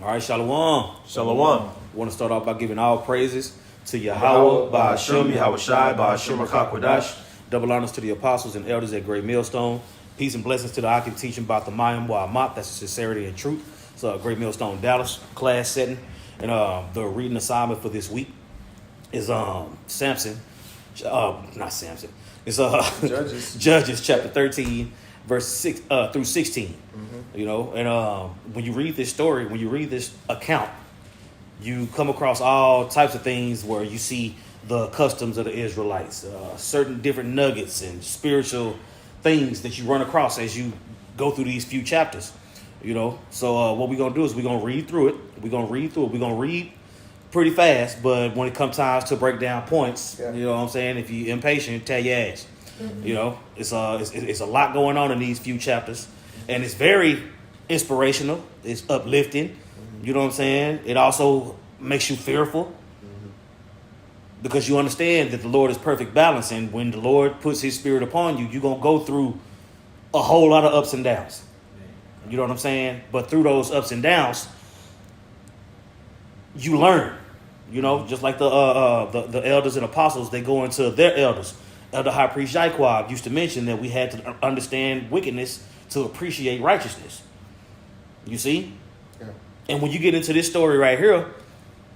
All right, Shalom. Shalom. I want to start off by giving all praises to Yahweh, Ba'ashem, Yahweh Shai, Ba'ashem, HaKadosh. Double honors to the apostles and elders at Great Millstone. Peace and blessings to the Aki teaching about the Mayim Wa'amat. That's the sincerity and truth. It's a Great Millstone, Dallas class setting. And the reading assignment for this week is Samson. Not Samson. It's Judges chapter 13, verse 6 through 16. Mm-hmm. You know, and when you read this story, when you read this account, you come across all types of things where you see the customs of the Israelites, certain different nuggets and spiritual things that you run across as you go through these few chapters. You know, so what we're going to do is we're going to read through it. We're going to read pretty fast, but when it comes time to break down points, you know what I'm saying? If you're impatient, tell your ass. Mm-hmm. You know, it's a lot going on in these few chapters, and it's very inspirational. It's uplifting. Mm-hmm. You know what I'm saying? It also makes you fearful because you understand that the Lord is perfect balance, and when the Lord puts His Spirit upon you, you're gonna go through a whole lot of ups and downs. You know what I'm saying? But through those ups and downs, you learn. You know, just like the elders and apostles, they go into their elders. Elder High Priest Jaquab used to mention that we had to understand wickedness to appreciate righteousness. You see? Yeah. And when you get into this story right here,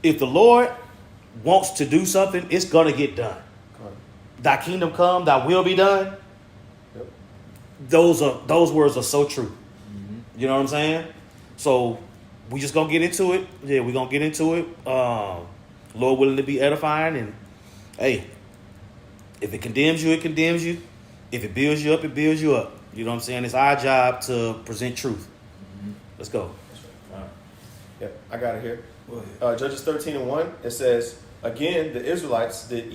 if the Lord wants to do something, it's going to get done. Thy kingdom come, thy will be done. Yep. Those words are so true. Mm-hmm. You know what I'm saying? So we just going to get into it. Yeah, we're going to get into it. Lord willing to be edifying. And, hey, if it condemns you, it condemns you. If it builds you up, it builds you up. You know what I'm saying? It's our job to present truth. Mm-hmm. Let's go. All right. Yep, I got it here. Judges 13:1, it says, again, the Israelites did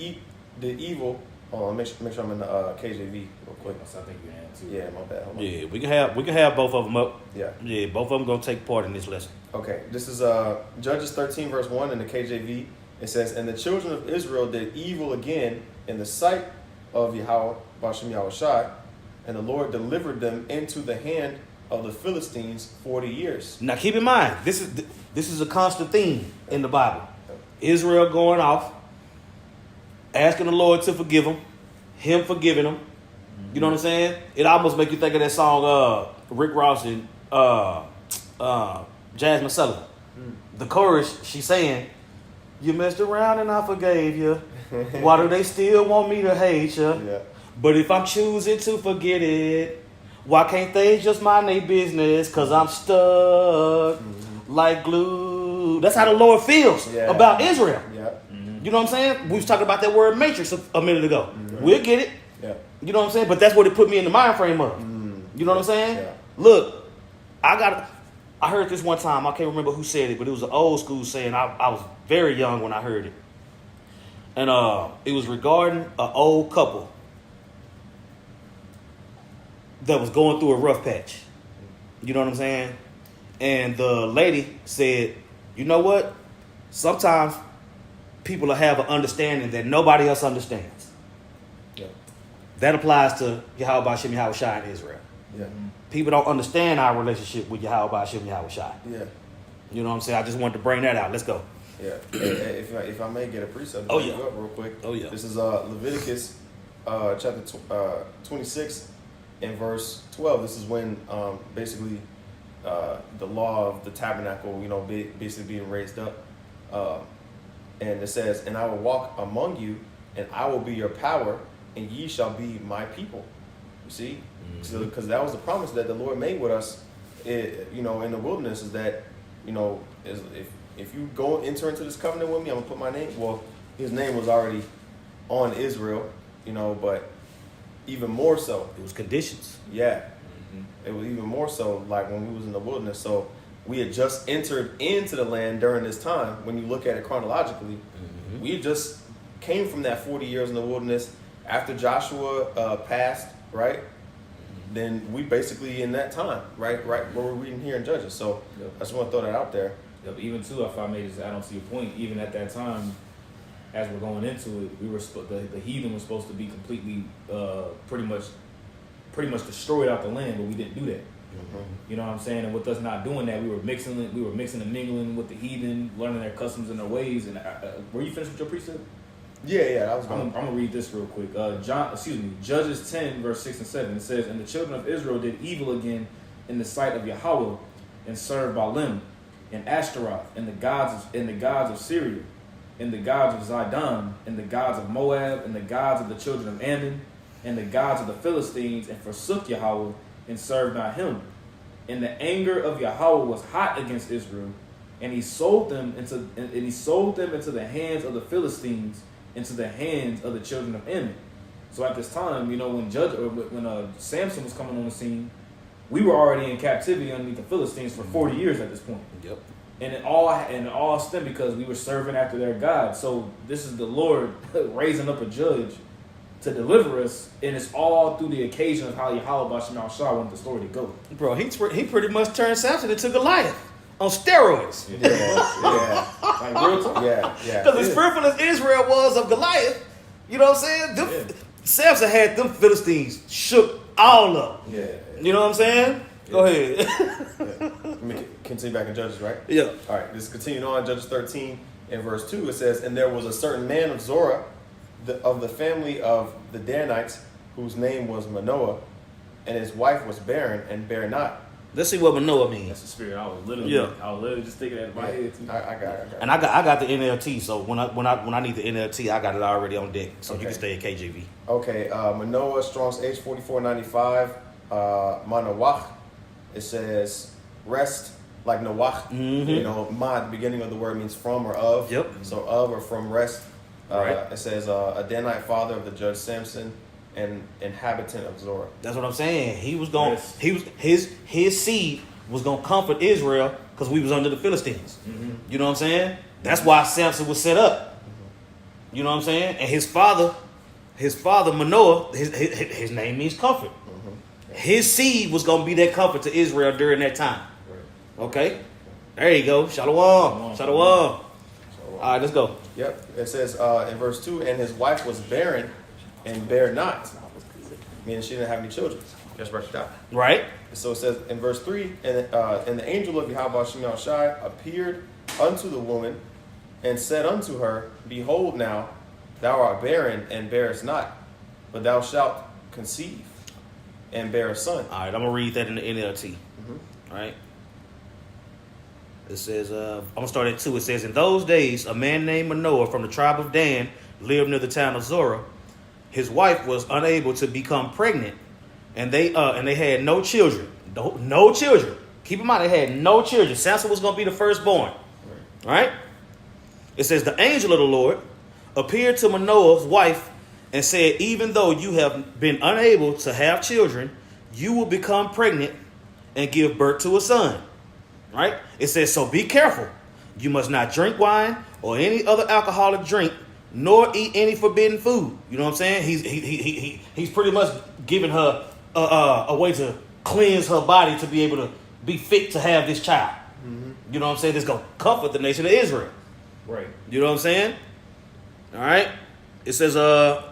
evil. Hold on, make sure I'm in the KJV real quick. I think you have too. Yeah, my bad. Hold on. Yeah, we can have both of them up. Yeah, both of them gonna take part in this lesson. Okay, this is Judges 13 verse 1 in the KJV. It says, and the children of Israel did evil again in the sight of Yahweh, Ba'ashem Yahweh Shai, and the Lord delivered them into the hand of the Philistines 40 years. Now keep in mind, this is a constant theme in the Bible. Israel going off, asking the Lord to forgive them, Him forgiving them. You know what I'm saying? It almost make you think of that song, Rick Ross and Jasmine Sullivan. The chorus, she's saying, you messed around and I forgave you. Why do they still want me to hate you? Yeah. But if I'm choosing to forget it, why can't they just mind their business? Cause I'm stuck like glue. That's how the Lord feels about Israel. Yeah. Mm-hmm. You know what I'm saying? We was talking about that word matrix a minute ago. Mm-hmm. We'll get it. Yeah. You know what I'm saying? But that's what it put me in the mind frame of. Mm-hmm. You know what I'm saying? Yeah. Look, I heard this one time. I can't remember who said it, but it was an old school saying. I was very young when I heard it. And it was regarding an old couple that was going through a rough patch. You know what I'm saying? And the lady said, you know what? Sometimes people will have an understanding that nobody else understands. Yeah. That applies to Yahweh Ba'ashem Yahweh Shai in Israel. Yeah. People don't understand our relationship with Yahweh Ba'ashem Yahweh Shai. Yeah. You know what I'm saying? I just wanted to bring that out. Let's go. Yeah. If I may get a precept to you up real quick. Oh, yeah. This is Leviticus chapter 26 and verse 12. This is when basically the law of the tabernacle, basically being raised up. And it says, and I will walk among you, and I will be your power, and ye shall be my people. You see? Mm-hmm. Because that was the promise that the Lord made with us, in the wilderness, is that, if you enter into this covenant with me, I'm going to put my name. Well, His name was already on Israel, but even more so. It was conditions. Yeah. Mm-hmm. It was even more so like when we was in the wilderness. So we had just entered into the land during this time. When you look at it chronologically, we had just came from that 40 years in the wilderness after Joshua passed, right? Then we basically in that time, right what we're reading here in Judges. So I just want to throw that out there. Yep. Even too, if I may just add on to your point, even at that time, as we're going into it, we were the heathen was supposed to be completely, pretty much destroyed out the land, but we didn't do that. You know what I'm saying? And with us not doing that, we were mixing and mingling with the heathen, learning their customs and their ways. And were you finished with your precept? Yeah. I'm gonna read this real quick. Judges 10 verse 6 and 7. It says, "And the children of Israel did evil again in the sight of Yahweh, and served Baalim, and Ashtaroth, and the gods of Syria, and the gods of Zidon, and the gods of Moab, and the gods of the children of Ammon, and the gods of the Philistines, and forsook Yahweh, and served not him. And the anger of Yahweh was hot against Israel, and he sold them into the hands of the Philistines, into the hands of the children of Ammon." So at this time, when Samson was coming on the scene, we were already in captivity underneath the Philistines for 40 years at this point. Yep. And it all stemmed because we were serving after their God. So this is the Lord raising up a judge to deliver us, and it's all through the occasion of how Yahweh Bashim Shah wanted the story to go. Bro, he pretty much turned Samson into Goliath on steroids. Yeah. Like real talk. Yeah. Because as fearful as Israel was of Goliath, you know what I'm saying? Samson had them Philistines shook all up. Yeah. You know what I'm saying? Go ahead. Let me continue back in Judges, right? Yeah. All right, this is continuing on, Judges 13 and verse 2. It says, "And there was a certain man of Zorah, of the family of the Danites, whose name was Manoah, and his wife was barren and bare not." Let's see what Manoah means. That's the spirit. I was literally just thinking that in my head too. I got it. And I got the NLT, so when I need the NLT, I got it already on deck. So you can stay at KJV. Okay, Manoah, Strong's H 4495, Manawach. It says rest, like Nawach. Mm-hmm. You know, ma at the beginning of the word means from or of. Yep. So of or from rest. Right. It says a Danite father of the judge Samson, and inhabitant of Zorah. That's what I'm saying. He was going. Yes. His seed was going to comfort Israel because we was under the Philistines. Mm-hmm. You know what I'm saying? That's why Samson was set up. Mm-hmm. You know what I'm saying? And his father Manoah, his name means comfort. Mm-hmm. His seed was going to be that comfort to Israel during that time. Right. Okay, there you go. Shalom. All right, let's go. Yep. It says in verse 2, "And his wife was barren and bare not," meaning she didn't have any children. Just right down. Right. So it says in verse 3, and the angel of Yahweh Shemel Shai appeared unto the woman and said unto her, "Behold now, thou art barren and bearest not, but thou shalt conceive and bear a son." All right, I'm going to read that in the NLT. Mm-hmm. All right. It says, I'm going to start at 2. It says, "In those days, a man named Manoah from the tribe of Dan lived near the town of Zorah. His wife was unable to become pregnant, and they had no children. No children. Keep in mind, they had no children. Samson was going to be the firstborn. Right? It says, "The angel of the Lord appeared to Manoah's wife and said, even though you have been unable to have children, you will become pregnant and give birth to a son." Right? It says, "So be careful. You must not drink wine or any other alcoholic drink, nor eat any forbidden food." You know what I'm saying? He's pretty much giving her a way to cleanse her body to be able to be fit to have this child. Mm-hmm. You know what I'm saying? This is going to comfort the nation of Israel. Right. You know what I'm saying? All right. It says,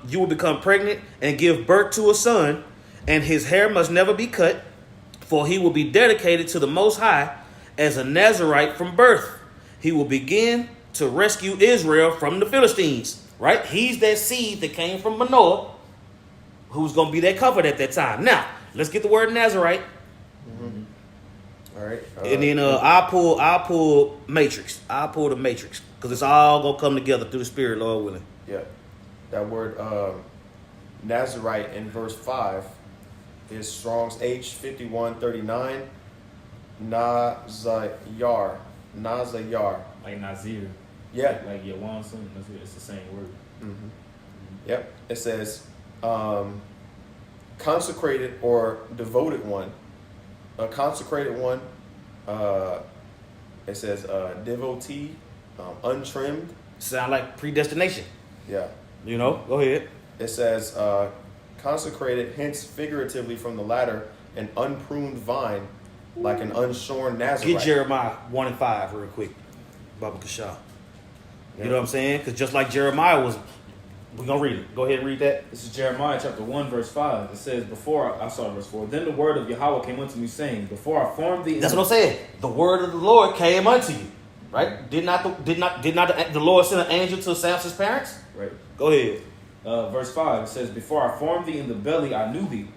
"You will become pregnant and give birth to a son, and his hair must never be cut, for he will be dedicated to the Most High as a Nazirite from birth. He will begin to rescue Israel from the Philistines." Right? He's that seed that came from Manoah, who's going to be that comfort at that time. Now, let's get the word Nazirite. Mm-hmm. All right. And then I'll pull Matrix. I'll pull the Matrix, because it's all going to come together through the Spirit, Lord willing. Yeah. That word Nazirite in verse 5 is Strong's H 5139. Nazayar. Like Nazir. Yeah. Like Yawan something. It's the same word. Mm-hmm. Yep. It says consecrated or devoted one. A consecrated one. It says devotee, untrimmed. Sound like predestination. Yeah. You know? Go ahead. It says consecrated, hence figuratively from the latter, an unpruned vine, like an unshorn Nazarite. Get Jeremiah 1 and 5 real quick. Baba Kasha. You know what I'm saying? Because just like Jeremiah was We're going to read it. Go ahead and read that. This is Jeremiah chapter 1, verse 5. It says, verse 4. Then the word of Yahweh came unto me, saying, before I formed thee... That's what I'm saying. The word of the Lord came unto you. Right? Did not the Lord send an angel to Samson's parents? Right. Go ahead. Verse 5, it says, before I formed thee in the belly, I knew thee.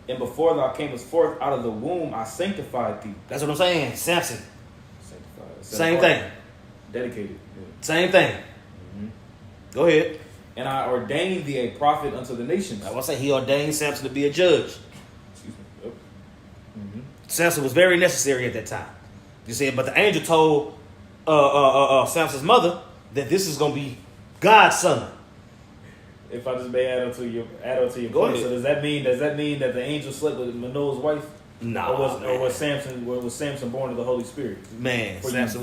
And before thou camest forth out of the womb, I sanctified thee. That's what I'm saying. Samson. Sanctified. Same thing. Dedicated. Yeah. Same thing. Mm-hmm. Go ahead. And I ordained thee a prophet unto the nations. I want to say he ordained Samson to be a judge. Excuse me. Yep. Mm-hmm. Samson was very necessary at that time. You see, but the angel told Samson's mother that this is going to be God's son. If I just may add on to your Go point, ahead. so does that mean that the angel slept with Manoah's wife? No. Or was Samson born of the Holy Spirit? Man, Samson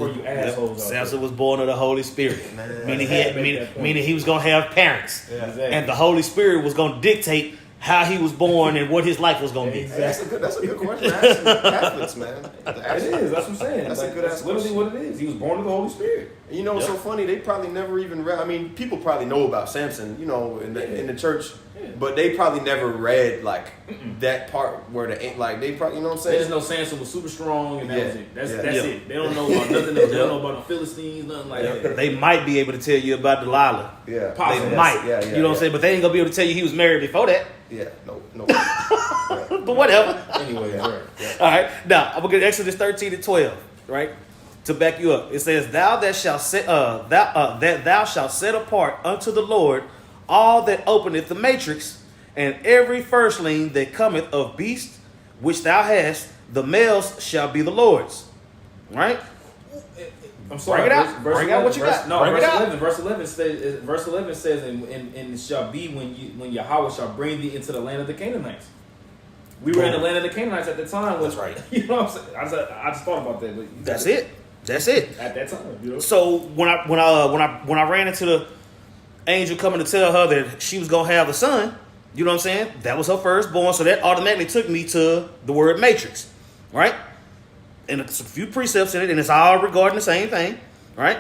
was born of the Holy Spirit. Meaning he was going to have parents. Yeah, exactly. And the Holy Spirit was going to dictate how he was born and what his life was going to be. Exactly. That's a good question. Asking Catholics, man. It is. That's what I'm saying. That's a good ass literally question. what it is. He was born of the Holy Spirit. You know, it's so funny. They probably never even read. I mean, people probably know about Samson, you know, in the church, but they probably never read like that part where they probably, you know what I'm saying? They just know Samson was super strong, and that was it. That's it. They don't know about nothing else. They don't know about the Philistines, nothing like that. They might be able to tell you about Delilah. Yeah, they might. You know what I'm saying? But they ain't gonna be able to tell you he was married before that. Yeah, no. But whatever. Anyway, all right. Yeah. All right. Now I'm gonna get Exodus 13 and 12, right? To back you up, it says, "Thou shalt set apart unto the Lord all that openeth the matrix, and every firstling that cometh of beast which thou hast, the males shall be the Lord's." Right? I'm sorry. Bring it out. Bring out what you got. No, Bring verse it out. 11. Verse 11 says, and it shall be when Yahweh shall bring thee into the land of the Canaanites. We were in the land of the Canaanites at the time. That's right. You know what I'm saying? I just thought about that. But That's it. At that time, you know. So when I ran into the angel coming to tell her that she was gonna have a son, you know what I'm saying? That was her firstborn, so that automatically took me to the word matrix, right? And it's a few precepts in it, and it's all regarding the same thing, right?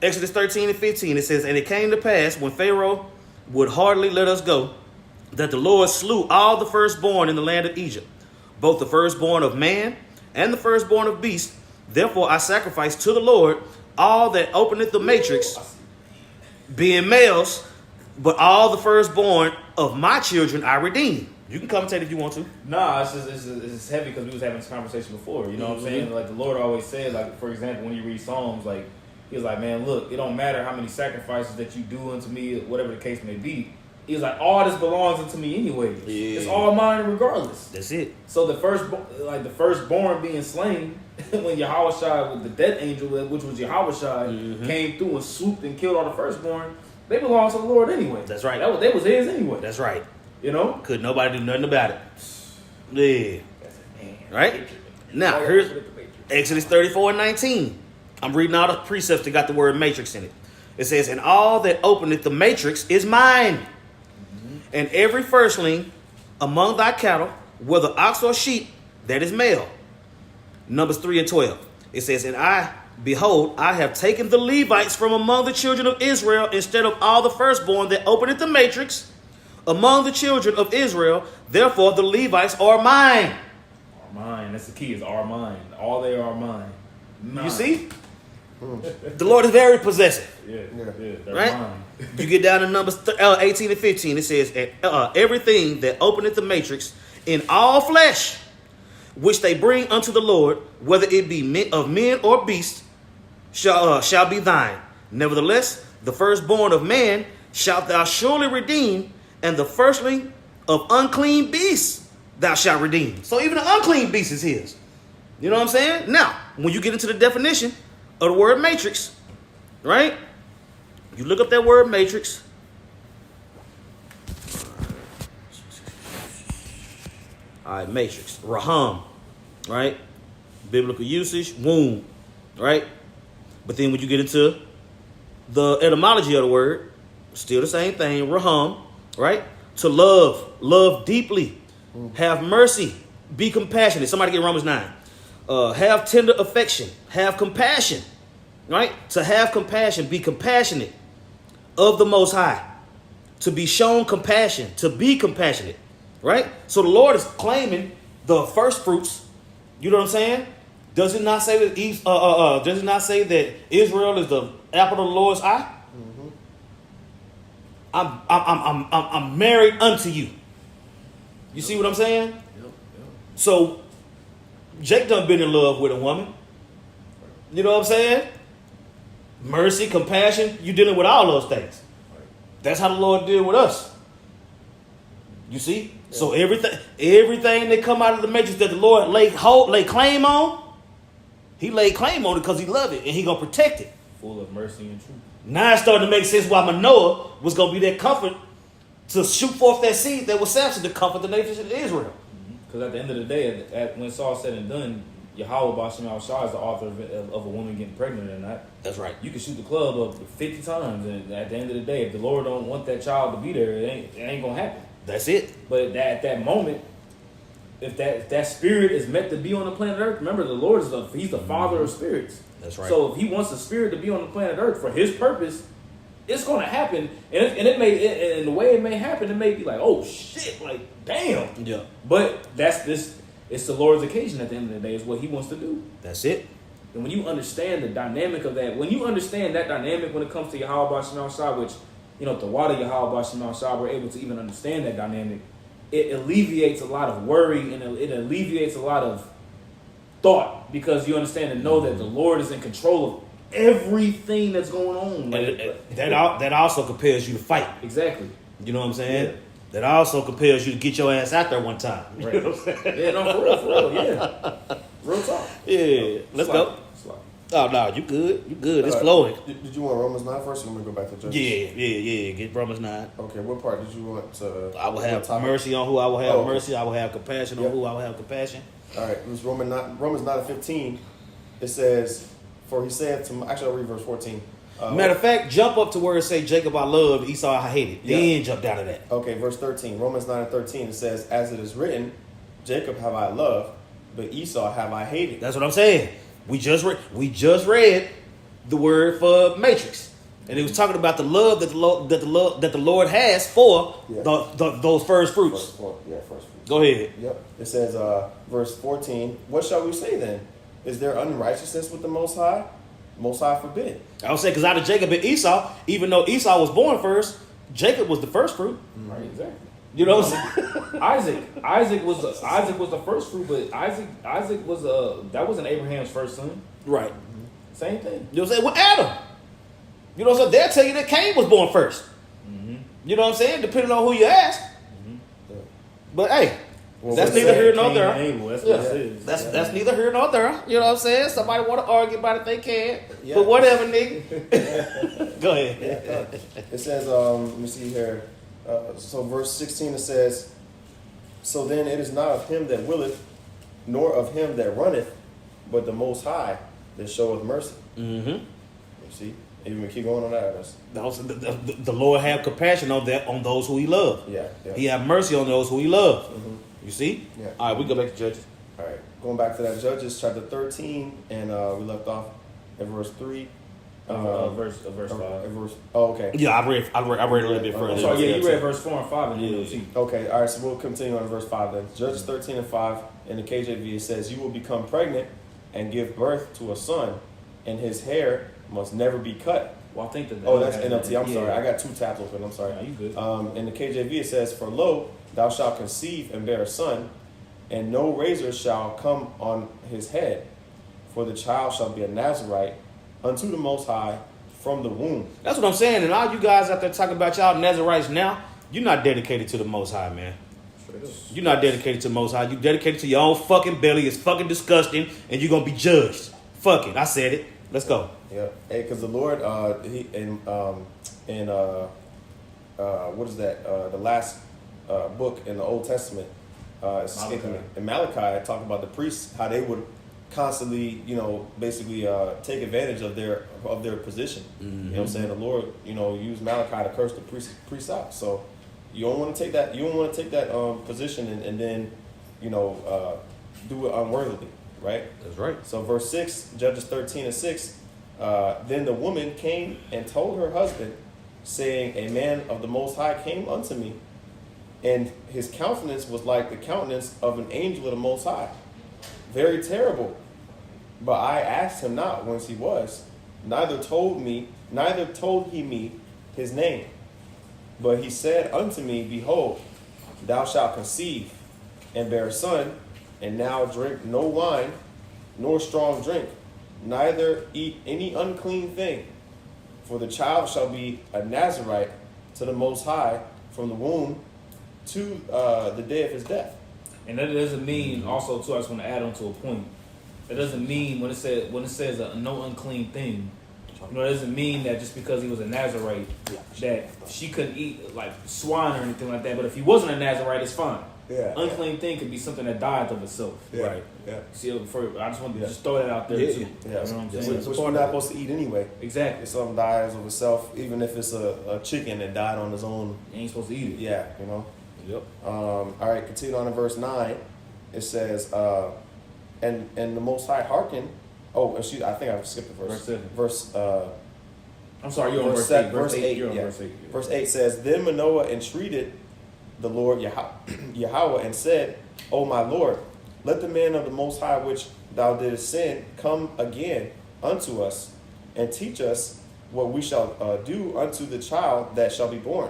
Exodus 13 and 15, it says, "And it came to pass, when Pharaoh would hardly let us go, that the Lord slew all the firstborn in the land of Egypt, both the firstborn of man and the firstborn of beast. Therefore I sacrificed to the Lord all that openeth the matrix, being males, but all the firstborn of my children I redeemed." You can commentate if you want to. Nah, it's just heavy because we was having this conversation before. You know what I'm saying? Like the Lord always said, like for example, when you read Psalms, like he was like, "Man, look, it don't matter how many sacrifices that you do unto me, whatever the case may be." He was like, "All this belongs unto me anyway. It's all mine regardless." That's it. So the firstborn being slain when Yahushua with the death angel, which was Yahushua, came through and swooped and killed all the firstborn, they belong to the Lord anyway. That's right. They was his anyway. That's right. You know? Could nobody do nothing about it. Yeah. Right? Now, here's Exodus 34 and 19. I'm reading all the precepts that got the word matrix in it. It says, "And all that openeth the matrix is mine. And every firstling among thy cattle, whether ox or sheep, that is male." Numbers 3 and 12. It says, "And behold, I have taken the Levites from among the children of Israel instead of all the firstborn that openeth the matrix among the children of Israel. Therefore the Levites are mine." Are mine. That's the key, is are mine. All they are mine. You see? The Lord is very possessive. Yeah. They're right? mine. You get down to Numbers 18 and 15. It says, "Everything that openeth the matrix in all flesh, which they bring unto the Lord, whether it be of men or beasts, shall be thine. Nevertheless, the firstborn of man shalt thou surely redeem, and the firstling of unclean beasts thou shalt redeem." So even the unclean beast is his. You know what I'm saying? Now, when you get into the definition of the word matrix, right? You look up that word matrix. All right, matrix. Raham, right? Biblical usage, womb, right? But then when you get into the etymology of the word, still the same thing, Raham, right? To love deeply, have mercy, be compassionate. Somebody get Romans 9. Have tender affection, have compassion, right? To have compassion, be compassionate of the Most High, to be shown compassion, to be compassionate, right? So the Lord is claiming the first fruits. You know what I'm saying? Does it not say that does it not say that Israel is the apple of the Lord's eye? Mm-hmm. I'm married unto you. You see what I'm saying? Yep. So Jake done been in love with a woman. You know what I'm saying? Mercy, compassion. You dealing with all those things. That's how the Lord deal with us. You see? Yeah. So everything that come out of the matrix that the Lord lay claim on, he laid claim on it because he loved it and he gonna protect it. Full of mercy and truth. Now it's starting to make sense why Manoah was gonna be that comfort to shoot forth that seed that was Samson to comfort the nation of Israel. Because at the end of the day, when it's all said and done, Yahweh Bashim Al-Shah is the author of a woman getting pregnant or not. That's right. You can shoot the club up 50 times, and at the end of the day, if the Lord don't want that child to be there, it ain't gonna happen. That's it. But at that moment, if that spirit is meant to be on the planet Earth, remember the Lord he's the Father of spirits. That's right. So if he wants a spirit to be on the planet Earth for his purpose, it's gonna happen. And the way it may happen, it may be like, oh shit, like damn. Yeah. But it's the Lord's occasion at the end of the day, is what he wants to do. That's it. And when you understand the dynamic of that, when you understand that dynamic when it comes to Yahweh Bashim Al-Shah, which, the water Yahweh Bashim Al-Shah, we're able to even understand that dynamic, it alleviates a lot of worry and it alleviates a lot of thought, because you understand and know that the Lord is in control of everything that's going on. That also compels you to fight. Exactly. You know what I'm saying? Yeah. That also compels you to get your ass out there one time. Right. You know what I'm saying? Yeah, no, for real, yeah. Real talk. Yeah, let's go. Oh, no, you good. You good. It's flowing. Did you want Romans 9 first, or let me go back to Judges? Yeah. Get Romans 9. Okay, what part did you want to... I will have mercy on who I will have mercy. I will have compassion on who I will have compassion. All right, it was Romans 9:15. It says, for he said to... Actually, I'll read verse 14. Matter of fact, jump up to where it say Jacob I loved, Esau I hated. Then jump down to that. Okay, verse 13. Romans 9:13, it says, as it is written, Jacob have I loved, but Esau have I hated. That's what I'm saying. We just read the word for matrix, and it was talking about the love that the Lord has for those first fruits. First fruits. Go ahead. Yep. It says, verse 14. What shall we say then? Is there unrighteousness with the Most High? Most High forbid. I would say, because out of Jacob and Esau, even though Esau was born first, Jacob was the first fruit. Right. Exactly. You know what I'm saying? Isaac was the first fruit, but Isaac was that wasn't Abraham's first son. Right. Mm-hmm. Same thing. You know what I'm saying? With Adam. You know what I'm saying? They'll tell you that Cain was born first. Mm-hmm. You know what I'm saying? Depending on who you ask. Mm-hmm. Yeah. But hey, that's neither here nor there. That's neither here nor there. You know what I'm saying? Somebody want to argue about it, they can. Yeah. But whatever, nigga. Go ahead. Yeah. It says, let me see here. So verse 16, it says, so then it is not of him that willeth, nor of him that runneth, but the Most High that showeth mercy. Mm-hmm. You see? Even we keep going on that. The Lord have compassion on those who he loves. Yeah. He have mercy on those who he loves. Mm-hmm. You see? Yeah. All right, we go back to Judges. All right. Going back to that Judges chapter 13, and we left off at verse 3. Verse 5. Okay. Yeah, I read a little bit further. So you read verse 4 and 5 and then Okay, all right, so we'll continue on to verse 5 then. Judges 13 and 5, in the KJV, it says, you will become pregnant and give birth to a son, and his hair must never be cut. Well, I think that... Oh, that's NLT. I'm sorry. I got two tabs open. I'm sorry. No, you good. In the KJV, it says, for lo, thou shalt conceive and bear a son, and no razor shall come on his head, for the child shall be a Nazarite unto the Most High from the womb. That's what I'm saying. And all you guys out there talking about y'all Nazarites now, you're not dedicated to the Most High, man. You're not dedicated to the Most High. You're dedicated to your own fucking belly. It's fucking disgusting, and you're gonna be judged. Fuck it. I said it. Let's go. Yeah. Hey, because the Lord, what is that? The last book in the Old Testament, in Malachi, talk about the priests, how they would constantly, basically take advantage of their position. Mm-hmm. You know what I'm saying? The Lord, used Malachi to curse the priests out. So you don't want to take that. You don't want to take that position and then, do it unworthily, right? That's right. So verse 6, Judges 13 and 6. Then the woman came and told her husband, saying, a man of the Most High came unto me, and his countenance was like the countenance of an angel of the Most High, very terrible. But I asked him not whence he was, neither told he me his name. But he said unto me, behold, thou shalt conceive, and bear a son, and now drink no wine, nor strong drink, neither eat any unclean thing. For the child shall be a Nazarite to the Most High from the womb to the day of his death. And that doesn't mean, also too, I just want to add on to a point. That doesn't mean when it says no unclean thing, you know, it doesn't mean that just because he was a Nazarite that she couldn't eat like swine or anything like that. But if he wasn't a Nazarite, it's fine. Yeah. Unclean thing could be something that died of itself. Yeah. Right. Yeah. See, I just want to just throw that out there too. Yeah. You know what I'm saying? Which we're not supposed to eat anyway. Exactly. If something dies of itself, even if it's a chicken that died on its own, You ain't supposed to eat it. yeah, you know. Yep. All right, continue on in verse 9. It says, and the Most High hearkened. Oh, excuse, I think I skipped the verse. Verse 7. I'm sorry, you're on verse 8. Verse 8. You're on Yeah. verse 8. Yeah. Verse 8 says, then Manoah entreated the Lord Yahweh and said, O my Lord, let the man of the Most High which thou didst send come again unto us, and teach us what we shall do unto the child that shall be born.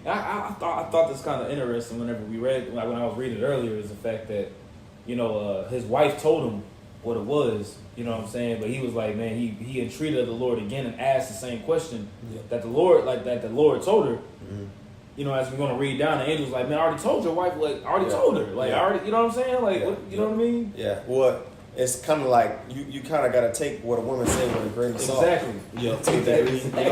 I thought this kind of interesting whenever we read, like when I was reading it earlier, is the fact that, you know, his wife told him what it was, you know what I'm saying? But he was like, man, he entreated the Lord again and asked the same question that the Lord told her. Mm-hmm. You know, as we're going to read down, the angel was like, man, I already told your wife, like, I already told her. Like, I already, you know what I'm saying? Like, what, you know what I mean? Yeah, well, it's kind of like, you kind of got to take what a woman saying with a grain of salt. Exactly. Yeah. You know what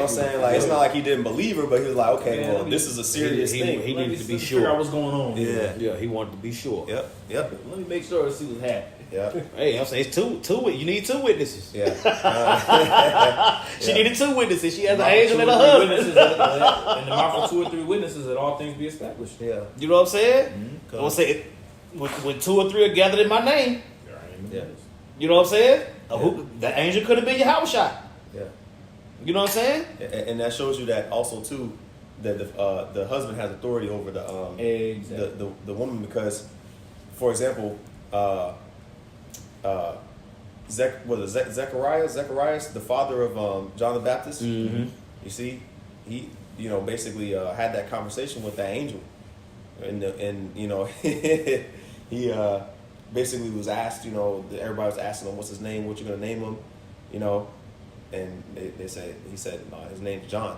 I'm saying? Like, it's not like he didn't believe her, but he was like, okay, well, this is a serious thing. He needed to be Figure sure. out what's going on. Yeah. He wanted to be sure. Yep. Let me make sure and see what's happening. Yeah. Hey, I'm saying it's two. You need two witnesses. Yeah. She needed two witnesses. She has an Mouth angel of and a 2 or 3 husband. witnesses, in the mouth of 2 or 3 witnesses, that all things be established. Yeah. You know what I'm saying? Mm-hmm. I'm gonna say when 2 or 3 are gathered in my name. Yeah. You know what I'm saying? The angel could have been your house shot. Yeah. You know what I'm saying? And that shows you that also too, that the husband has authority over Exactly. the woman, because, for example, Zechariah, the father of John the Baptist. Mm-hmm. You see, he basically had that conversation with that angel, and he basically was asked, everybody was asking him what's his name, what you gonna name him, and he said his name's John,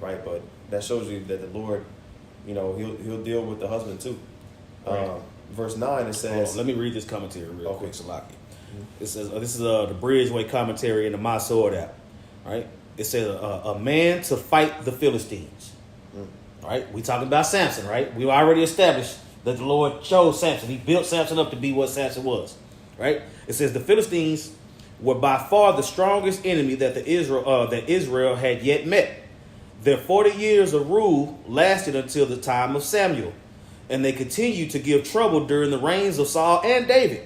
right? But that shows you that the Lord, he'll deal with the husband too. Right. Verse 9 it says, let me read this commentary real quick, Salaki. Mm-hmm. It says this is the Bridgeway commentary in the My Sword app, right? It says a man to fight the Philistines. All right, we talking about Samson, right? We already established that the Lord chose Samson. He built Samson up to be what Samson was, right? It says the Philistines were by far the strongest enemy that Israel had yet met. Their 40 years of rule lasted until the time of Samuel, and they continued to give trouble during the reigns of Saul and David.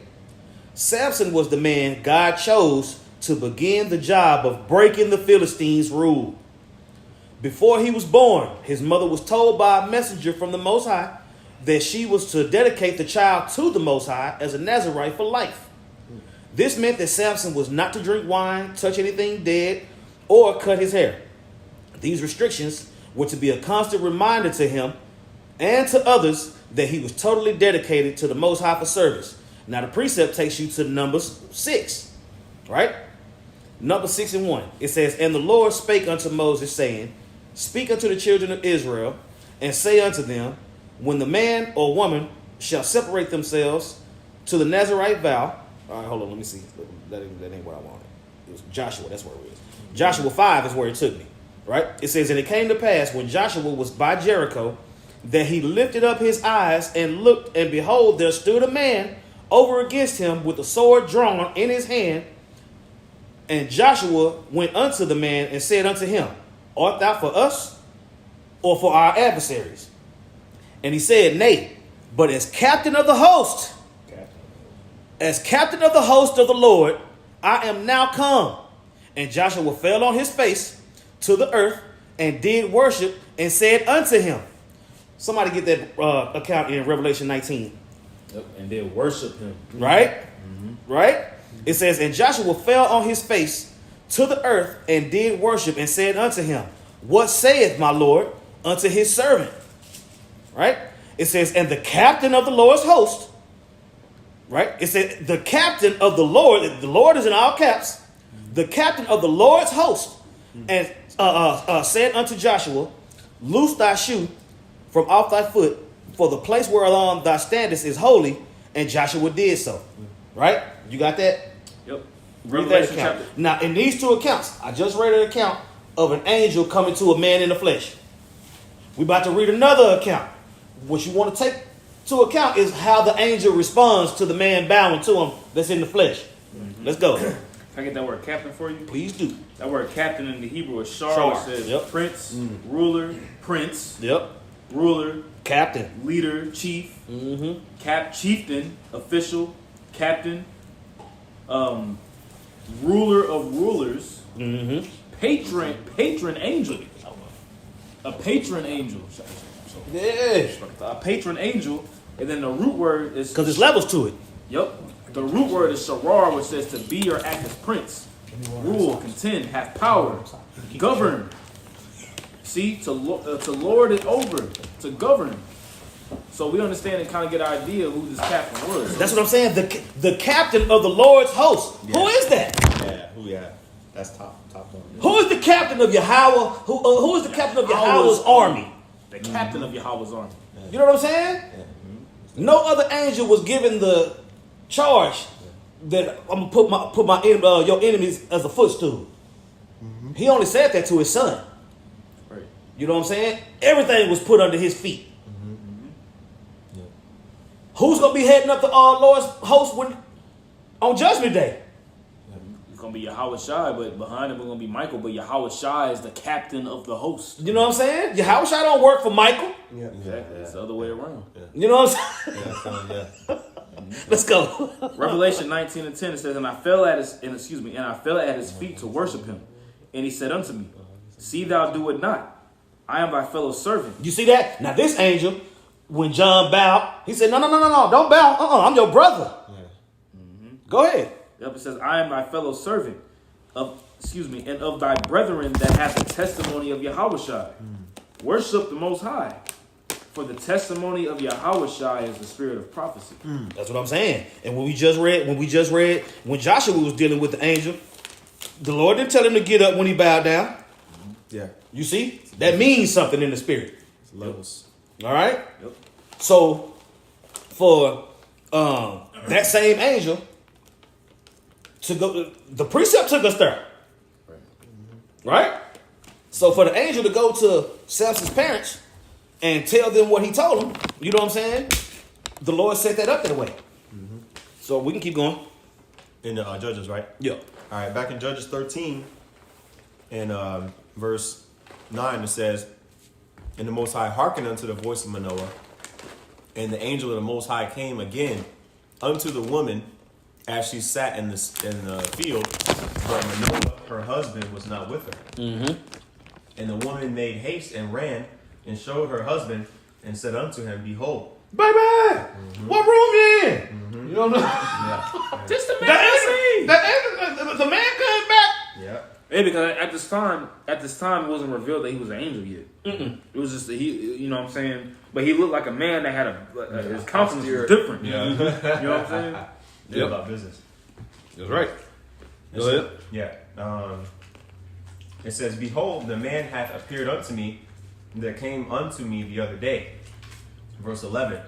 Samson was the man God chose to begin the job of breaking the Philistines' rule. Before he was born, his mother was told by a messenger from the Most High that she was to dedicate the child to the Most High as a Nazarite for life. This meant that Samson was not to drink wine, touch anything dead, or cut his hair. These restrictions were to be a constant reminder to him and to others that he was totally dedicated to the Most High for service. Now the precept takes you to Numbers 6, right? Numbers 6 and 1. It says, and the Lord spake unto Moses, saying, speak unto the children of Israel, and say unto them, when the man or woman shall separate themselves to the Nazarite vow. All right, hold on, let me see. That ain't what I wanted. It was Joshua, that's where it is. Joshua 5 is where it took me, right? It says, and it came to pass when Joshua was by Jericho, that he lifted up his eyes and looked, and behold, there stood a man over against him with a sword drawn in his hand. And Joshua went unto the man and said unto him, art thou for us or for our adversaries? And he said, nay, but as captain of the host, as captain of the host of the Lord, I am now come. And Joshua fell on his face to the earth and did worship and said unto him. Somebody get that account in Revelation 19. Yep. And did worship him. Right? Mm-hmm. Right? It says, and Joshua fell on his face to the earth and did worship and said unto him, what saith my Lord unto his servant? Right? It says, and the captain of the Lord's host, right? It said, the captain of the Lord is in all caps, the captain of the Lord's host, and said unto Joshua, loose thy shoe from off thy foot, for the place whereon thou standest is holy. And Joshua did so. Right? You got that? Yep. Read that account. Now, in these two accounts, I just read an account of an angel coming to a man in the flesh. We're about to read another account. What you want to take to account is how the angel responds to the man bowing to him that's in the flesh. Mm-hmm. Let's go. Can I get that word captain for you? Please do. That word captain in the Hebrew is shar. It says prince, ruler, prince. Yep. Ruler, captain, leader, chief, chieftain, official, captain, ruler of rulers, patron angel, a patron angel, a patron angel, and then the root word is because there's levels to it. Yep, the root word is sharar, which says to be or act as prince, rule, contend, have power, govern. See, to lord it over, to govern. So we understand and kind of get an idea of who this captain was. So that's what I'm saying. The captain of the Lord's host. Yeah. Who is that? Yeah. That's top one. Who is the captain of Yahweh? Who is the captain of Yahweh's army? The captain of Yahweh's army. You know what I'm saying? Yeah. No other angel was given the charge that I'm gonna put my your enemies as a footstool. Mm-hmm. He only said that to his son. Right. You know what I'm saying? Everything was put under his feet. Yeah. Who's gonna be heading up the Lord's host on Judgment Day? It's gonna be Yahweh Shai, but behind him is gonna be Michael. But Yahweh Shai is the captain of the host. You know what I'm saying? Yahweh Shai don't work for Michael. Yeah, exactly. It's the other way around. Yeah. You know what I'm saying? Yeah. Let's go. Revelation 19:10 it says, and I fell at his feet to worship him, and he said unto me, see thou do it not. I am thy fellow servant. You see that? Now this angel, when John bowed, he said, no, don't bow. I'm your brother. Yeah. Mm-hmm. Go ahead. Yep, it says, I am thy fellow servant and of thy brethren that have the testimony of Yahushua. Worship the Most High. For the testimony of Yahushua is the spirit of prophecy. That's what I'm saying. And when Joshua was dealing with the angel, the Lord didn't tell him to get up when he bowed down. Yeah. You see? That means something in the spirit. It's levels. All right? Yep. So, for that same angel to go, the precept took us there. Right? So, for the angel to go to Samson's parents and tell them what he told them, you know what I'm saying? The Lord set that up that way. Mm-hmm. So, we can keep going. In the Judges, right? Yeah. All right, back in Judges 13, in verse 9, it says, and the Most High hearkened unto the voice of Manoah, and the angel of the Most High came again unto the woman as she sat in the field, but Manoah, her husband, was not with her. Mm-hmm. And the woman made haste and ran and showed her husband and said unto him, behold, baby, what room you in? Mm-hmm. You don't know? Yeah. Just the man. The man came back. Yeah. Hey, because at this time, it wasn't revealed that he was an angel yet. Mm-mm. It was just you know what I'm saying? But he looked like a man that had his countenance was different. Yeah. You know what I'm saying? Yeah, about business. That's right. Go ahead. Yeah. It says, behold, the man hath appeared unto me that came unto me the other day. Verse 11.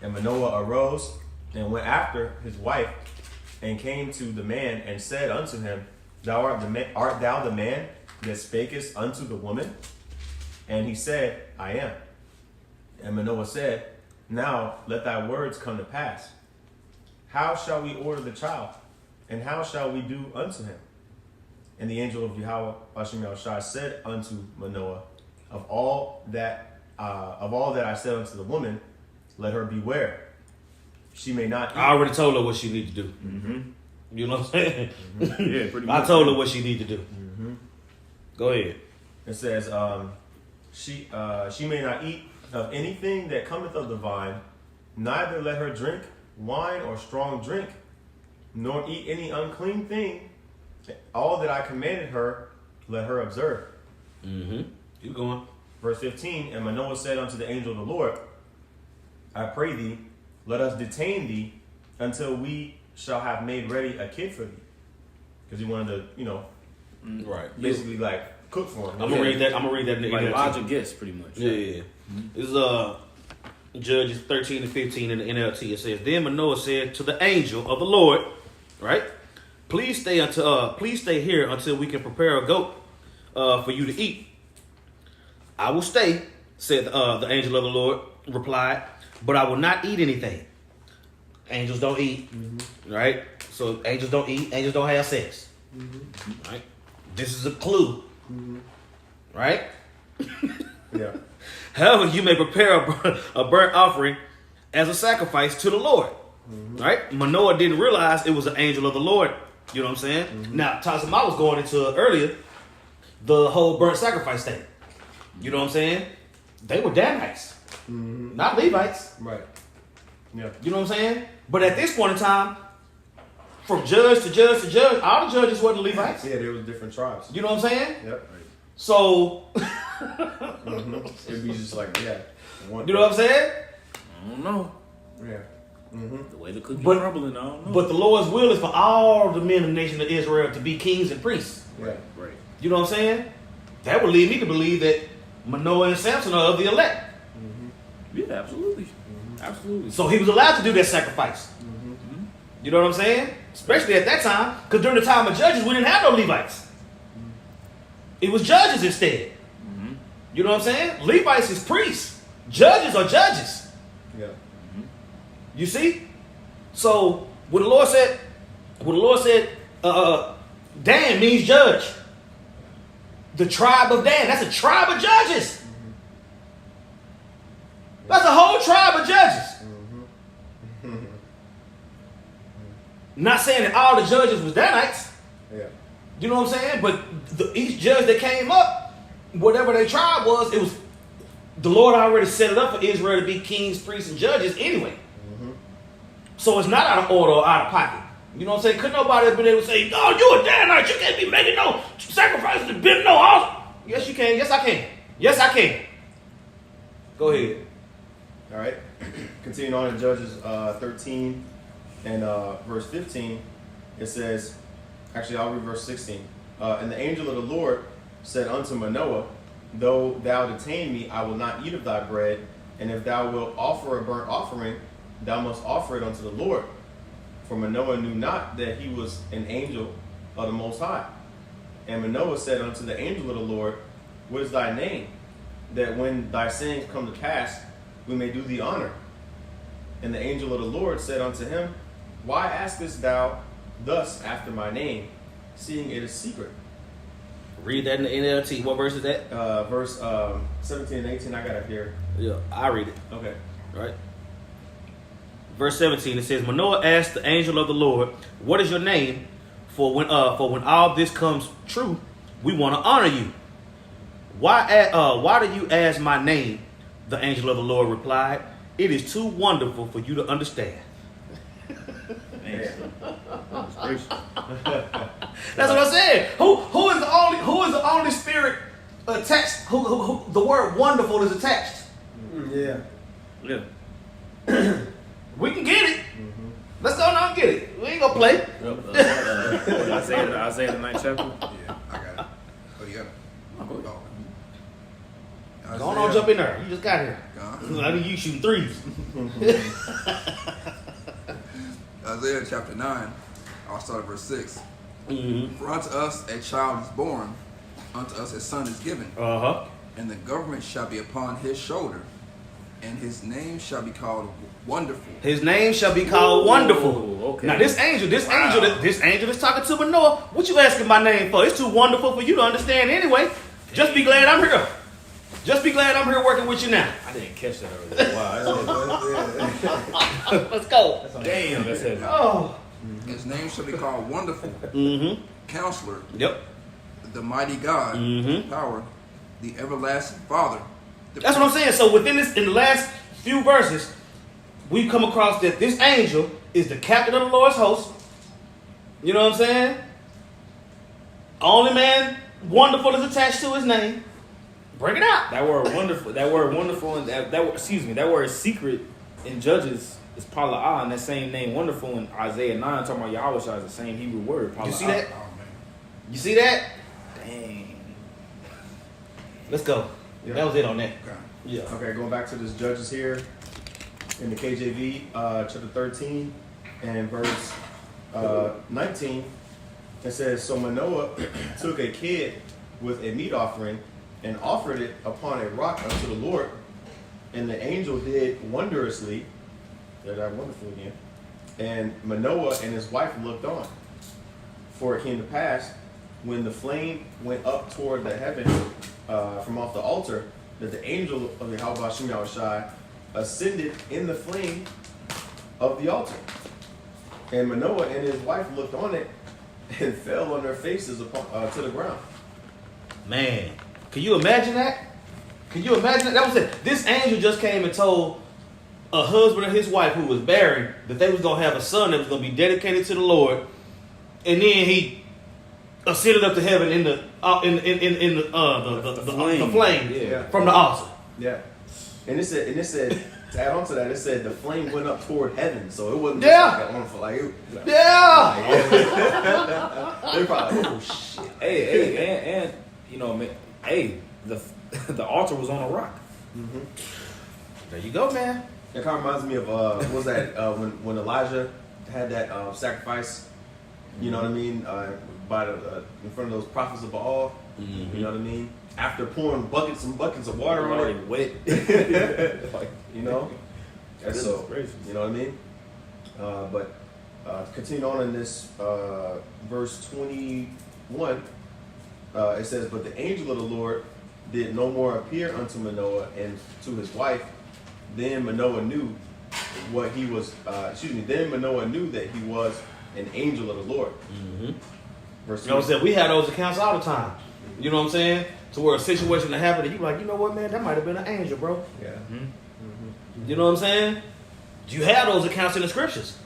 And Manoah arose and went after his wife and came to the man and said unto him, art thou the man that spakest unto the woman? And he said, I am. And Manoah said, now let thy words come to pass. How shall we order the child? And how shall we do unto him? And the angel of Yahweh, Hashem Yahushua, said unto Manoah, of all that I said unto the woman, let her beware. She may not eat. I already told her what she need to do. Mm-hmm. You know what I'm saying? Mm-hmm. Yeah, pretty much. I told her what she need to do. Mm-hmm. Go ahead. It says, she may not eat of anything that cometh of the vine, neither let her drink wine or strong drink, nor eat any unclean thing. All that I commanded her, let her observe. Keep going. Verse 15, and Manoah said unto the angel of the Lord, I pray thee, let us detain thee until we shall have made ready a kid for thee. Because he wanted to, right, basically like cook for him. I'm gonna read that. In the Like NLT. Elijah gets pretty much. Yeah. This is Judges 13 and 15 in the NLT. It says, then Manoah said to the angel of the Lord, right? Please stay here until we can prepare a goat for you to eat. I will stay, said the angel of the Lord, replied, but I will not eat anything. Angels don't eat, right? So angels don't eat. Angels don't have sex, right? This is a clue, right? Yeah. However, you may prepare a burnt offering as a sacrifice to the Lord, right? Manoah didn't realize it was an angel of the Lord. You know what I'm saying? Now, Tazama was going into earlier the whole burnt sacrifice thing. You know what I'm saying? They were Danites, not Levites. Right. Yeah. You know what I'm saying? But at this point in time, from judge to judge to judge, all the judges weren't Levites. Yeah, there was different tribes. You know what I'm saying? Yep. So, It'd be just like, yeah. you know what I'm saying? I don't know. Yeah. The way the cookie But- crumbling, I don't know. But the Lord's will is for all the men of the nation of Israel to be kings and priests. Right. right. You know what I'm saying? That would lead me to believe that Manoah and Samson are of the elect. Yeah, absolutely. Absolutely. So he was allowed to do that sacrifice. You know what I'm saying? Especially at that time, because during the time of judges, we didn't have no Levites. It was judges instead. You know what I'm saying? Levites is priests. Judges are judges. Yeah. You see? So when the Lord said, Dan means judge. The tribe of Dan, that's a tribe of judges. That's a whole tribe of judges. Not saying that all the judges was Danites. Yeah. You know what I'm saying? But each judge that came up, whatever their tribe was, it was the Lord already set it up for Israel to be kings, priests, and judges anyway. So it's not out of order or out of pocket. You know what I'm saying? Couldn't nobody have been able to say, "Oh, you a Danite, you can't be making no sacrifices to build no house." Yes, you can. Yes, I can. Yes, I can. Go ahead. All right. Continuing on in Judges 13 and verse 15, it says, actually, I'll read verse 16. And the angel of the Lord said unto Manoah, though thou detain me, I will not eat of thy bread, and if thou wilt offer a burnt offering, thou must offer it unto the Lord. For Manoah knew not that he was an angel of the Most High. And Manoah said unto the angel of the Lord, what is thy name? That when thy sayings come to pass, we may do thee honor. And the angel of the Lord said unto him, why askest thou thus after my name, seeing it is secret? Read that in the NLT. What verse is that? Verse 17 and 18, I got it here. Yeah, I read it. Okay. Right. Verse 17, it says, Manoah asked the angel of the Lord, what is your name? For when all this comes true, we want to honor you. Why do you ask my name? The angel of the Lord replied, it is too wonderful for you to understand. That's what I said. Who is the only spirit attached? Who the word wonderful is attached? Yeah. Yeah. We can get it. Let's go now and get it. We ain't gonna play. Isaiah the 9th chapter. Yeah, I got it. Oh, you got it? Oh. Go on, jump in there. You just got here. Gone. I mean, you shooting threes. Isaiah chapter 9, I'll start at verse 6. Mm-hmm. For unto us a child is born, unto us a son is given, and the government shall be upon his shoulder, and his name shall be called Wonderful. His name shall be called Wonderful. Okay. Now this angel that's talking to Manoah, what you asking my name for? It's too wonderful for you to understand anyway. Just be glad I'm here. Just be glad I'm here working with you now. I didn't catch that earlier. Wow. Let's go. Damn. That's heavy. Oh. His name shall be called Wonderful, Mm-hmm. Counselor, Yep. the Mighty God, Mm-hmm. Power, the everlasting Father. That's what I'm saying. So in the last few verses, we come across that this angel is the captain of the Lord's host. You know what I'm saying? Only man wonderful is attached to his name. Bring it out. That word wonderful. That word wonderful, and that word secret in Judges is pala'ah, and that same name wonderful in Isaiah 9 talking about Yahweh is the same Hebrew word. Pala'ah. You see that? Oh, man. You see that? Dang. Let's go. Yeah. That was it on that. Okay. Yeah. Okay, going back to this Judges here in the KJV, chapter 13 and verse 19, it says, So Manoah took a kid with a meat offering and offered it upon a rock unto the Lord, and the angel did wondrously. There's that wonderful again. And Manoah and his wife looked on. For it came to pass, when the flame went up toward the heaven from off the altar, that the angel of Yahweh Ba'ashem Yahushai ascended in the flame of the altar. And Manoah and his wife looked on it and fell on their faces upon, to the ground. Man, can you imagine that? Can you imagine that? That was it. This angel just came and told a husband and his wife who was barren that they was gonna have a son that was gonna be dedicated to the Lord, and then he ascended up to heaven in the flame from the altar. Yeah, and it said to add on to that, it said the flame went up toward heaven, so it wasn't just like that wonderful, like it, they probably oh shit. Hey, and you know, the altar was on a rock. Mm-hmm. There you go, man. It kind of reminds me of what was that when Elijah had that sacrifice, you know what I mean, by in front of those prophets of Baal, Mm-hmm. you know what I mean. After pouring buckets and buckets of water on it, wet. you know, and so gracious. you know what I mean. But continue on in this verse 21. It says, "But the angel of the Lord did no more appear unto Manoah and to his wife. Then Manoah knew what he was. Then Manoah knew that he was an angel of the Lord." Mm-hmm. Verse You know what I'm saying? We had those accounts all the time. You know what I'm saying? To where a situation that happened, and you like, you know what, man, that might have been an angel, bro. Yeah. You know what I'm saying? You have those accounts in the scriptures.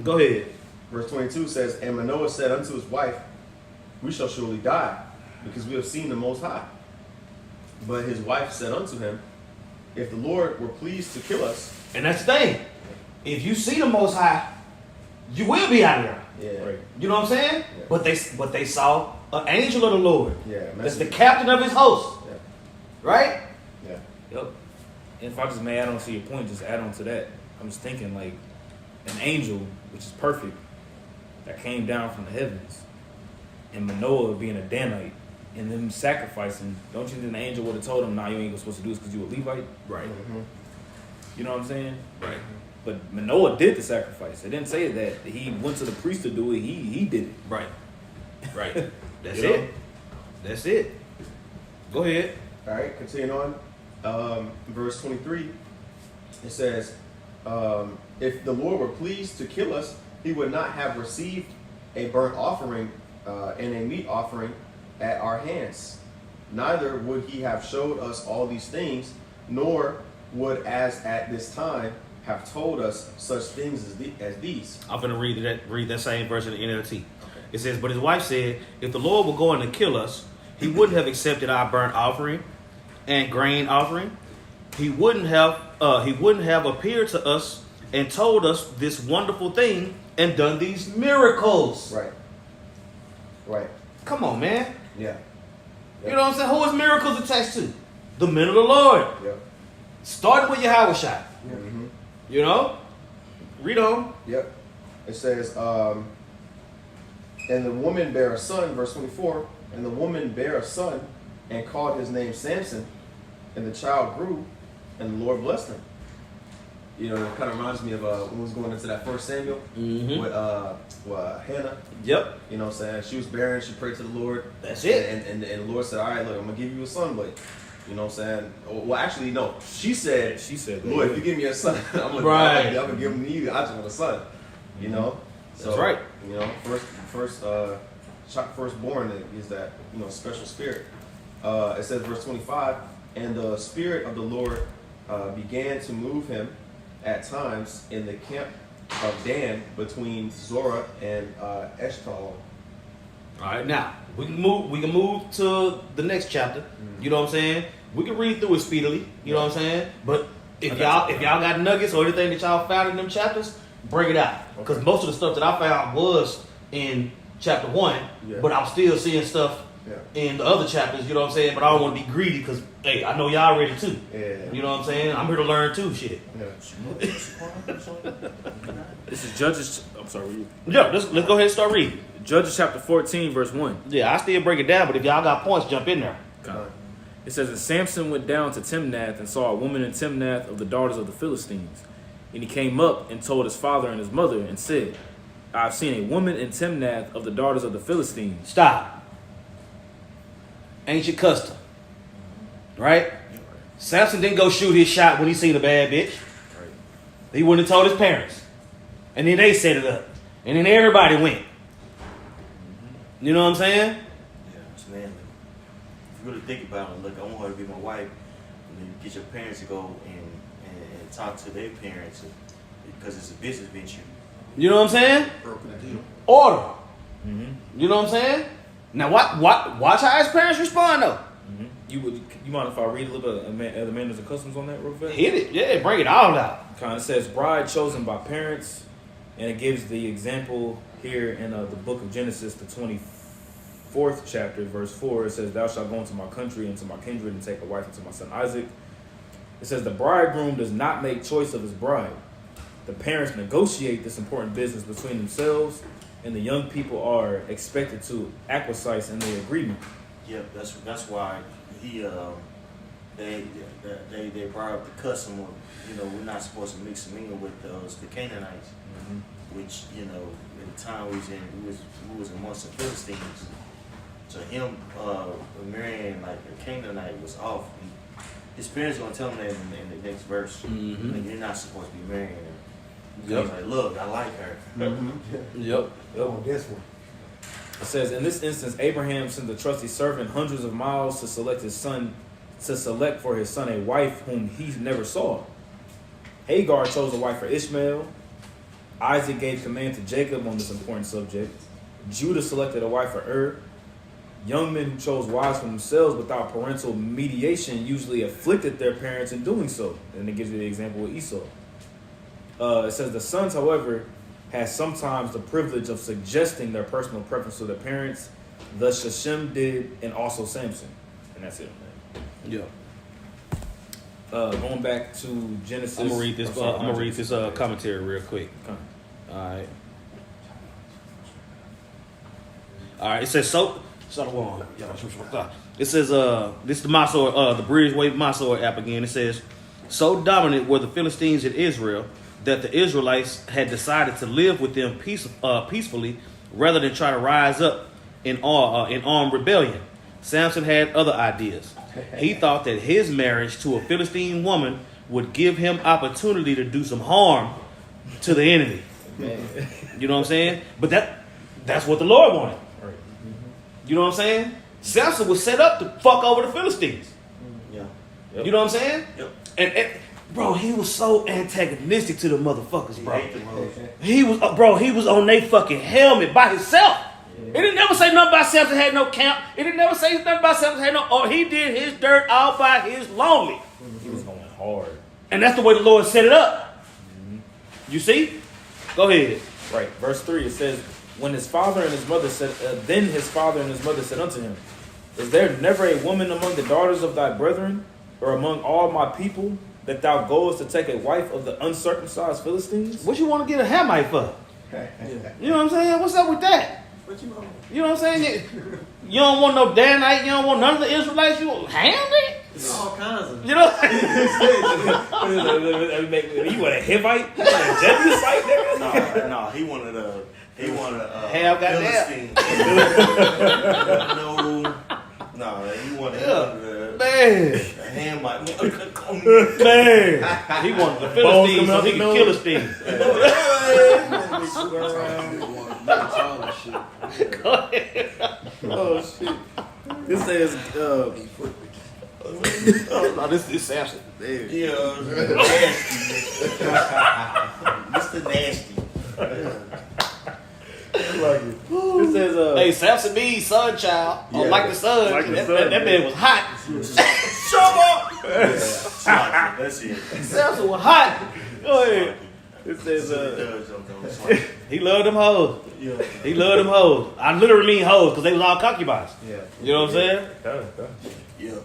Go ahead. Verse 22 says, "And Manoah said unto his wife, We shall surely die, because we have seen the Most High. But his wife said unto him, If the Lord were pleased to kill us." And that's the thing. If you see the Most High, you will be out of there. Yeah. Right. You know what I'm saying? Yeah. But they saw an angel of the Lord. Yeah. That's the captain of his host. Yeah. Right? Yeah. Yep. And if I just may add on to your point, just add on to that. I'm just thinking like an angel, which is perfect, that came down from the heavens, and Manoah being a Danite, and them sacrificing. Don't you think the angel would have told him, "Nah, you ain't supposed to do this because you a Levite"? Right. Mm-hmm. You know what I'm saying? Right. But Manoah did the sacrifice. It didn't say that he went to the priest to do it. He did it. Right. Right. That's You know? it. That's it. Go ahead. All right, continuing on. Verse 23, it says, "If the Lord were pleased to kill us, he would not have received a burnt offering and a meat offering at our hands. Neither would he have showed us all these things, nor would as at this time have told us such things as these." I'm going to read that same verse in the NLT. It says, "But his wife said, if the Lord were going to kill us, he wouldn't have accepted our burnt offering and grain offering. He wouldn't have appeared to us and told us this wonderful thing and done these miracles." Right. Right. Come on, man. Yeah. You know what I'm saying? Who is miracles attached to? The men of the Lord. Yep. Starting with Yahweh Shai. Mm-hmm. You know? Read on. Yep. It says, "And the woman bare a son," verse 24, "and the woman bare a son and called his name Samson, and the child grew, and the Lord blessed him." You know, it kind of reminds me of when we was going into that first Samuel with Hannah. Yep. You know what I'm saying? She was barren. She prayed to the Lord. That's it. And the Lord said, "All right, look, I'm going to give you a son, but," you know what I'm saying? Well, actually, no. She said, "Lord, if you give me a son, I'm going to give him to you. I just want a son." You know? So, That's right. You know, firstborn is that, you know, special spirit. It says, verse 25, and the Spirit of the Lord began to move him at times in the camp of Dan between Zorah and Eshtaol. All right, now we can move to the next chapter. You know what I'm saying? We can read through it speedily. You know what I'm saying? But if y'all got nuggets or anything that y'all found in them chapters, bring it out. Because most of the stuff that I found was in chapter 1, but I'm still seeing stuff in the other chapters. You know what I'm saying? But I don't want to be greedy because hey, I know y'all ready too. Yeah. You know what I'm saying? I'm here to learn too. Shit. This is Judges. I'm sorry. Yeah, let's go ahead and start reading. Judges chapter 14, verse 1. Yeah, I still break it down, but if y'all got points, jump in there. Okay. It says that Samson went down to Timnath and saw a woman in Timnath of the daughters of the Philistines. And he came up and told his father and his mother and said, I have seen a woman in Timnath of the daughters of the Philistines. Stop. Ancient custom. Right? Samson didn't go shoot his shot when he seen a bad bitch. Right. He wouldn't have told his parents. And then they set it up. And then everybody went. You know what I'm saying? Yeah, it's manly. If you really think about it, look, I want her to be my wife, and then get your parents to go and talk to their parents because it's a business venture. You know what I'm saying? Broken the deal. Order. Mm-hmm. You know what I'm saying? Now watch how his parents respond though. Mm-hmm. You mind if I read a little bit of the manners and customs on that real fast? Hit it. Yeah, bring it all out. Kind of says bride chosen by parents, and it gives the example here in the book of Genesis, the 24th chapter, verse 4. It says, thou shalt go into my country and to my kindred and take a wife unto my son Isaac. It says the bridegroom does not make choice of his bride. The parents negotiate this important business between themselves, and the young people are expected to acquiesce in the agreement. Yep, that's why they brought up the custom of, we're not supposed to mix and mingle with the Canaanites, which at the time we was amongst the Philistines. So him marrying like a Canaanite was off. His parents gonna tell him that in the next verse. Like, you're not supposed to be marrying her. He's like, look, I like her. Yep. On this one. It says, in this instance, Abraham sent the trusty servant hundreds of miles to select for his son a wife whom he never saw. Hagar chose a wife for Ishmael. Isaac gave command to Jacob on this important subject. Judah selected a wife for Young men who chose wives for themselves without parental mediation usually afflicted their parents in doing so. And it gives you the example of Esau. It says the sons, however, had sometimes the privilege of suggesting their personal preference to their parents. Thus Shechem did, and also Samson. And that's it. Yeah. Going back to Genesis. I'm gonna read this commentary real quick. Okay. All right. It says so. It says this is the Masor, the Bridgeway Masor app again. It says, so dominant were the Philistines in Israel that the Israelites had decided to live with them peacefully rather than try to rise up in armed rebellion. Samson had other ideas. He thought that his marriage to a Philistine woman would give him opportunity to do some harm to the enemy. You know what I'm saying? But that's what the Lord wanted. You know what I'm saying? Samson was set up to fuck over the Philistines. Yeah. You know what I'm saying? Yep. And bro, he was so antagonistic to the motherfuckers, bro. He He was on their fucking helmet by himself. It didn't never say nothing about Samson had no camp. It didn't never say nothing about Samson had no. Oh, he did his dirt all by his lonely. He was going hard. And that's the way the Lord set it up. You see? Go ahead. Right. Verse 3, it says, when his father and his mother said, then his father and his mother said unto him, is there never a woman among the daughters of thy brethren, or among all my people, that thou goest to take a wife of the uncircumcised Philistines? What you want to get a Hamite for? You know what I'm saying? What's up with that? What you want? You know what I'm saying? You don't want no Danite. You don't want none of the Israelites. You want Hamite? All kinds of. You know? You want a Hivite? You want a Jebusite? No, he wanted a Hell goddamn. Philistine. No, he wanted Man. a Hamite. Man. He wanted the Philistines so he could kill a Philistine. Go ahead. Oh, shit. This says, no, this is Samson. Yeah, nasty. Mr. Nasty. it says, Hey, Samson means son child. Or like the son. Like the that, son, that man was hot. That's it. Samson was hot. Go ahead. it says, He loved them hoes. Yeah. He loved them hoes. I literally mean hoes because they was all concubines. Yeah. You know what I'm saying? Yeah.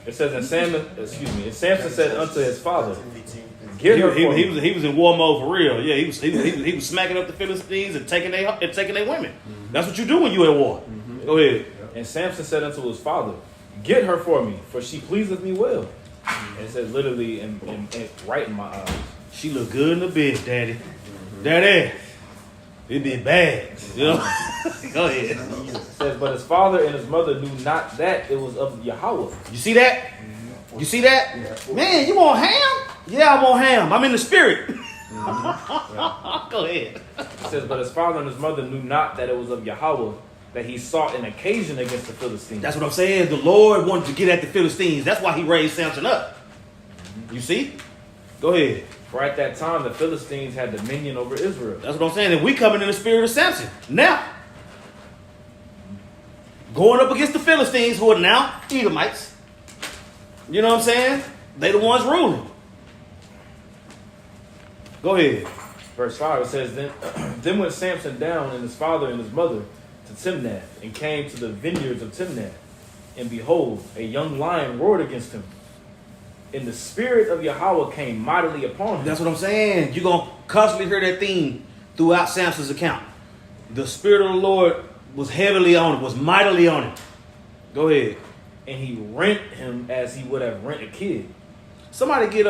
it says, and Samson said unto his father, 15. get her for me. He was in war mode for real. Yeah, he was smacking up the Philistines and taking their women. That's what you do when you at war. Go ahead. And Samson said unto his father, get her for me, for she pleaseth me well. And it says literally in right in my eyes. She look good in the bed, daddy. Daddy, it be bad. You know? Go ahead. It says, but his father and his mother knew not that it was of Yahweh. You see that? You see that? Man, you want ham? Yeah, I want ham. I'm in the spirit. Go ahead. It says, but his father and his mother knew not that it was of Yahweh, that he sought an occasion against the Philistines. That's what I'm saying. The Lord wanted to get at the Philistines. That's why he raised Samson up. You see? Go ahead. For at that time, the Philistines had dominion over Israel. That's what I'm saying. And we coming in the spirit of Samson. Now, going up against the Philistines, who are now Edomites. You know what I'm saying? They the ones ruling. Go ahead. Verse 5, it says, Then went Samson down and his father and his mother to Timnath, and came to the vineyards of Timnath. And behold, a young lion roared against him. And the spirit of Yahweh came mightily upon him. That's what I'm saying. You're going to constantly hear that theme throughout Samson's account. The spirit of the Lord was heavily on him, was mightily on him. Go ahead. And he rent him as he would have rent a kid. Somebody get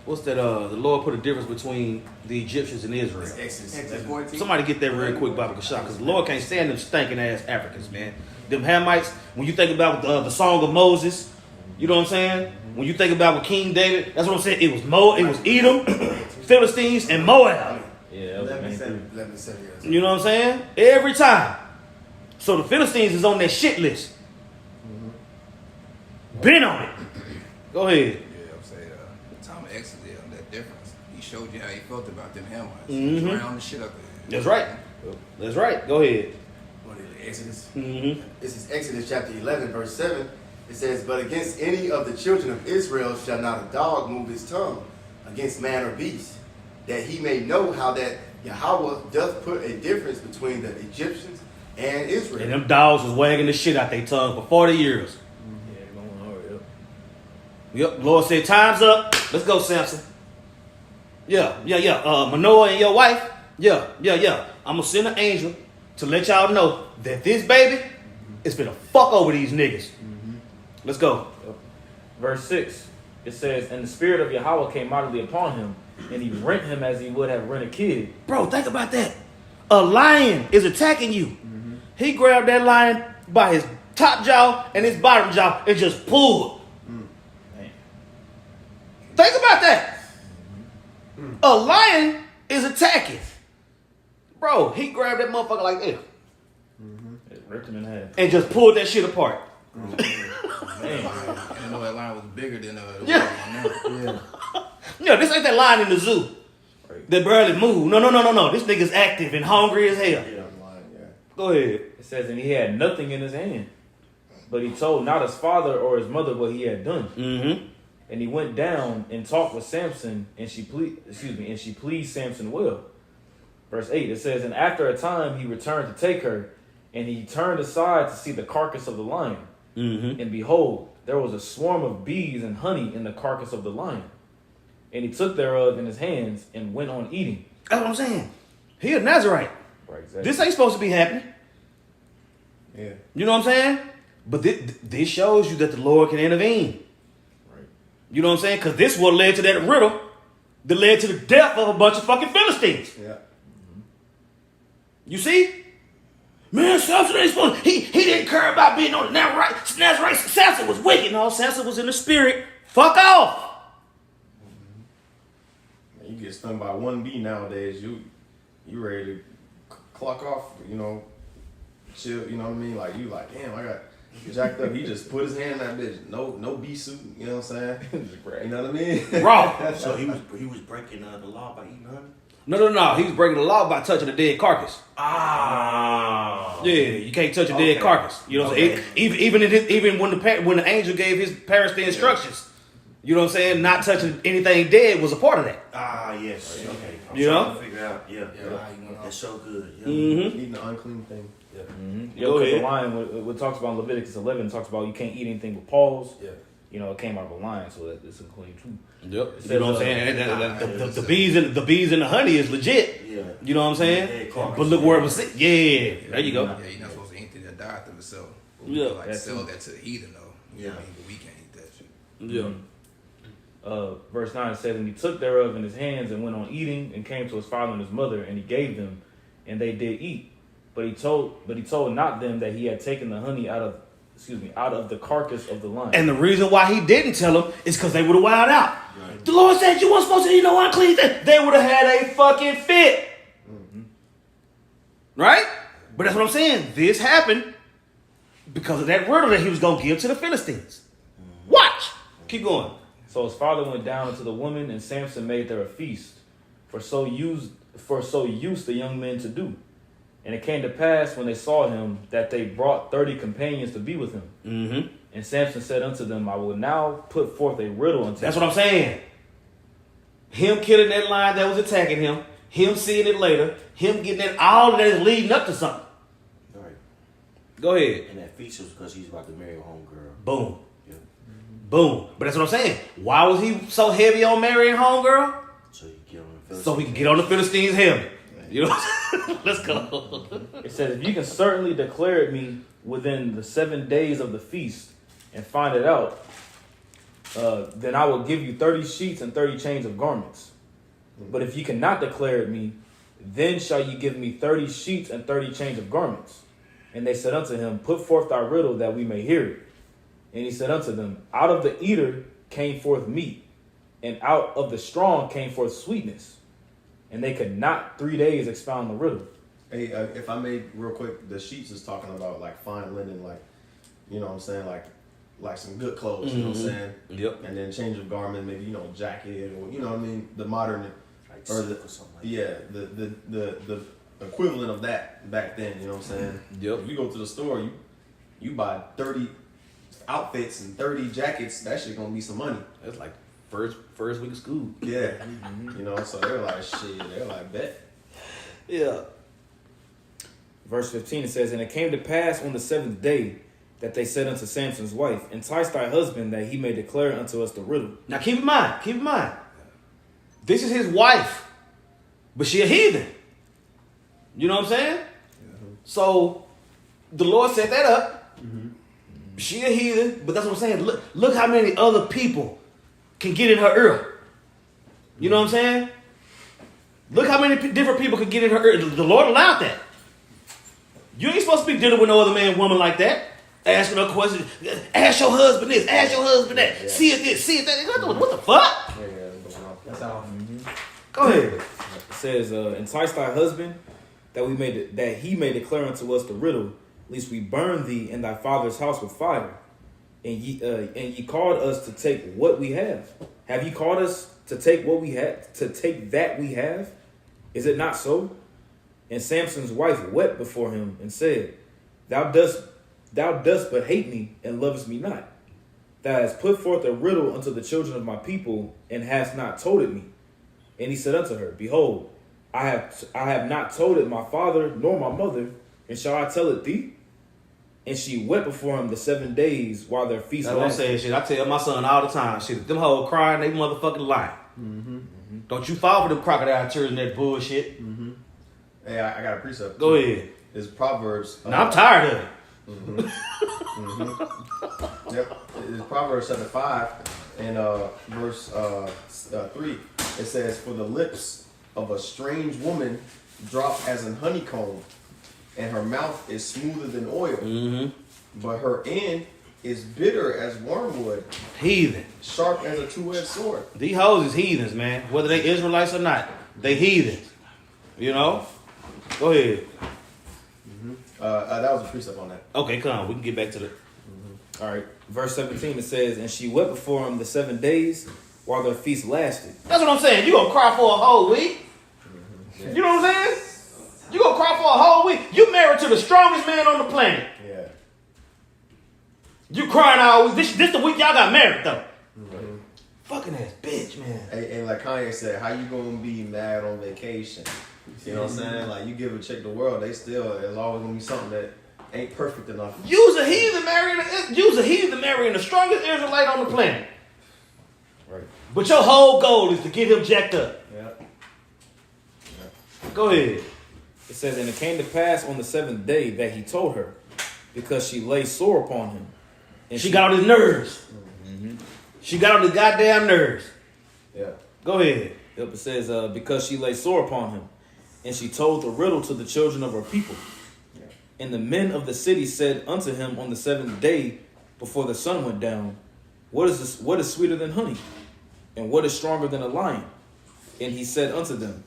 what's that? The Lord put a difference between the Egyptians and Israel. Exodus 14. Somebody get that real quick, Baba Kashak, because the Lord can't stand them stinking ass Africans, man. Them Hamites. When you think about the Song of Moses, you know what I'm saying? When you think about with King David, that's what I'm saying. It was Edom, Philistines, and Moab. Yeah, that was the main thing. 11 7 years. You know what I'm saying? Every time. So the Philistines is on that shit list. Been on it. Go ahead. Yeah, I'm saying, the time of Exodus, that difference. He showed you how he felt about them Hamites. Mhm. He ran the shit up there. That's right. That's right. Go ahead. What is it? Exodus? Mm-hmm. This is Exodus chapter 11, verse 7. It says, but against any of the children of Israel shall not a dog move his tongue against man or beast, that he may know how that Yahweh doth put a difference between the Egyptians and Israel. And them dogs was wagging the shit out their tongue for 40 years. Yeah, going on, yep. Yep. Lord said, time's up. Let's go, Samson. Yeah. Manoah and your wife. Yeah. I'm going to send an angel to let y'all know that this baby is finna fuck over these niggas. Let's go. Verse 6, it says, and the spirit of Yahweh came mightily upon him, and he rent him as he would have rent a kid. Bro, think about that. A lion is attacking you. He grabbed that lion by his top jaw and his bottom jaw and just pulled. Man. Think about that. A lion is attacking. Bro, he grabbed that motherfucker like this It ripped him in half. and just pulled that shit apart. Man. I didn't know that line was bigger than the Yeah. one now. Yeah, this ain't that lion in the zoo Right. that barely move. No. This nigga's active and hungry as hell. Yeah. Go ahead. It says, and he had nothing in his hand, but he told not his father or his mother what he had done. Mm-hmm. And he went down and talked with Samson, and she pleased Samson well. Verse 8, it says, and after a time he returned to take her, and he turned aside to see the carcass of the lion. Mm-hmm. And behold, there was a swarm of bees and honey in the carcass of the lion. And he took thereof in his hands and went on eating. That's what I'm saying. He a Nazarite. Right, exactly. This ain't supposed to be happening. Yeah. You know what I'm saying? But this shows you that the Lord can intervene. Right. You know what I'm saying? Because this is what led to that riddle that led to the death of a bunch of fucking Philistines. Yeah. You see? Man, Samson ain't supposed he didn't care about being on the Nazarite. Samson was wicked. No, Samson was in the spirit. Fuck off. You get stung by one bee nowadays, you ready to clock off, chill. You know what I mean? Like you like, damn, I got jacked up. He just put his hand in that bitch. No bee suit. You know what I'm saying? You know what I mean? Raw. So he was breaking the law by eating honey. No. He was breaking the law by touching a dead carcass. Ah. Yeah, you can't touch a dead carcass. You know what I'm saying? Even when the angel gave his parents the instructions, you know what I'm saying? Not touching anything dead was a part of that. Ah, yes. Okay. I'm You trying know? to figure out. Yeah. That's so good. Yeah. Eating the unclean thing. Yeah, Go because the ahead. lion, what talks about in Leviticus 11, talks about you can't eat anything with paws. Yeah. You know, it came out of a lion, so it's unclean too. Yep. You know what I'm saying? The bees and the honey is legit. Yeah. You know what I'm saying? Yeah, carcass. But look where it was. Yeah. There you go. Yeah, you're not supposed to eat anything that died to itself. Yeah. Like That's sell it. that to the heathen though. You know Yeah. what I mean? But we can't eat that shit. Yeah. Verse 9 says, and he took thereof in his hands and went on eating and came to his father and his mother, and he gave them, and they did eat. But he told not them that he had taken the honey out of the carcass of the lion. And the reason why he didn't tell them is because they would have wilded out. Right. The Lord said you weren't supposed to eat no unclean thing. They would have had a fucking fit. Mm-hmm. Right? But that's what I'm saying. This happened because of that riddle that he was going to give to the Philistines. Watch. Keep going. So his father went down unto the woman, and Samson made there a feast, for so used the young men to do. And it came to pass when they saw him that they brought 30 companions to be with him. Mm-hmm. And Samson said unto them, I will now put forth a riddle unto That's you. what I'm saying. Him killing that lion that was attacking him, him seeing it later, him getting it, all of that is leading up to something. All right. Go ahead. And that feast was because he's about to marry a homegirl. Boom. Yeah. Boom. But that's what I'm saying. Why was he so heavy on marrying homegirl? So you get on the Philistines. So we can get on the Philistines' helmet. You know what I'm saying? Let's go. It says, if you can certainly declare it me within the 7 days of the feast and find it out, then I will give you 30 sheets and 30 chains of garments. But if you cannot declare it me, then shall you give me 30 sheets and 30 chains of garments. And they said unto him, put forth thy riddle that we may hear it. And he said unto them, out of the eater came forth meat, and out of the strong came forth sweetness. And they could not 3 days expound the riddle. Hey, if I may, real quick, the sheets is talking about like fine linen, like, you know what I'm saying, like some good clothes, you know what I'm saying? Yep. And then change of garment, maybe, you know, jacket or, you know what I mean, the modern, Like or silk or something like yeah, the equivalent of that back then, you know what I'm saying? Yep. If you go to the store, you buy 30 outfits and 30 jackets, that shit gonna be some money. That's like first week of school. Yeah. You know, so they're like, shit, they're like, bet. Yeah. Verse 15, it says, and it came to pass on the 7th day that they said unto Samson's wife, entice thy husband that he may declare unto us the riddle. Now keep in mind, this is his wife, but she a heathen. You know what I'm saying? Mm-hmm. So the Lord set that up. Mm-hmm. She a heathen, but that's what I'm saying. Look how many other people can get in her ear. You know what I'm saying? Look how many different people can get in her ear. The Lord allowed that. You ain't supposed to be dealing with no other man, woman like that. Asking her questions. Ask your husband this. Ask your husband that. Yeah. See it this. See it that. What the fuck? That's all. Go ahead. It says, entice thy husband that he may declare unto us the riddle, lest we burn thee in thy father's house with fire. And ye called us to take what we have. Have ye called us to take what we have, to take that we have? Is it not so? And Samson's wife wept before him and said, Thou dost but hate me and lovest me not. Thou hast put forth a riddle unto the children of my people and hast not told it me. And he said unto her, Behold, I have not told it my father nor my mother, and shall I tell it thee? And she wept before him the 7 days while their feast That's what I'm saying. Shit, I tell my son all the time. Shit, them hoes crying, they motherfucking lying. Mm-hmm. Mm-hmm. Don't you fall for them crocodile tears and that bullshit. Mm-hmm. Hey, I got a precept. Go ahead. It's Proverbs. Now I'm tired of it. Mm-hmm. Mm-hmm. Yep. It's Proverbs chapter 5 and verse 3. It says, For the lips of a strange woman drop as an honeycomb, and her mouth is smoother than oil. Mm-hmm. But her end is bitter as wormwood. Heathen. Sharp as a two-edged sword. These hoes is heathens, man. Whether they Israelites or not. They heathens. You know? Go ahead. Mm-hmm. That was a precept on that. Okay, come on. We can get back to the. All right. Verse 17, it says, and she wept before him the 7 days while their feast lasted. That's what I'm saying. You gonna cry for a whole week? Yeah. You know what I'm saying? You gonna cry for a whole week? You married to the strongest man on the planet. Yeah. You crying all week. This the week y'all got married though. Mm-hmm. Fucking ass bitch, man. And like Kanye said, how you gonna be mad on vacation? You know what I'm saying? Like you give a chick the world, there's always gonna be something that ain't perfect enough. You's a heathen marrying the strongest Israelite on the planet. Right. But your whole goal is to get him jacked up. Yeah. Go ahead. It says, and it came to pass on the 7th day that he told her, because she lay sore upon him. And she got on his nerves. Mm-hmm. She got on the goddamn nerves. Yeah. Go ahead. Yep, it says, because she lay sore upon him. And she told the riddle to the children of her people. Yeah. And the men of the city said unto him on the 7th day before the sun went down, what is sweeter than honey? And what is stronger than a lion? And he said unto them,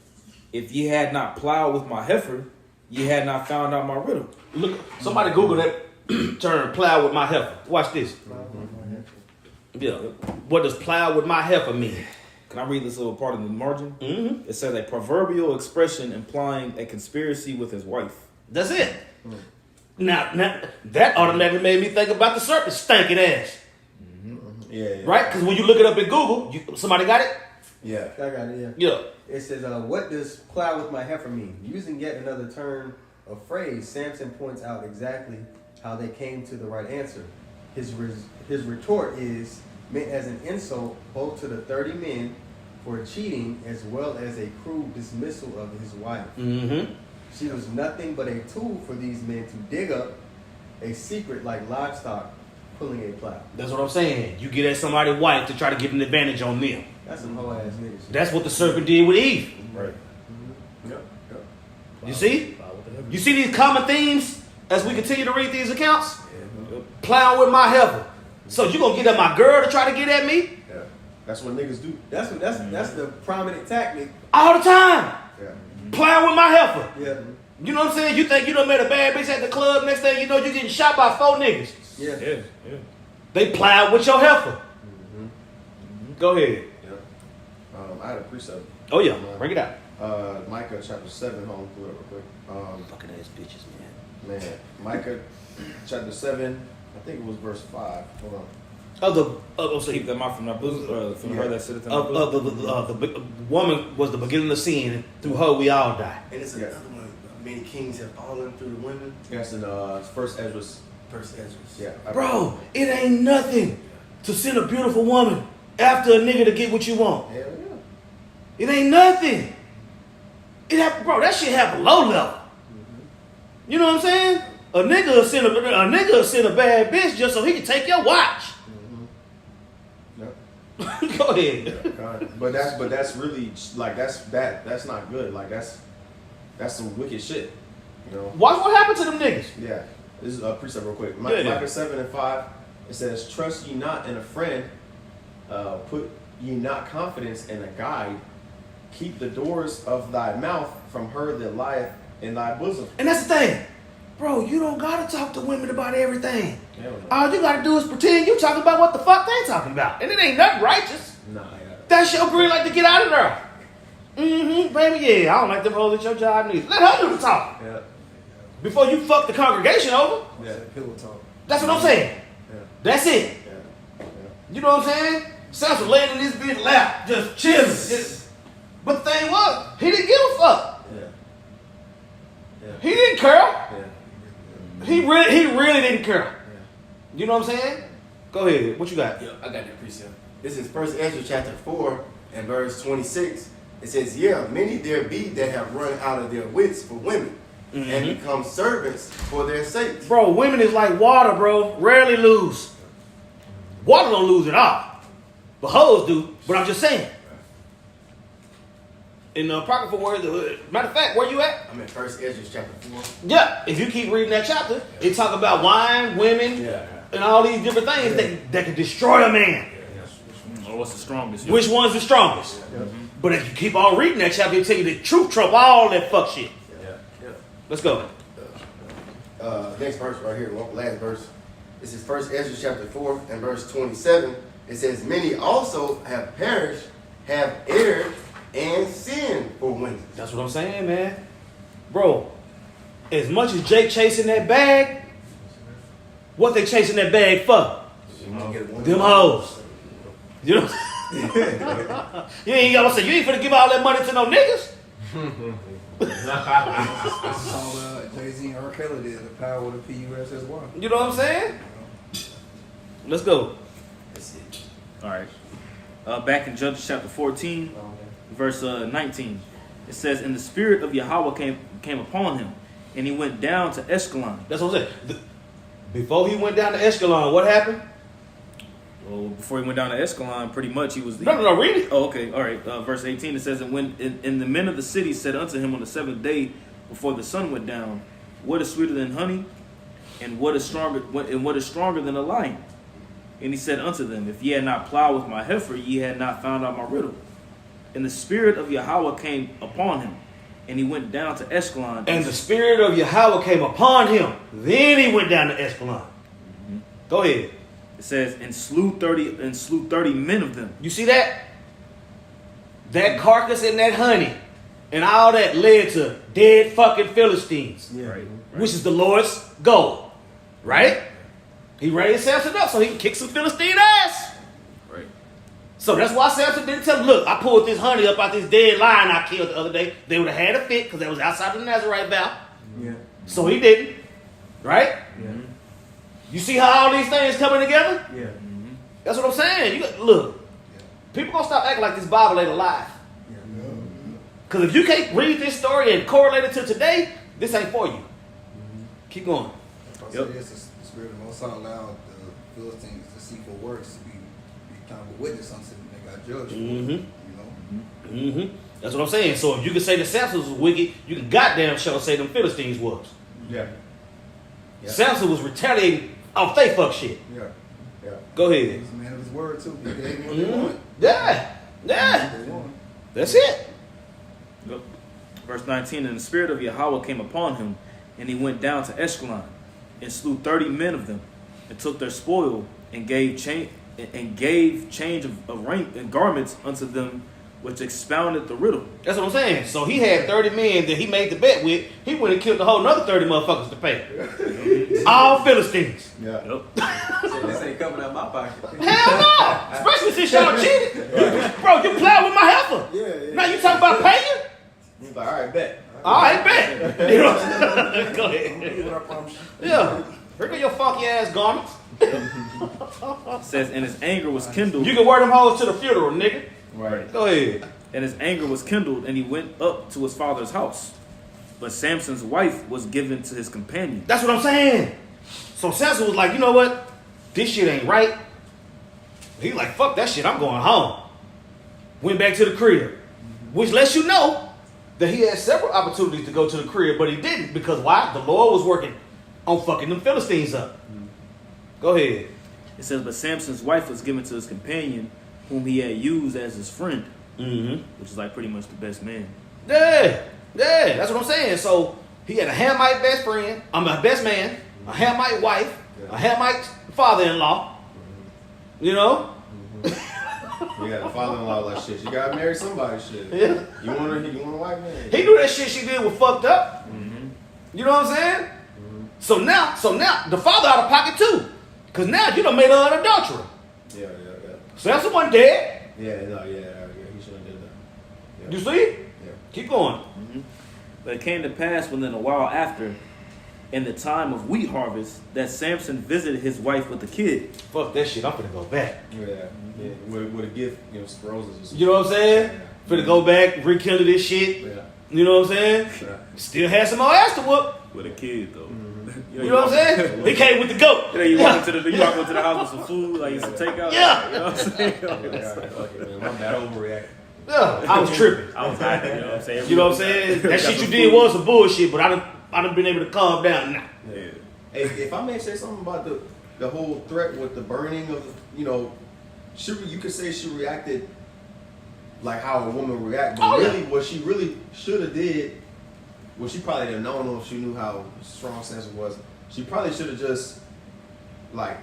if ye had not plowed with my heifer, ye had not found out my riddle. Look, somebody Google that term, plow with my heifer. Watch this. Yeah. What does plow with my heifer mean? Can I read this little part in the margin? Mm-hmm. It says a proverbial expression implying a conspiracy with his wife. That's it. Now, that automatically made me think about the serpent stinking ass. Yeah. Right? Because when you look it up in Google, somebody got it? Yeah. I got it, Yeah. It says, what does plow with my heifer mean? Using yet another turn of phrase, Samson points out exactly how they came to the right answer. His retort is meant as an insult both to the 30 men for cheating as well as a crude dismissal of his wife. Mm-hmm. She was nothing but a tool for these men to dig up a secret like livestock pulling a plow. That's what I'm saying. You get at somebody's wife to try to get an advantage on them. That's some whole ass niggas. That's what the serpent did with Eve. Right. Mm-hmm. Yep. You see? You see these common themes as we continue to read these accounts? Yeah. Plow with my heifer. So you gonna get at my girl to try to get at me? Yeah. That's what niggas do. That's the prominent tactic. All the time. Yeah. Plow with my heifer. Yeah. You know what I'm saying? You think you done met a bad bitch at the club, next thing you know you getting shot by 4 niggas. Yeah. Yeah. They plowed with your heifer. Mm-hmm. Go ahead. Yeah. I had a precept. Oh yeah, bring it out. Micah chapter 7, hold on, pull it up real quick. Fucking ass bitches, man. Man, Micah chapter 7, I think it was verse 5. Hold on. Keep them out from our bosom, from her that sitteth in our bosom. The woman was the beginning of sin, and through her we all die. And it's another one. Many kings have fallen through the women. Yes, in First Ezra. First Ezra. Yeah. Bro, it ain't nothing to send a beautiful woman after a nigga to get what you want. Hell yeah. It ain't nothing. Bro, that shit happen low level. You know what I'm saying? A nigga will send a bad bitch just so he can take your watch. Yep. Go ahead. Yeah, but that's really like that's not good. Like that's some wicked shit. You know. Watch what happened to them niggas. Yeah. This is a precept real quick. Yeah. Micah 7 and 5. It says, "Trust ye not in a friend, put ye not confidence in a guide. Keep the doors of thy mouth from her that lieth in thy bosom." And that's the thing. Bro, you don't gotta talk to women about everything. Hell no. All you gotta do is pretend you talking about what the fuck they talking about. And it ain't nothing righteous. Nah, yeah. That's your green light to get out of there. Mm-hmm, baby, yeah. I don't like them hoes at your job neither. Let her do the talk. Yeah. Before you fuck the congregation over. Yeah. Pillow talk. That's what I'm saying. Yeah. That's it. Yeah. You know what I'm saying? Samson laying in this bitch lap, just chilling. But the thing was, he didn't give a fuck. Yeah. Yeah. He didn't care. Yeah. He really didn't care. You know what I'm saying? Go ahead. What you got? Yeah, I got that precept. This is First Ezra chapter 4 and verse 26. It says, "Yeah, many there be that have run out of their wits for women, and become servants for their sakes." Bro, women is like water, bro. Rarely lose. Water don't lose at all. But hoes do. But I'm just saying. In the apocryphal word, matter of fact, where you at? I'm in First Ezra chapter 4. Yeah, if you keep reading that chapter, it talk about wine, women, and all these different things that can destroy a man. Or what's the strongest? Which one's the strongest? But if you keep on reading that chapter, it'll tell you the truth trump all that fuck shit. Let's go. next verse right here, last verse. This is 1 Ezra chapter 4 and verse 27. It says, many also have perished, have erred, and sinned for women. That's what I'm saying, man. Bro, as much as Jake chasing that bag, what they chasing that bag for? Them hoes. You know? You ain't gotta say, you ain't finna give all that money to no niggas. That's all Jay-Z and R. Kelly did, the power of the P-U-S-S-Y. You know what I'm saying? Let's go. All right. Back in Judges chapter 14, verse 19, it says, "And the spirit of Yahweh came upon him, and he went down to Eshkelon." That's what I'm saying. Before he went down to Eshkelon, what happened? Well, before he went down to Eshkelon, pretty much he was. No, read it. Oh, okay, all right. Verse 18, it says, "And when and the men of the city said unto him on the seventh day before the sun went down, What is sweeter than honey, and what is stronger than a lion? And he said unto them, If ye had not plowed with my heifer, ye had not found out my riddle. And the spirit of Yahweh came upon him, and he went down to Eshkelon. And the spirit of Yahweh came upon him. Then he went down to Eshkelon. Mm-hmm. Go ahead. It says, and slew 30 men of them. You see that? That carcass and that honey and all that led to dead fucking Philistines. Yeah. Right. Which is the Lord's goal. Right? He raised Samson up so he can kick some Philistine ass. Right. So that's why Samson didn't tell him, look, I pulled this honey up out this dead lion I killed the other day. They would have had a fit because they was outside the Nazarite vow. Yeah. So he didn't. Right? Yeah. You see how all these things coming together? Yeah. That's what I'm saying. Look, people gonna stop acting like this Bible ain't alive. Because if you can't read this story and correlate it to today, this ain't for you. Keep going. Yep. The Spirit of the Most High allowed the Philistines to see for works to be kind of a witness unto them. They got judged for it, you know? Mm-hmm. That's what I'm saying. So if you can say that Samson was wicked, you can goddamn sure say them Philistines was. Yeah. Samson was retaliating off they fuck shit. Yeah. Yeah. Go ahead. He was a man of his word too. He gave them what they wanted. Yeah. That's it. Yep. Verse 19, and the spirit of Yahweh came upon him, and he went down to Eshkelon, and slew 30 men of them, and took their spoil, and gave change of rank and garments unto them, which expounded the riddle. That's what I'm saying. So he had 30 men that he made the bet with. He went and killed the whole another 30 motherfuckers to pay. All Philistines. Yeah. Yep. This ain't coming out my pocket. Hell no! Especially since y'all cheated. Bro, you plowed with my heifer. Yeah. Now you talking about paying? He's like, all right, bet. All right, bet. You know what I'm saying? Go ahead. Yeah. Bring your funky ass garments. It says, and his anger was kindled. You can wear them hoes to the funeral, nigga. Right. Go ahead. And his anger was kindled, and he went up to his father's house. But Samson's wife was given to his companion. That's what I'm saying. So Samson was like, you know what? This shit ain't right. He like, fuck that shit. I'm going home. Went back to the crib. Which lets you know that he had several opportunities to go to the crib, but he didn't. Because why? The Lord was working on fucking them Philistines up. Go ahead. It says, but Samson's wife was given to his companion, whom he had used as his friend. Which is like pretty much the best man. Yeah, that's what I'm saying. So he had a Hamite best friend, a best man, a Hamite wife, a Hamite father-in-law. You know? You got a father-in-law like shit. You gotta marry somebody shit. Yeah. You want a white man. He knew that shit she did was fucked up. You know what I'm saying? So now the father out of pocket too. Cause now you done made her an adulterer. Yeah. Samson wasn't dead. Yeah, he should have did that. Yeah. You see? Yeah. Keep going. But it came to pass within a while after, in the time of wheat harvest, that Samson visited his wife with a kid. Fuck that shit. I'm finna go back. Yeah. With a gift, some roses or something. You know what I'm saying? Finna go back, rekindle this shit. Yeah. You know what I'm saying? Yeah. Still had some more ass to whoop. With a kid, though. You know what I'm saying? He came with the goat. Yeah, you walk into the house with some food, like some takeout. Yeah. You know what I'm saying? Fuck it, man. My bad, overreact. Yeah, I was tripping. I was hiding, you know what I'm saying? You know what I'm saying? That shit you did was some bullshit, but I done been able to calm down now. Yeah. Hey, if I may say something about the whole threat with the burning of, you could say she reacted like how a woman react, but what she really should have did, well, she probably didn't know if she knew how strong Samson was. she probably should have just like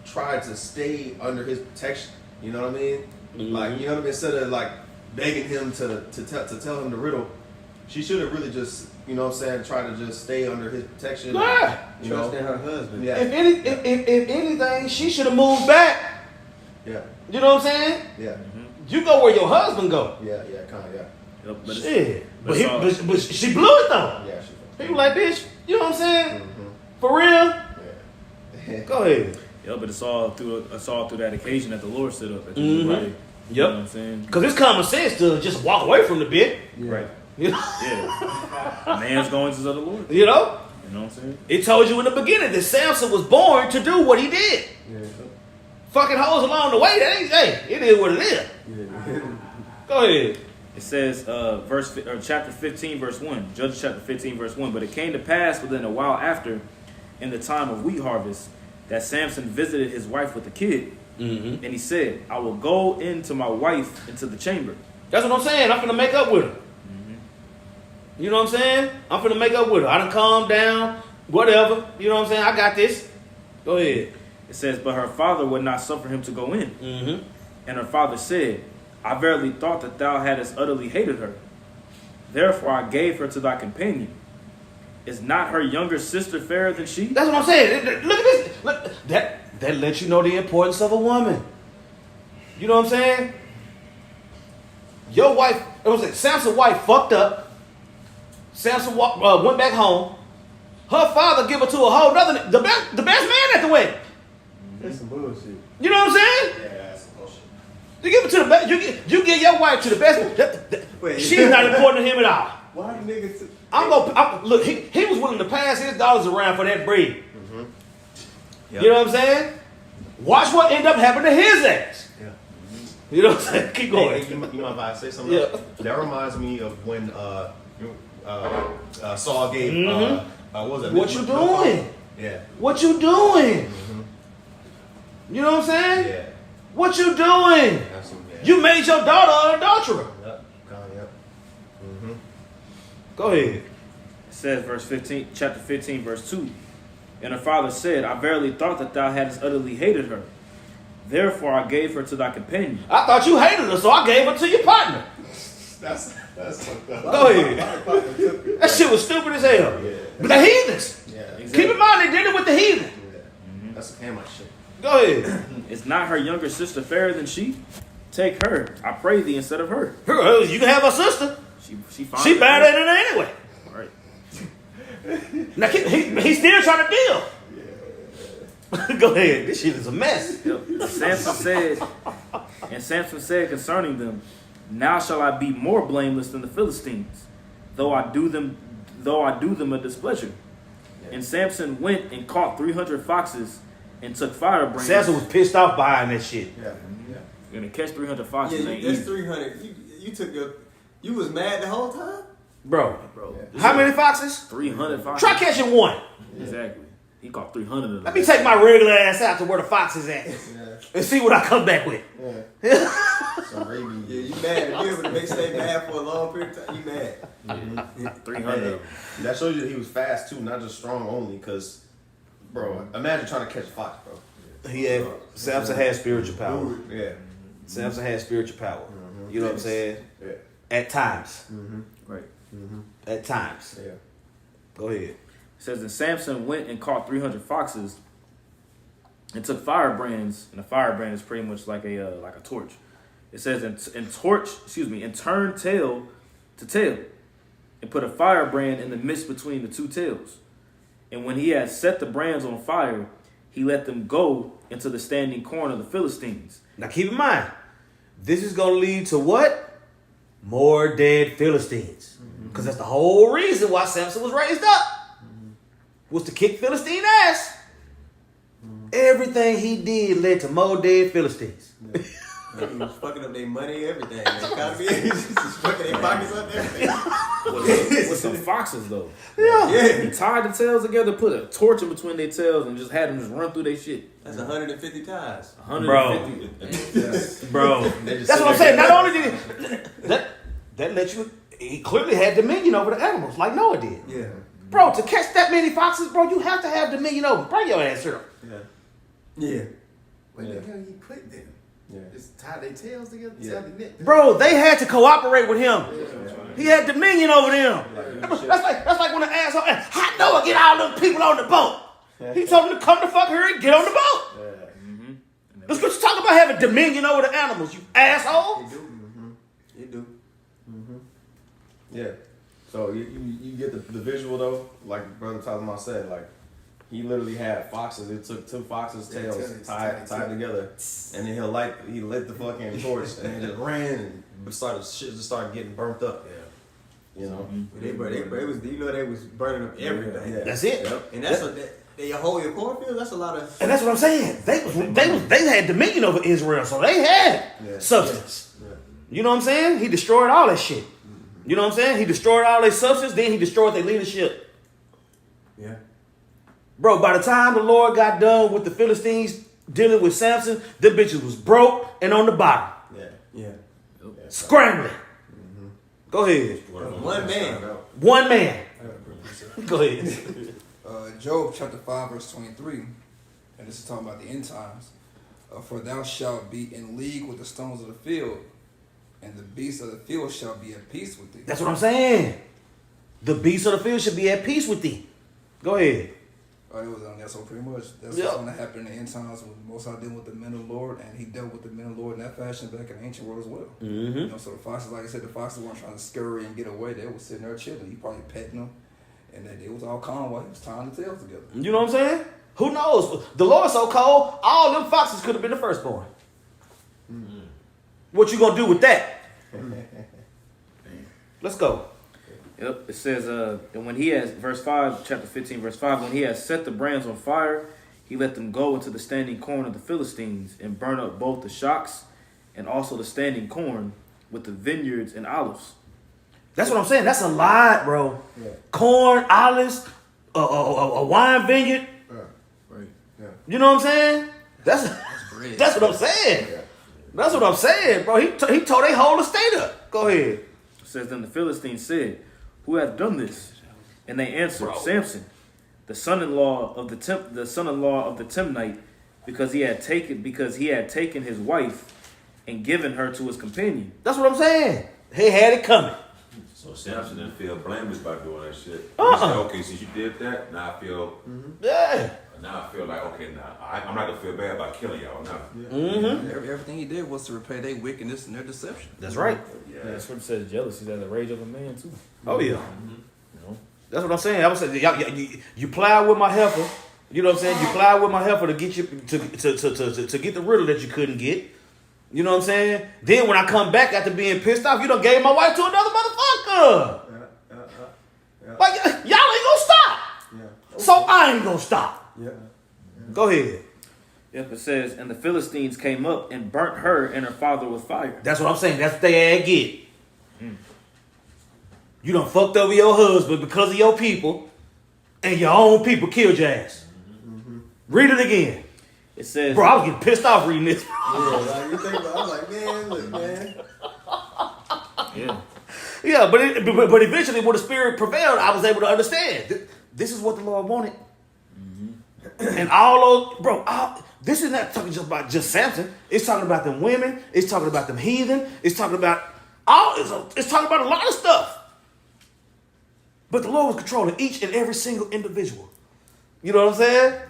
tried to stay under his protection. You know what I mean? Mm-hmm. Like, you know what I mean? Instead of like begging him to tell him the riddle, she should have really just, you know what I'm saying, try to just stay under his protection. Yeah. You know? Trusting her husband. Yeah. If anything, she should have moved back. Yeah. You know what I'm saying? Yeah. You go where your husband go. Yeah. Kind of. Yeah. Yep, but Shit. it's- But she blew it though. Yeah. He was like, bitch, you know what I'm saying? Mm-hmm. For real? Yeah. Go ahead. Yeah, but it's all through that occasion that the Lord set up. That Mhm. right. You know what I'm saying? Because it's common sense to just walk away from the bit. Yeah. Right. You know? Yeah. Man's going to the Lord. You know? You know what I'm saying? It told you in the beginning that Samson was born to do what he did. Yeah. Fucking hoes along the way, that ain't, hey, it is what it is. Yeah. Go ahead. It says, chapter 15, verse 1. Judges chapter 15, verse 1. But it came to pass within a while after, in the time of wheat harvest, that Samson visited his wife with a kid. Mm-hmm. And he said, I will go into my wife into the chamber. That's what I'm saying. I'm finna make up with her. You know what I'm saying? I'm finna make up with her. I done calmed down, whatever. You know what I'm saying? I got this. Go ahead. It says, but her father would not suffer him to go in. Mm-hmm. And her father said, I verily thought that thou hadst utterly hated her. Therefore I gave her to thy companion. Is not her younger sister fairer than she? That's what I'm saying. Look at this. Look, that lets you know the importance of a woman. You know what I'm saying? Your wife, Samson's wife fucked up. Samson went back home. Her father give her to a whole nother, the best man at the wedding. That's some bullshit. You know what I'm saying? Yeah, that's some bullshit. You give it to the best. You give your wife to the best. Wait. She's not important to him at all. Why niggas? Look. He was willing to pass his dollars around for that bread. Mm-hmm. Yep. You know what I'm saying? Watch what end up happening to his ass. Yeah. You know what I'm saying? Keep going. Hey, you mind if I say something? Yeah. else? That reminds me of when Saul gave what was it? What you doing? Yeah. What you doing? You know what I'm saying? Yeah. What you doing? Absolutely. Yeah. You made your daughter an adulterer. Yep. Yep. Mm-hmm. Go ahead. It says, chapter 15, verse 2. And her father said, I verily thought that thou hadst utterly hated her. Therefore I gave her to thy companion. I thought you hated her, so I gave her to your partner. That's fucked up. Go ahead. That shit was stupid as hell. Yeah. But the heathens. Yeah. Exactly. Keep in mind they did it with the heathen. Yeah. That's some Hamite shit. Go ahead. Is not her younger sister fairer than she? Take her, I pray thee, instead of her. You can have her sister. She fine. She better than her anyway. Right. Now he's still trying to deal. Go ahead. This shit is a mess. Yep. Samson said concerning them, now shall I be more blameless than the Philistines, though I do them a displeasure. Yeah. And Samson went and caught 300 foxes and took firebrands. Samson was pissed off buying that shit. Yeah. You're gonna catch 300 foxes. Yeah, ain't that's easy. 300. You was mad the whole time? Bro. Yeah. How many foxes? 300 foxes. Try catching one. Exactly. He caught 300 of them. Let me take my regular ass out to where the fox is at and see what I come back with. Yeah. Some rabies. Yeah, you mad. If you able to make stay mad for a long period of time, you mad. 300. That shows you that he was fast too, not just strong only. Cause, bro, imagine trying to catch a fox, bro. Samson had spiritual power. Yeah. Samson had spiritual power. You know what I'm saying? Yeah. At times. Right. At times. Yeah. Go ahead. It says, and Samson went and caught 300 foxes and took firebrands, and a firebrand is pretty much like a torch. It says, and turned tail to tail, and put a firebrand in the midst between the two tails. And when he had set the brands on fire, he let them go into the standing corn of the Philistines. Now keep in mind, this is going to lead to what? More dead Philistines. Because that's the whole reason why Samson was raised up. Was to kick Philistine ass. Everything he did led to more dead Philistines. Yeah. He was fucking up their money, everything. He was just fucking their pockets up, everything. With some foxes, though. Yeah. He tied the tails together, put a torch in between their tails, and just had them just run through their shit. That's 150 times. 150. Bro. That's what I'm saying. Not only did he, that let you, he clearly had dominion over the animals like Noah did. Yeah. Bro, to catch that many foxes, bro, you have to have dominion over them. Bring your ass here. Yeah. What the hell he put them? Yeah. Just tie their tails together. Yeah. Bro, they had to cooperate with him. He had dominion over them. That's like when the asshole, how Noah get all them people on the boat? He told them to come the fuck here and get on the boat. That's what you talking about, having dominion over the animals, you asshole. You do. Yeah. So you get the visual though, like Brother Talmud said, like he literally had foxes. It took 2 foxes' tails tied together, and then he lit the fucking torch and then just ran and started getting burnt up. Yeah. You know. They was they was burning up everything. Yeah. That's it. Yep. And that's your whole cornfield. That's a lot of. And that's what I'm saying. They had dominion over Israel, so they had substance. Yeah. You know what I'm saying? He destroyed all that shit. You know what I'm saying? He destroyed all their substance, then he destroyed their leadership. Yeah. Bro, by the time the Lord got done with the Philistines dealing with Samson, them bitches was broke and on the bottom. Yeah. Scrambling. Go ahead. One man. Go ahead. Job chapter 5 verse 23, and this is talking about the end times. For thou shalt be in league with the stones of the field, and the beasts of the field shall be at peace with thee. That's what I'm saying. The beasts of the field should be at peace with thee. Go ahead. It was on there, so pretty much that's what's going to happen in the end times when Most High dealing with the men of the Lord, and he dealt with the men of the Lord in that fashion back in the ancient world as well. Mm-hmm. You know, so the foxes, like I said, the foxes weren't trying to scurry and get away. They were sitting there chilling. He probably petting them, and they was all calm while he was tying the tails together. You know what I'm saying? Who knows? The Lord's so cold, all them foxes could have been the firstborn. Mm-hmm. What you gonna do with that? Let's go. Yep, it says, and when he has, verse 5, chapter 15, verse 5, when he has set the brands on fire, he let them go into the standing corn of the Philistines and burn up both the shocks and also the standing corn with the vineyards and olives. That's what I'm saying. That's a lot, bro. Yeah. Corn, olives, a wine vineyard. Right. Yeah. You know what I'm saying? That's what I'm saying. Yeah. That's what I'm saying, bro. He tore their whole estate up. Go ahead. It says, then the Philistines said, who hath done this? And they answered, Samson, the son-in-law of the Timnite, because he had taken his wife and given her to his companion. That's what I'm saying. He had it coming. So Samson didn't feel blameless by doing that shit. He said, okay, since you did that, now I feel now I feel like, okay, now I'm not gonna feel bad about killing y'all now. Mm-hmm. Everything he did was to repay their wickedness and their deception. That's right. Yeah, the scripture says jealousy is the rage of a man too. Oh yeah. Mm-hmm. You know? That's what I'm saying. I was saying, you plow with my heifer. You know what I'm saying? You plow with my heifer to get you to get the riddle that you couldn't get. You know what I'm saying? Then when I come back after being pissed off, you done gave my wife to another motherfucker. Like y'all ain't gonna stop. So I ain't gonna stop. Go ahead. Yep, it says, and the Philistines came up and burnt her and her father with fire. That's what I'm saying. That's what they get. You done fucked over your husband because of your people, and your own people killed your ass. Read it again. It says, bro, I was getting pissed off reading this. Like you think about it, I'm like, man, look, man. Yeah, but eventually when the spirit prevailed, I was able to understand. This is what the Lord wanted. And all those, bro, this is not talking just about just Samson. It's talking about them women. It's talking about them heathen. It's talking about it's talking about a lot of stuff. But the Lord was controlling each and every single individual. You know what I'm saying?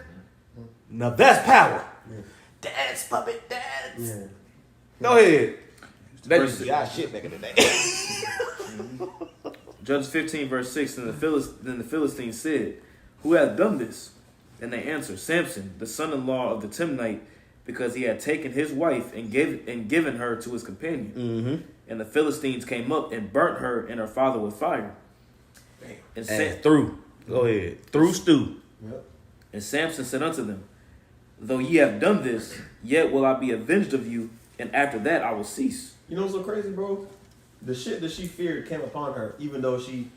Now that's power. Dance, puppet, dance. Go ahead. That used to be our shit back in the day. Judges 15 verse 6, then the Philistines said, who hath done this? And they answered, Samson, the son-in-law of the Timnite, because he had taken his wife and given her to his companion. Mm-hmm. And the Philistines came up and burnt her and her father with fire. And through. Go ahead. Through stew. Yep. And Samson said unto them, though ye have done this, yet will I be avenged of you, and after that I will cease. You know what's so crazy, bro? The shit that she feared came upon her, even though she...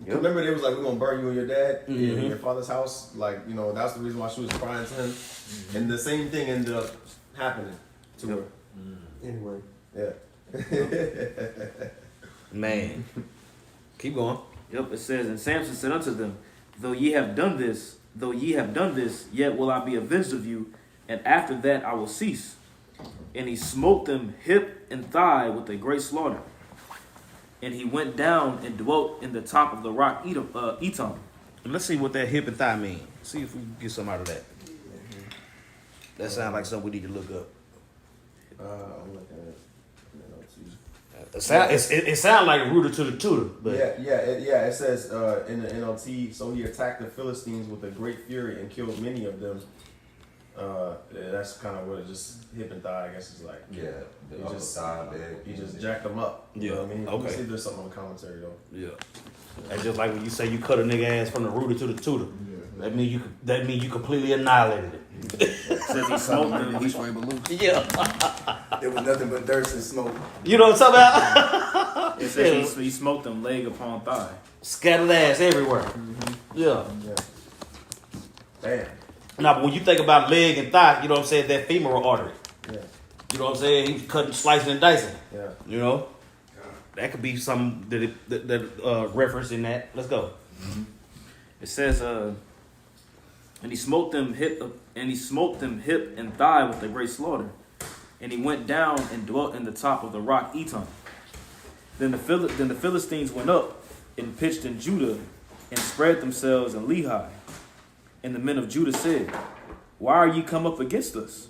Remember, they was like, we're going to burn you and your dad in your father's house. Like, you know, that's the reason why she was crying to him. Mm-hmm. And the same thing ended up happening to her. Anyway. Yeah. Man. Keep going. Yep, it says, and Samson said unto them, though ye have done this, yet will I be avenged of you, and after that I will cease. And he smote them hip and thigh with a great slaughter. And he went down and dwelt in the top of the rock Etam. And let's see what that hip and thigh mean. See if we can get something out of that. That sounds like something we need to look up. I'm looking at it. It sounds like rooter to the tutor, but It says in the NLT, so he attacked the Philistines with a great fury and killed many of them. That's kind of what it just hip and thigh, I guess, is like. Yeah, the upper thigh, leg. He just jacked them up. You know what I mean? Okay. Let me see if there's something on the commentary though. yeah. That's just like when you say you cut a nigga ass from the rooter to the tutor. That mean you completely annihilated it. Says he smoked them. Which way but loose? Yeah. There was nothing but dirt and smoke. You know what I'm talking about? It says he smoked them leg upon thigh. Scattered ass everywhere. Yeah. Damn. Now, but when you think about leg and thigh, you know what I'm saying, that femoral artery. Yeah. You know what I'm saying? He was cutting, slicing, and dicing. Yeah. You know? That could be some that reference in that. Let's go. It says, and he smote them hip and thigh with a great slaughter. And he went down and dwelt in the top of the rock Etam. Then the Philistines went up and pitched in Judah and spread themselves in Lehi. And the men of Judah said, why are ye come up against us?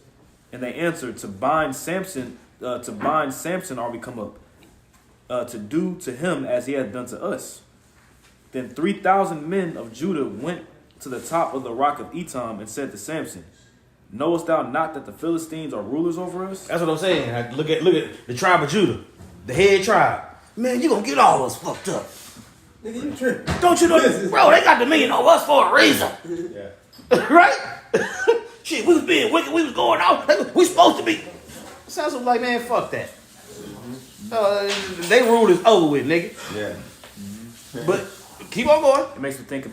And they answered, to bind Samson are we come up, to do to him as he hath done to us. Then 3,000 men of Judah went to the top of the rock of Etam and said to Samson, knowest thou not that the Philistines are rulers over us? That's what I'm saying. Like, look at the tribe of Judah, the head tribe. Man, you gonna get all us fucked up. Nigga, you tripping. Don't you know, bro? They got dominion over us for a reason. Yeah. Right? Shit, we was being wicked. We was going out. We supposed to be. Sounds like, man, fuck that. They rule is over with, nigga. Yeah. But keep on going. It makes me think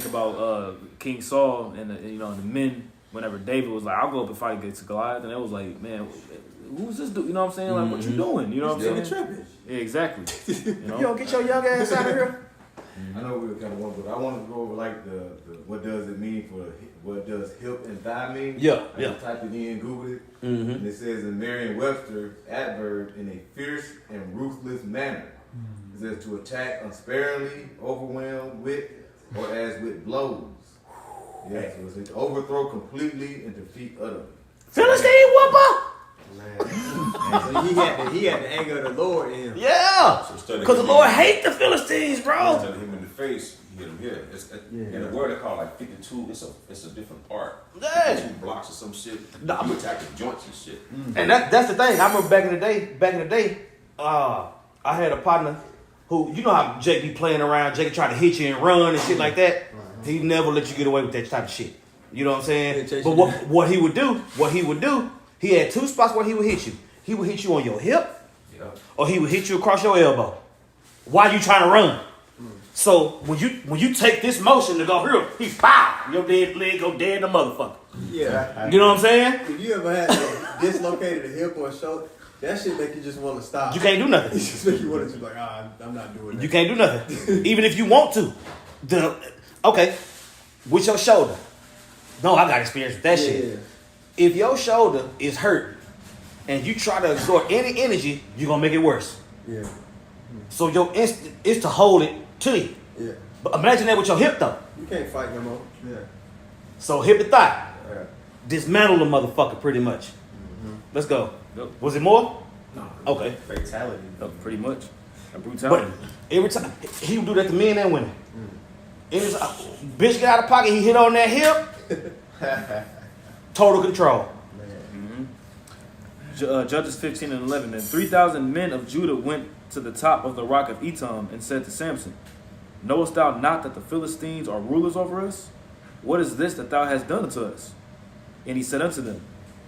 about King Saul and the men. Whenever David was like, I'll go up and fight against Goliath, and it was like, man, who's this dude? You know what I'm saying? Like, what you doing? You know what I'm saying? Tripping. Yeah, exactly. You know? You don't get your young ass out of here. I know we were kind of one, but I want to go over like the what does it mean for what does hip and thigh mean? Yeah. I typed it in, Googled it, and it says in Merriam-Webster, adverb in a fierce and ruthless manner. It says to attack unsparingly, overwhelm with, or as with blows. Yeah, so it's to overthrow completely and defeat utterly. Philistine whooper. Man. So he had the anger of the Lord in him. Yeah. Because the Lord hate the Philistines, bro. Instead of him in the face, you hit him here. In the word they call like 52, it's a different part. Yeah. 52 blocks or some shit. Nah, You attack the joints and shit. And that's the thing. I remember back in the day, I had a partner who, you know how Jake be playing around, Jake try to hit you and run and shit like that. He never let you get away with that type of shit. You know what I'm saying? Yeah, but what he would do, he had two spots where he would hit you. He would hit you on your hip, or he would hit you across your elbow. While you trying to run. So when you take this motion to go here, he pow, your dead leg go dead in the motherfucker. Yeah. You know what I'm saying? If you ever had dislocated a hip or a shoulder, that shit make you just want to stop. You can't do nothing. It just make you want to just like, I'm not doing that. You can't do nothing. Even if you want to. Okay, with your shoulder. No, I got experience with that shit. If your shoulder is hurt and you try to absorb any energy, you're going to make it worse. Yeah. So your instinct is to hold it to you. Yeah. But imagine that with your hip, though. You can't fight no more. Yeah. So hip and thigh. Yeah. Dismantle the motherfucker pretty much. Let's go. Yep. Was it more? No. Okay. Fatality. Pretty much. A brutality. But every time, he would do that to men and women. Every time, bitch get out of pocket, he hit on that hip. Total control. Judges 15 and 11. And 3,000 men of Judah went to the top of the rock of Etam and said to Samson, knowest thou not that the Philistines are rulers over us? What is this that thou hast done unto us? And he said unto them,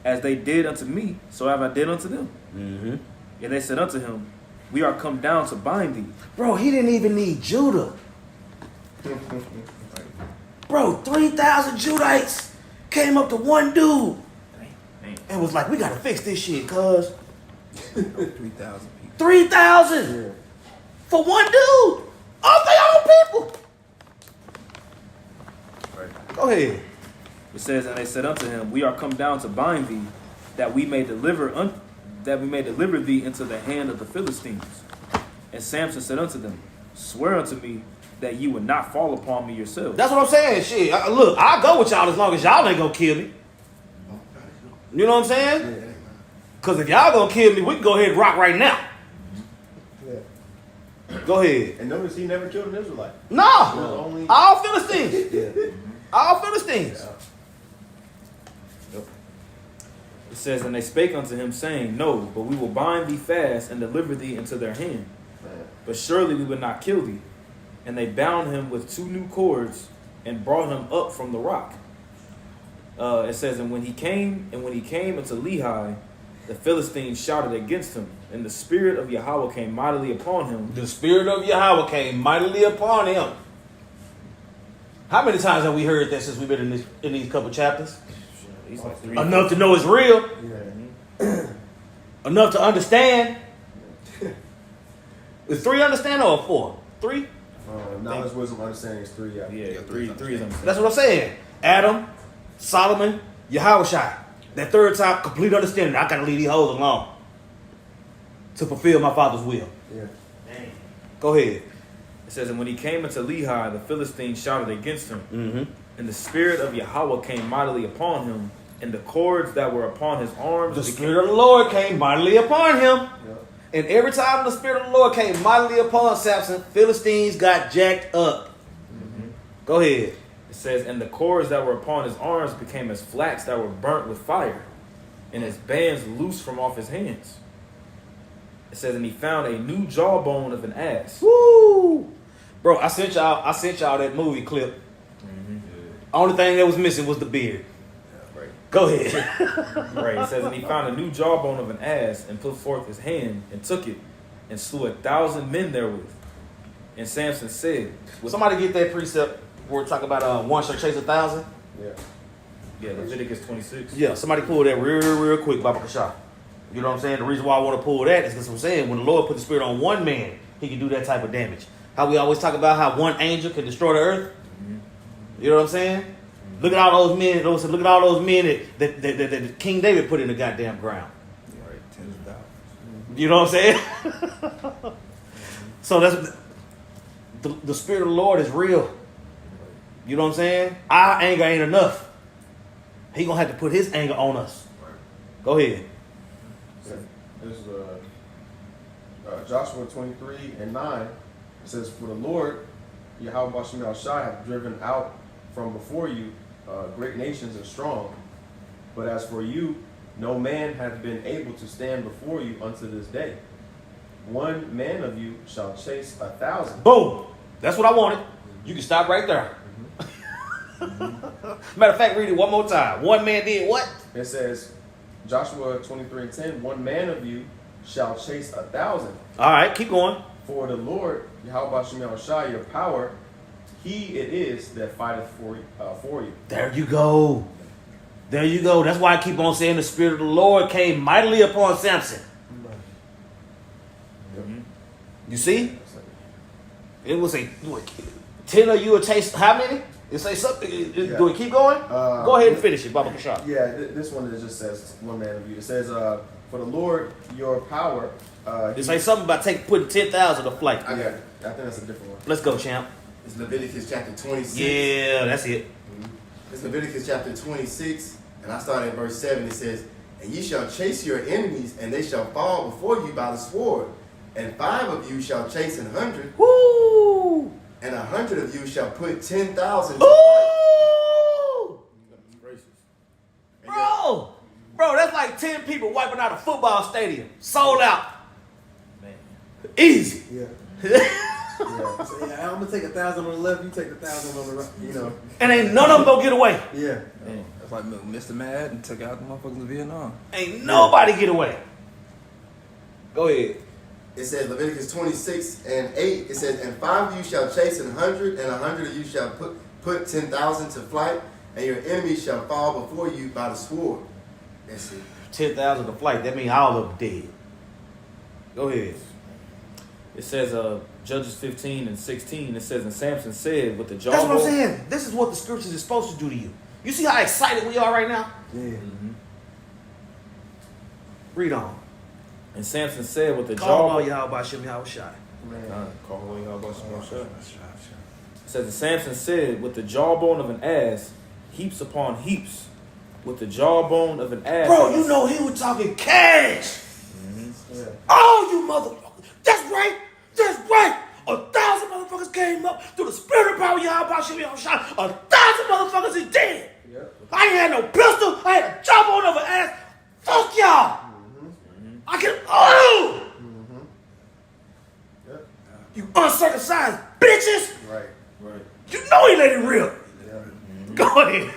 as they did unto me, so have I did unto them. And they said unto him, we are come down to bind thee. Bro, he didn't even need Judah. Bro, 3,000 Judites came up to one dude and was like, we got to fix this shit, cuz. 3,000 people. 3,000 for one dude. All their own people. Go ahead. It says, and they said unto him, we are come down to bind thee, that we may deliver thee into the hand of the Philistines. And Samson said unto them, swear unto me that you would not fall upon me yourselves. That's what I'm saying. Shit. Look, I'll go with y'all as long as y'all ain't gonna kill me. You know what I'm saying? Because if y'all gonna kill me, we can go ahead and rock right now. Yeah. Go ahead. And notice he never killed an Israelite. No. All Philistines. Yeah. All Philistines. Yeah. It says, and they spake unto him, saying, no, but we will bind thee fast and deliver thee into their hand. But surely we would not kill thee. And they bound him with 2 new cords and brought him up from the rock. It says, and when he came into Lehi, the Philistines shouted against him, and the spirit of Yahweh came mightily upon him. The spirit of Yahweh came mightily upon him. How many times have we heard that since we've been in these couple chapters? He's like 3. Enough to know it's real. Yeah. Enough to understand. Is 3 understand or 4? 3? Knowledge, wisdom, understanding is 3. Yeah. Yeah, 3 is understanding. That's what I'm saying. Adam, Solomon, Yahushua. That third time, complete understanding. I gotta leave these hoes alone to fulfill my Father's will. Yeah. Dang. Go ahead. It says, and when he came into Lehi, the Philistines shouted against him. Mm-hmm. And the spirit of Yahweh came mightily upon him, and the cords that were upon his arms. The spirit of the Lord came mightily upon him. Yeah. And every time the spirit of the Lord came mightily upon Samson, Philistines got jacked up. Mm-hmm. Go ahead. It says, and the cords that were upon his arms became as flax that were burnt with fire, and his bands loosed from off his hands. It says, and he found a new jawbone of an ass. Woo! Bro, I sent y'all that movie clip. Mm-hmm. Only thing that was missing was the beard. Yeah, right. Go ahead. Right. It says, and he found a new jawbone of an ass, and put forth his hand, and took it, and slew 1,000 men therewith. And Samson said, Somebody get that precept where we talk about one shall chase 1,000. Yeah. yeah, Leviticus 26. Yeah, somebody pull that real quick, Baba Kasha. You know what I'm saying? The reason why I want to pull that is because I'm saying when the Lord put the spirit on one man, he can do that type of damage. How we always talk about how one angel can destroy the earth. Mm-hmm. You know what I'm saying? Mm-hmm. Look at all those men. Look at all those men that King David put in the goddamn ground. Right, tens of thousands. You know what I'm saying? So that's the spirit of the Lord is real. You know what I'm saying? Our anger ain't enough. He gonna have to put his anger on us. Go ahead. This is Joshua 23:9. It says, for the Lord, Yahweh Bashem Shai, hath driven out from before you great nations and strong. But as for you, no man hath been able to stand before you unto this day. One man of you shall chase 1,000. Boom. That's what I wanted. You can stop right there. Matter of fact, read it one more time. One man did what? It says, Joshua 23:10, one man of you shall chase 1,000. All right, keep going. For the Lord, Yahweh Bashem Shai, your power, he it is that fighteth for you. There you go. There you go. That's why I keep on saying the spirit of the Lord came mightily upon Samson. Mm-hmm. You see? It was a 10 of you will chase how many? It say something. Yeah. Do it keep going? Go ahead and finish it, Baba Kashab. Yeah, this one it just says one man of you. It says, for the Lord, your power. It say something about putting 10,000 to flight. I got it. I think that's a different one. Let's go, champ. It's Leviticus chapter 26. Yeah, that's it. It's Leviticus chapter 26, and I start at verse 7. It says, and ye shall chase your enemies, and they shall fall before you by the sword. And 5 of you shall chase 100, Woo! and 100 of you shall put 10,000. Ooh! Gracious. Bro, that's like 10 people wiping out a football stadium. Sold out. Man. Easy. Yeah. Yeah. So, yeah, I'm gonna take 1,000 on the left, you take 1,000 on the right. You know. And ain't none of them gonna get away. Yeah. Man. That's like Mr. Mad and took out the motherfuckers in Vietnam. Ain't nobody get away. Go ahead. It says Leviticus 26 and 8. It says, and 5 of you shall chase 100, and 100 of you shall put 10,000 to flight, and your enemies shall fall before you by the sword. That's it. 10,000 to flight. That means all of them dead. Go ahead. It says, Judges 15 and 16, it says, and Samson said with the jawbone. That's what I'm saying. This is what the scriptures is supposed to do to you. You see how excited we are right now? Yeah. Mm-hmm. Read on. And Samson said with the Call jawbone. Yahweh Shem Yahweh Shai. It says, and Samson said with the jawbone of an ass, heaps upon heaps. With the jawbone of an ass. Bro, you know he was talking cash. Yeah. Oh, you motherfucker. That's right. That's right. 1,000 motherfuckers came up through the spirit of power Yahweh Shem Yahweh Shai. 1,000 motherfuckers is dead. Yep. I ain't had no pistol. I had a jawbone of an ass. Fuck y'all. I can. Oh! Yep. You uncircumcised bitches. Right. You know he let it rip. Go ahead.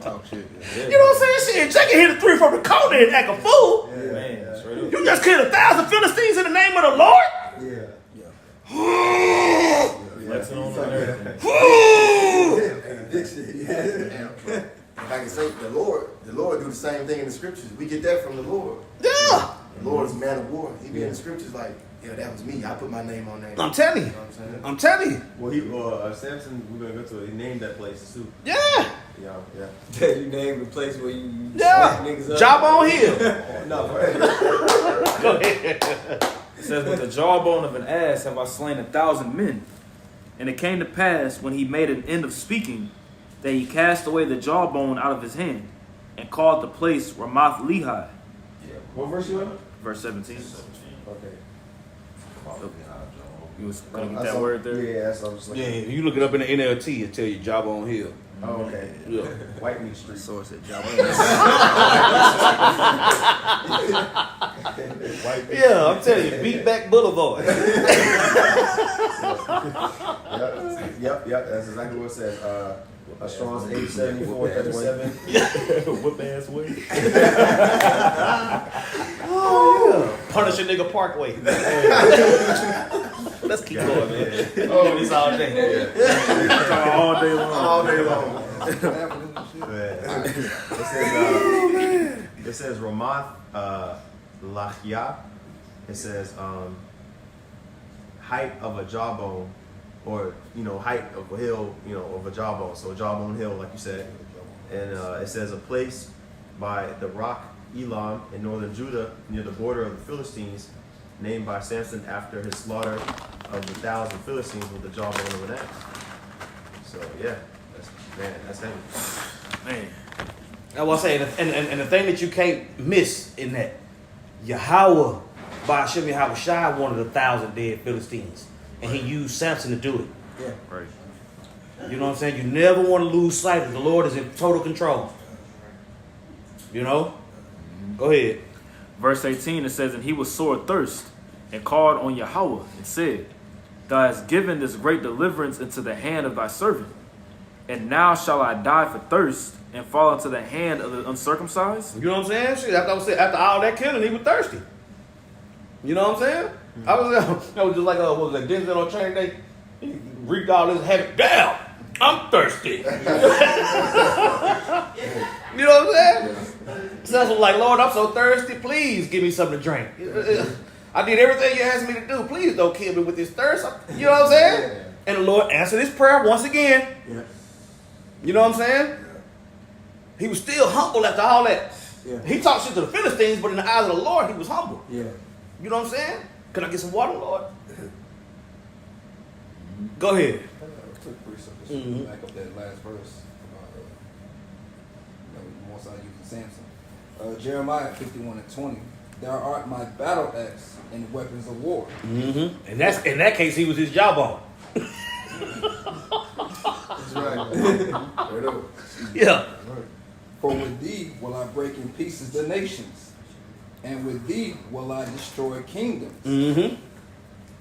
Talk shit. You know what I'm saying? Shit, Jake can hit a 3 from the corner and act a fool. Yeah. Man, straight up. You just killed 1,000 Philistines in the name of the Lord? Yeah. Flexing on everything. If I can say, the Lord do the same thing in the scriptures. We get that from the Lord. Yeah. The Lord is a man of war. He be in the scriptures like, yeah, that was me. I put my name on that. I'm telling You you. know what I'm saying? I'm telling you. Well, Samson, we're gonna go to it. He named that place too. Yeah. Yeah. You named the place where you Yeah. niggas up. Job on hill. No, Go ahead. It says, with the jawbone of an ass have I slain 1,000 men. And it came to pass, when he made an end of speaking, that he cast away the jawbone out of his hand, and called the place Ramoth Lehi. Yeah. What verse you in? Verse 17. Okay. You was gonna get that word there? Yeah, that's what I was like. Yeah, you look it up in the NLT, it tell you job on hill. Oh, okay. Yeah. White Meat Street. Source at job. Yeah, I'm telling you, beat back Boulevard. Yep, that's exactly what it says. Strong's 874-37. Whip ass way. Oh, yeah. Punish a nigga Parkway. Let's keep going, man. Oh, this all day. All day long. All day long. It says Ramoth Lachia. It says height of a jawbone, or height of a hill, of a jawbone. So a jawbone hill, like you said. And it says a place by the rock Elam in northern Judah, near the border of the Philistines, named by Samson after his slaughter of 1,000 Philistines with the jawbone of an axe. So yeah, that's heavy. Man. I was saying, and the thing that you can't miss in that, Yahweh, by Hashem Yahweh Shai, wanted 1,000 dead Philistines. And he used Samson to do it. Yeah. Right. You know what I'm saying? You never want to lose sight that the Lord is in total control. You know? Go ahead. Verse 18, it says, and he was sore thirst, and called on Yahweh, and said, Thou hast given this great deliverance into the hand of thy servant. And now shall I die for thirst, and fall into the hand of the uncircumcised? You know what I'm saying? Shit, after all that killing, he was thirsty. You know what I'm saying? I was just like, what was that, Denzel on Training Day? He reaped all this havoc. Damn, I'm thirsty. You know what I'm saying? Samson was like, Lord, I'm so thirsty. Please give me something to drink. I did everything you asked me to do. Please don't kill me with this thirst. You know what I'm saying? Yeah. And the Lord answered his prayer once again. Yeah. You know what I'm saying? He was still humble after all that. Yeah. He talked shit to the Philistines, but in the eyes of the Lord, he was humble. Yeah. You know what I'm saying? Can I get some water, Lord? Go ahead. Mhm. Back up that last verse. Most I using Samson. Jeremiah 51:20. Thou art my battle axe and weapons of war. Mm-hmm. And that's in that case, he was his jawbone. That's right. Yeah. For with thee will I break in pieces the nations, and with thee will I destroy kingdoms. Mm-hmm.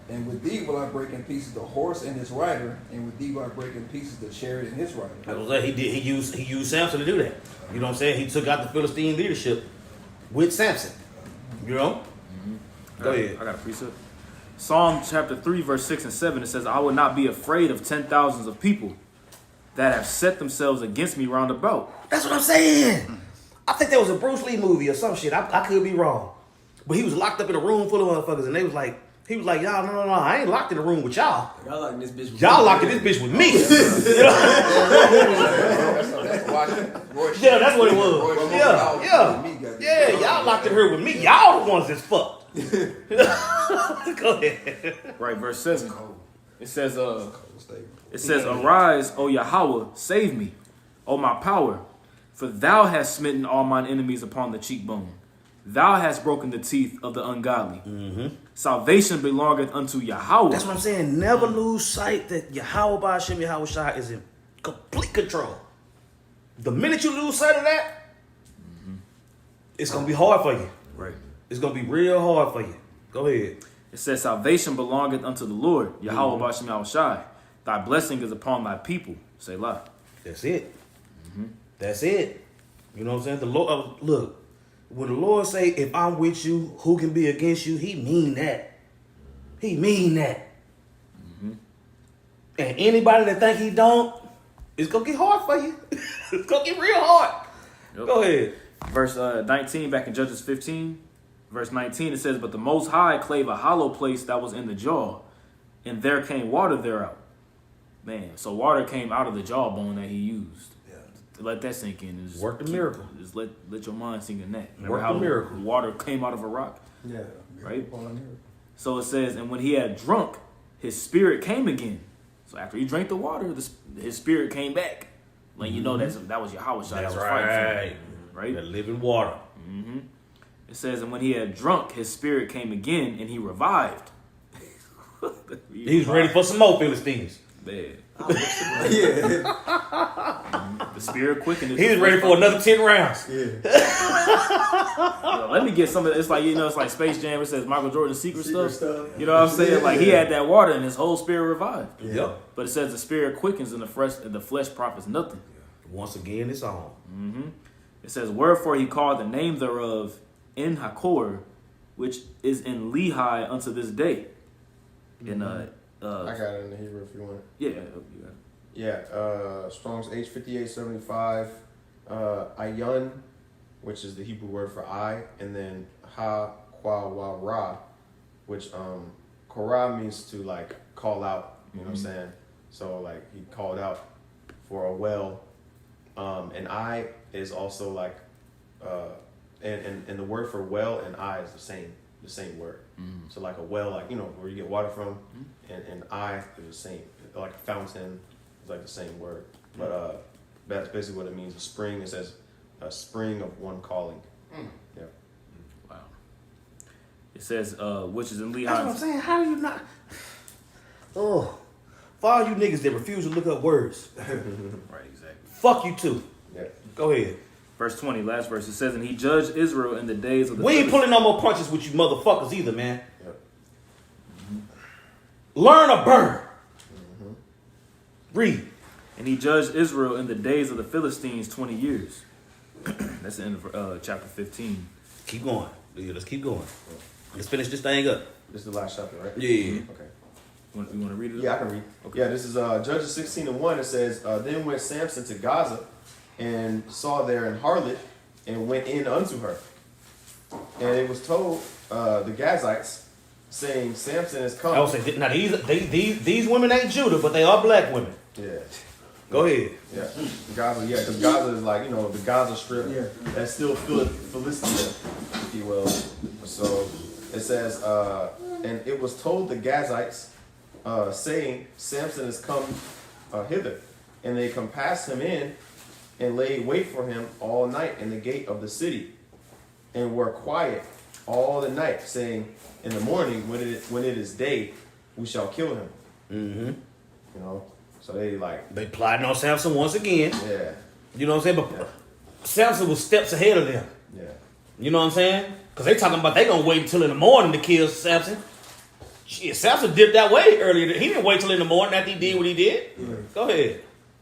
And with thee will I break in pieces the horse and his rider, and with thee will I break in pieces the chariot and his rider. That was that. He used Samson to do that. You know what I'm saying? He took out the Philistine leadership with Samson. You know? Mm-hmm. Go ahead. I got a precept. Psalm chapter 3, verse 6 and 7, it says, I will not be afraid of 10,000s of people that have set themselves against me round about. That's what I'm saying. I think that was a Bruce Lee movie or some shit. I could be wrong. But he was locked up in a room full of motherfuckers, and they was like, He was like, y'all, no, I ain't locked in the room with y'all. Y'all locked in this bitch with Y'all me. locked in this bitch with me. Yeah, that's what it was. Yeah, y'all locked in here with me. Y'all the ones that's fucked. Go ahead. Right, verse 7. It says, Arise, O Yahweh, save me, O my power, for thou hast smitten all mine enemies upon the cheekbone. Thou hast broken the teeth of the ungodly. Mm-hmm. Salvation belongeth unto Yahweh. That's what I'm saying. Never lose sight that Yahweh Ba'Shem Yahweh Shai is in complete control. The minute you lose sight of that, it's going to be hard for you. Right. It's going to be real hard for you. Go ahead. It says, Salvation belongeth unto the Lord, Yahweh Ba'Shem Yahweh Shai. Thy blessing is upon thy people. Selah. That's it. That's it. You know what I'm saying? The Lord, look, when the Lord say, if I'm with you, who can be against you? He mean that. He mean that. And anybody that think he don't, it's going to get hard for you. It's going to get real hard. Yep. Go ahead. Verse 19, back in Judges 15, verse 19, it says, But the Most High clave a hollow place that was in the jaw, and there came water thereout. Man, so water came out of the jawbone that he used. To let that sink in. And just Work the miracle. Just let your mind sink in that. Remember Work how the miracle. water came out of a rock? Yeah. Right? So it says, and when he had drunk, his spirit came again. So after he drank the water, his spirit came back. Like, you know, that was Yahweh Shai. That's that was fighting for him, right. right? That living water. It says, and when he had drunk, his spirit came again, and he revived. He was ready for some more Philistines. Man. Yeah. The spirit quickened. He was ready for another 10 rounds. Yeah. Yo, let me get some of it. It's like, it's like Space Jam. It says Michael Jordan's secret stuff. You know what I'm saying? Like, he had that water and his whole spirit revived. Yep. But it says the spirit quickens and the flesh profits nothing. Once again, it's on. It says, wherefore he called the name thereof En Hakor, which is in Lehi unto this day. And I got it in the Hebrew if you want it. yeah. Strong's H5875, Ayun, which is the Hebrew word for I, and then Ha Kwa Wa Ra, which Korah means to like call out, you know what I'm saying? So like he called out for a well. And I is also like and the word for well and I is the same word. So like a well, like, you know, where you get water from, and I is the same. Like a fountain is like the same word. But that's basically what it means. A spring, it says a spring of one calling. Yeah. Wow. It says, which is in Lehi. That's what I'm saying. How do you not? Oh, for all you niggas that refuse to look up words, Right, exactly. fuck you too. Yeah. Go ahead. Verse 20, last verse. It says, and he judged Israel in the days of the... We ain't pulling no more punches with you motherfuckers either, man. Yep. Learn a bird. Read. And he judged Israel in the days of the Philistines 20 years. That's the end of chapter 15. Keep going. Yeah, let's keep going. Let's finish this thing up. This is the last chapter, right? Yeah. Okay. You want to read it? Yeah, I can read. Okay. Yeah, this is Judges 16:1. It says, then went Samson to Gaza, and saw there an harlot, and went in unto her. And it was told the Gazites, saying, Samson has come. I would say, now these women ain't Judah, but they are black women. Yeah. Go ahead. Yeah. Gaza, yeah, because Gaza is like, you know, the Gaza Strip. Yeah. That's still Philistia, if you will. So it says, and it was told the Gazites, saying, Samson has come hither. And they compassed him in, and laid wait for him all night in the gate of the city, and were quiet all the night, saying, in the morning, when it is day, we shall kill him. Mm-hmm. You know, so they plotting on Samson once again. Yeah. You know what I'm saying? But Samson was steps ahead of them. Yeah. You know what I'm saying? Because they talking about they gonna wait until in the morning to kill Samson. Shit, Samson dipped that way earlier. He didn't wait till in the morning after he did what he did. Go ahead.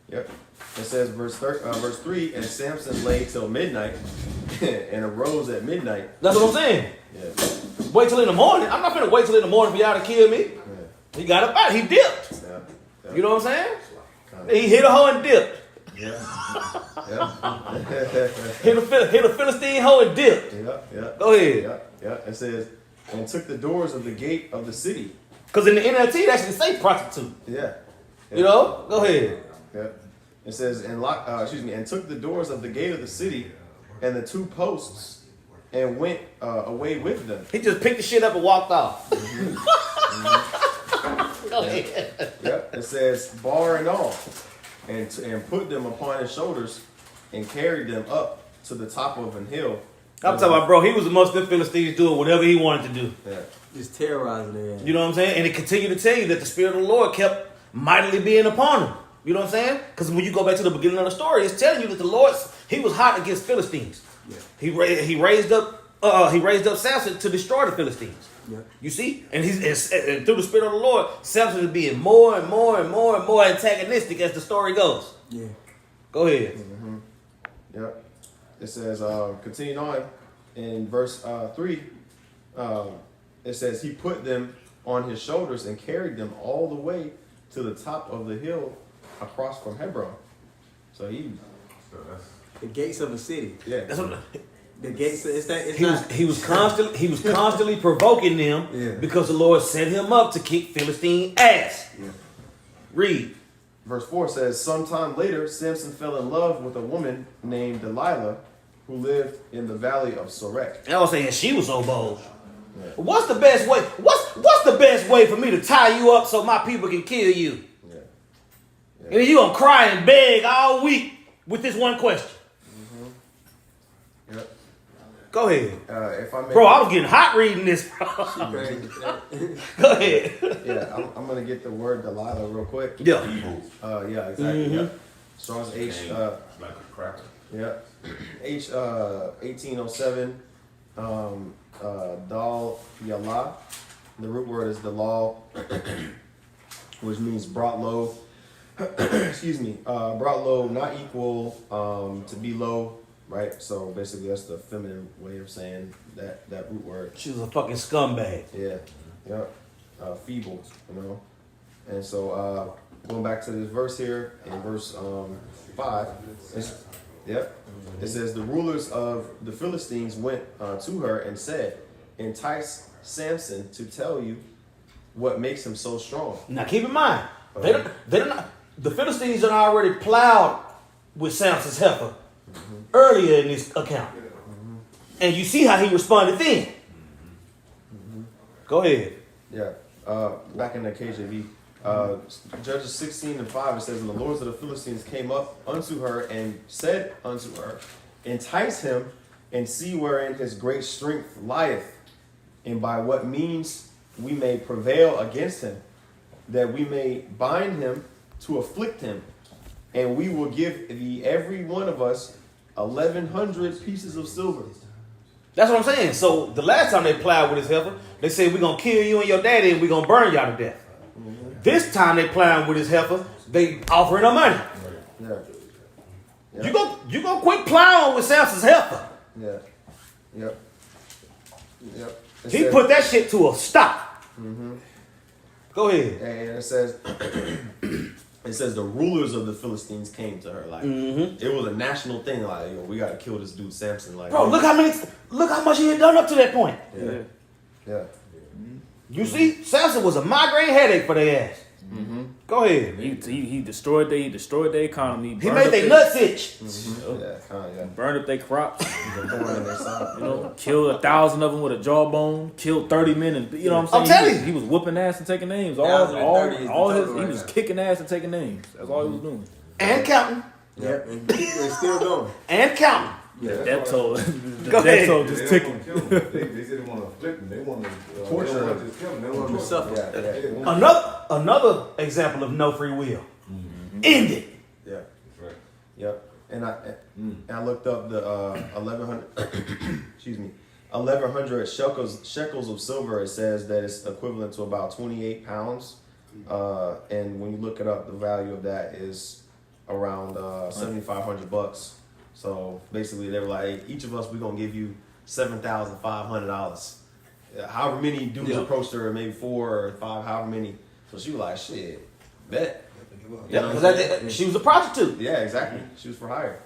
Yep. It says verse 3, and Samson lay till midnight and arose at midnight. That's what I'm saying. Yeah. Wait till in the morning. I'm not gonna wait till in the morning for y'all to kill me. Yeah. He got up out. He dipped. Yeah. You know what I'm saying? He hit a hoe and dipped. Yeah. hit a Philistine hoe and dipped. Yeah. Go ahead. Yeah. It says, and took the doors of the gate of the city. Because in the NLT, it actually say prostitute. Yeah. You know? Go ahead. Yeah. It says, and took the doors of the gate of the city and the 2 posts and went away with them. He just picked the shit up and walked off. Go ahead. Yep. It says, bar and all, and put them upon his shoulders and carried them up to the top of an hill. I'm talking about, bro, he was amongst the Philistines doing whatever he wanted to do. Yeah. Just terrorizing them. You know what I'm saying? And it continued to tell you that the Spirit of the Lord kept mightily being upon him. You know what I'm saying? Because when you go back to the beginning of the story, it's telling you that the Lord, he was hot against Philistines. Yeah. He raised up Samson to destroy the Philistines. Yeah. You see? And and through the Spirit of the Lord, Samson is being more and more and more and more antagonistic as the story goes. Yeah. Go ahead. Mm-hmm. Yep. It says, continuing on in verse 3, it says, he put them on his shoulders and carried them all the way to the top of the hill across from Hebron. So the gates of the city. Yeah. That's what, the gates. He was constantly provoking them because the Lord set him up to kick Philistine ass. Yeah. Read. Verse 4 says, sometime later, Samson fell in love with a woman named Delilah who lived in the valley of Sorek. I was saying she was so bold. Yeah. What's the best way? What's the best way for me to tie you up so my people can kill you? Yeah. Yeah. And then you gonna cry and beg all week with this one question. Mm-hmm. Yep. Go ahead. If I may, bro, I was getting hot reading this. Go ahead. Yeah, I'm gonna get the word Delilah real quick. Yeah. Yeah, exactly. Mm-hmm. Yeah. Strong's H. Like a cracker. Yeah. H 1807. Dal Yala. The root word is dalal, which means brought low. Excuse me. Brought low, not equal. To be low, right? So basically, that's the feminine way of saying that root word. She was a fucking scumbag. Yeah. Yep. Feeble, you know. And so going back to this verse here in verse 5. It says, the rulers of the Philistines went to her and said, entice Samson to tell you what makes him so strong. Now keep in mind, the Philistines had already plowed with Samson's heifer earlier in this account. Mm-hmm. And you see how he responded then. Mm-hmm. Go ahead. Yeah. Back in the KJV. Judges 16:5, it says, and the lords of the Philistines came up unto her and said unto her, entice him and see wherein his great strength lieth, and by what means we may prevail against him, that we may bind him to afflict him, and we will give thee every one of us 1,100 pieces of silver. That's what I'm saying. So the last time they plowed with his heifer, they said, we're going to kill you and your daddy and we're going to burn y'all to death. Mm-hmm. This time they plowing with his heifer, they offering her money. Yeah. Yeah. You gonna quit plowing with Samson's heifer. Yeah. Yep. Yep. He put that shit to a stop. Mm-hmm. Go ahead. And it says, the rulers of the Philistines came to her. Like, it was a national thing. Like, yo, we got to kill this dude Samson. Like, bro, look how much he had done up to that point. Yeah. Yeah. You see, Samson was a migraine headache for their ass. Mm-hmm. Go ahead. He destroyed their economy. He made their nuts itch. Mm-hmm. Yeah. Burned up their crops. Killed 1,000 of them with a jawbone. Killed 30 men, and you know what I'm saying. I'm telling you, he was whooping ass and taking names. He was kicking ass and taking names. That's all he was doing. And counting. Yep, and still going. And counting. Yeah, that toll. Go ahead. Toll just ticking. They said they want to afflict them. They want to torture them. Just kill them. They want to suffer. Another example of no free will. Mm-hmm. End it. Yeah. Right. Yep. And I looked up the 1,100. Excuse me. 1,100 shekels of silver. It says that it's equivalent to about 28 pounds. And when you look it up, the value of that is around $7,500. So basically, they were like, each of us, we're gonna give you $7,500. However many dudes approached her, maybe 4 or 5, however many. So she was like, shit, bet. Yeah, because she was a prostitute. Yeah, exactly. She was for hire.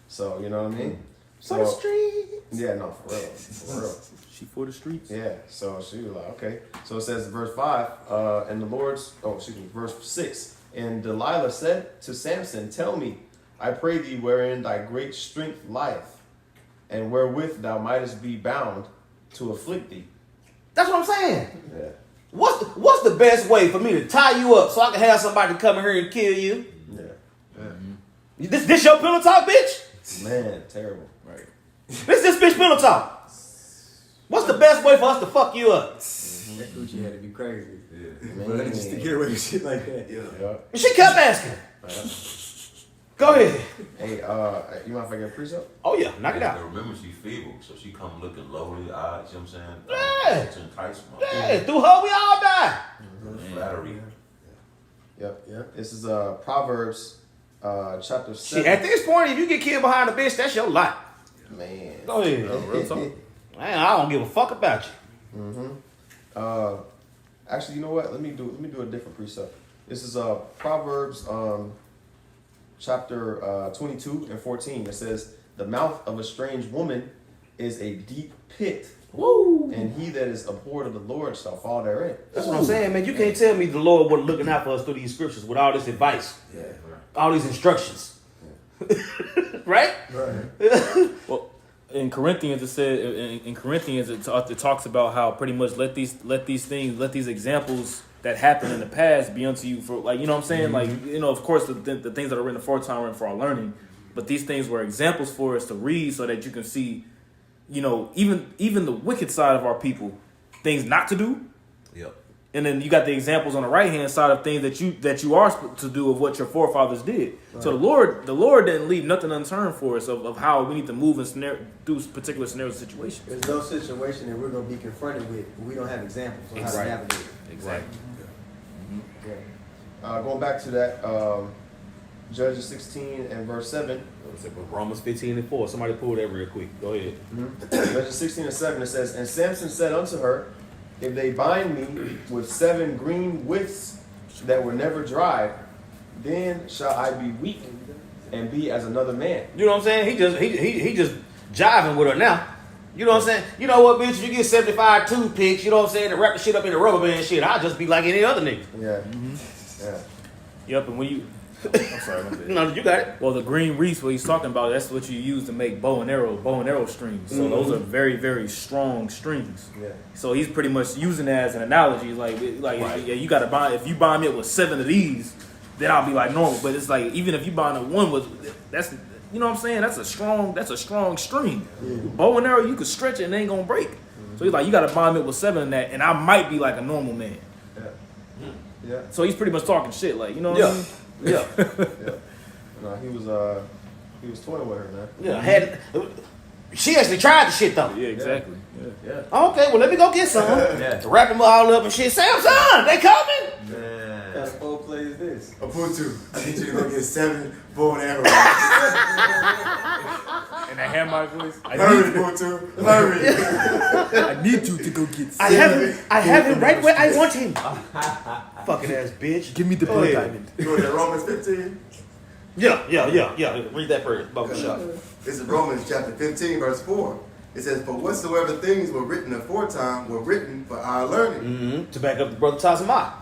So you know what I mean. So, For the streets. Yeah, no, for real. She for the streets. Yeah, so she was like, okay. So it says, verse 5, verse 6. And Delilah said to Samson, tell me, I pray thee, wherein thy great strength lieth, and wherewith thou mightest be bound to afflict thee. That's what I'm saying. Yeah. What's the best way for me to tie you up so I can have somebody come in here and kill you? Yeah. This your pillow talk, bitch? Man, terrible. Right. This bitch pillow talk. What's the best way for us to fuck you up? That Gucci had to be crazy. Man, But just to get away with shit like that. Yeah. And she kept asking. Go ahead. Hey, you mind if I get a precept? Oh yeah, knock it And out. remember, she's feeble, so she come looking lowly eyed. You know what I'm saying? Yeah. To entice them. Yeah, through her we all die. Flattery. Yep. This is Proverbs chapter 7. Shit, at this point, if you get killed behind a bitch, that's your life. Man. Go ahead. Real talk. Man, I don't give a fuck about you. Actually, you know what? Let me do a different precept. This is Proverbs chapter 22 and 14. It says, the mouth of a strange woman is a deep pit. Woo. And he that is abhorred of the Lord shall fall therein. That's what I'm saying, man. You can't tell me the Lord wasn't looking out for us through these scriptures with all this advice, all these instructions. Right? Right. Well, in Corinthians it said in Corinthians it talks about how pretty much let these examples that happened in the past be unto you for, like, you know what I'm saying? Like, you know, of course the things that are written aforetime were written for our learning, but these things were examples for us to read so that you can see, you know, even the wicked side of our people, things not to do. Yep. And then you got the examples on the right hand side of things that you are supposed to do of what your forefathers did. Right. So the Lord didn't leave nothing unturned for us of how we need to move through particular scenarios and situations. There's no situation that we're going to be confronted with, but we don't have examples on how to navigate it. Exactly. Going back to that, Judges 16 and verse 7. Romans 15 and 4. Somebody pull that real quick. Go ahead. Judges 16 and 7, it says, and Samson said unto her, if they bind me with 7 green withs that were never dried, then shall I be weak and be as another man. You know what I'm saying? He just jiving with her now. You know what I'm saying? You know what, bitch? You get 75 toothpicks, you know what I'm saying, to wrap the shit up in a rubber band shit. I'll just be like any other nigga. Yeah. Yeah. Yep, and when you I'm sorry, my bad. No, you got it. Well, the green wreaths, what he's talking about, that's what you use to make bow and arrow strings. So those are very, very strong strings. Yeah. So he's pretty much using that as an analogy. Like Right. yeah, you got to buy. If you buy me with 7 of these, then I'll be like normal. But it's like even if you buy the one with, that's, you know what I'm saying. That's a strong string. Bow and arrow, you can stretch it and it ain't gonna break. So he's like, you got to buy me with 7 of that, and I might be like a normal man. Yeah. So he's pretty much talking shit, like, you know what I mean? Yeah. No, he was toying with her, man. Yeah. She actually tried the shit though. Yeah, exactly. Yeah. Okay, well let me go get some. Yeah. Wrap them all up and shit. Samson, they coming. What kind of full play is this? A Putu, I need you to go get 7 bow and arrows. And I have my voice. Hurry, Putu, hurry. I need you to go get. I have him right where I want him. Fucking ass bitch. Give me the blood diamond. You want that Romans 15? Yeah. Read that prayer. Bubble shot. This is Romans chapter 15, verse 4. It says, for whatsoever things were written aforetime were written for our learning. Mm-hmm. To back up the brother Tazama.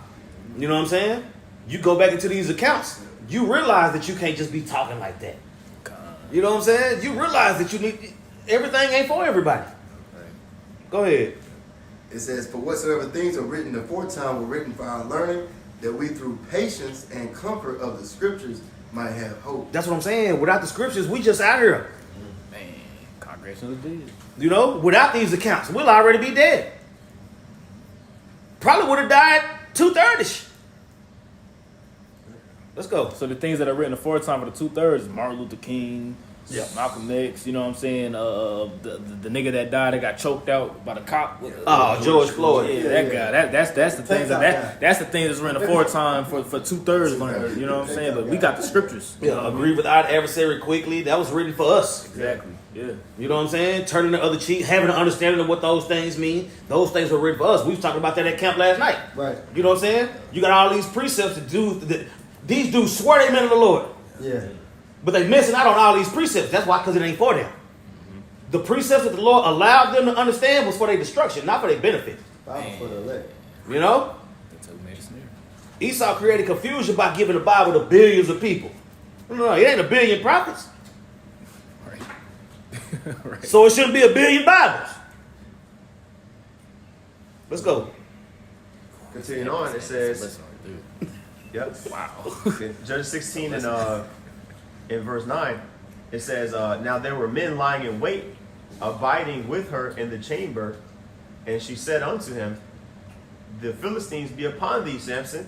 You know what I'm saying? You go back into these accounts, you realize that you can't just be talking like that. You know what I'm saying? You realize that you need, everything ain't for everybody. Go ahead. It says, for whatsoever things were written aforetime were written for our learning, that we through patience and comfort of the scriptures might have hope. That's what I'm saying. Without the scriptures, we just out here. Man, congratulations did. You know, without these accounts, we'll already be dead. Probably would have died 2/3. Let's go. So the things that are written aforetime for the 2/3, Martin Luther King, Malcolm X, you know what I'm saying? The nigga that died, that got choked out by the cop. George Floyd. Yeah, that guy. That's the things that's the thing that's written aforetime for 2/3 learners. You know what I'm saying? But we got the scriptures. Yeah, agree with our adversary quickly. That was written for us. Exactly. Yeah. You know what I'm saying? Turning the other cheek, having an understanding of what those things mean. Those things were written for us. We was talking about that at camp last night. Right. You know what I'm saying? You got all these precepts to do. These dudes swear they men of the Lord. Yeah. But they missing out on all these precepts. That's why, because it ain't for them. the precepts that the Lord allowed them to understand was for their destruction, not for their benefit. Bible for the elect. You know? That's what made a snare. Esau created confusion by giving the Bible to billions of people. No, it ain't a billion prophets. Right. Right. So it shouldn't be a billion Bibles. Let's go. Continuing on, it says, yep. Wow. Judges 16 and in verse 9, it says, now there were men lying in wait, abiding with her in the chamber, and she said unto him, the Philistines be upon thee, Samson.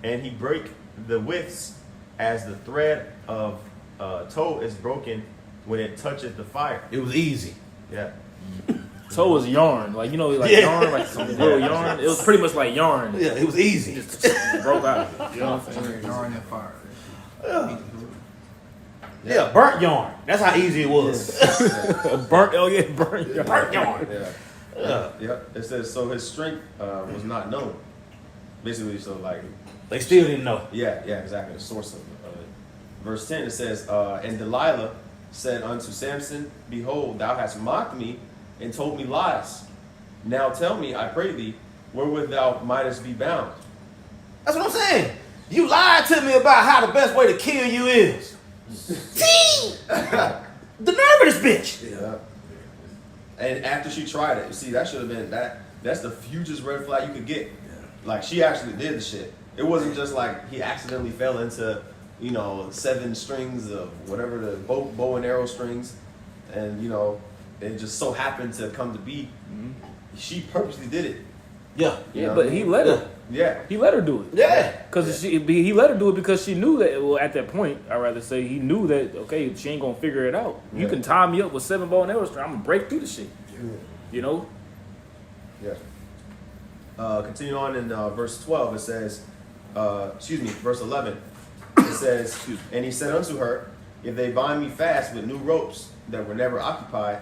And he brake the withs as the thread of tow is broken when it toucheth the fire. It was easy. Yeah. So it was yarn, like yarn, like some real yarn. It was pretty much like yarn. Yeah, it was easy. It just broke out. You know what I'm saying? Yarn and fire. Yeah, burnt yarn. That's how easy it was. Burnt yarn. Burnt yarn. Yeah. Yep. It says, so his strength was not known. Basically, so like, They still didn't know. yeah, exactly. The source of it. Verse 10, it says, and Delilah said unto Samson, behold, thou hast mocked me and told me lies. Now tell me, I pray thee, wherewith thou mightest be bound. That's what I'm saying. You lied to me about how the best way to kill you is. See? The nerve of this bitch. Yeah. And after she tried it, you see, that should have been that's the hugest red flag you could get. Like, she actually did the shit. It wasn't just like he accidentally fell into, 7 strings of whatever the bow and arrow strings, and it just so happened to come to be. Mm-hmm. She purposely did it. Yeah. Yeah, but he let her. Yeah. He let her do it. Yeah. Because he let her do it because she knew that, well, at that point, I'd rather say he knew that, okay, she ain't going to figure it out. You can tie me up with 7 bow and arrows, I'm going to break through the shit. Yeah. Yeah. Continue on in verse 12, it says, verse 11, it says, and he said unto her, if they bind me fast with new ropes that were never occupied,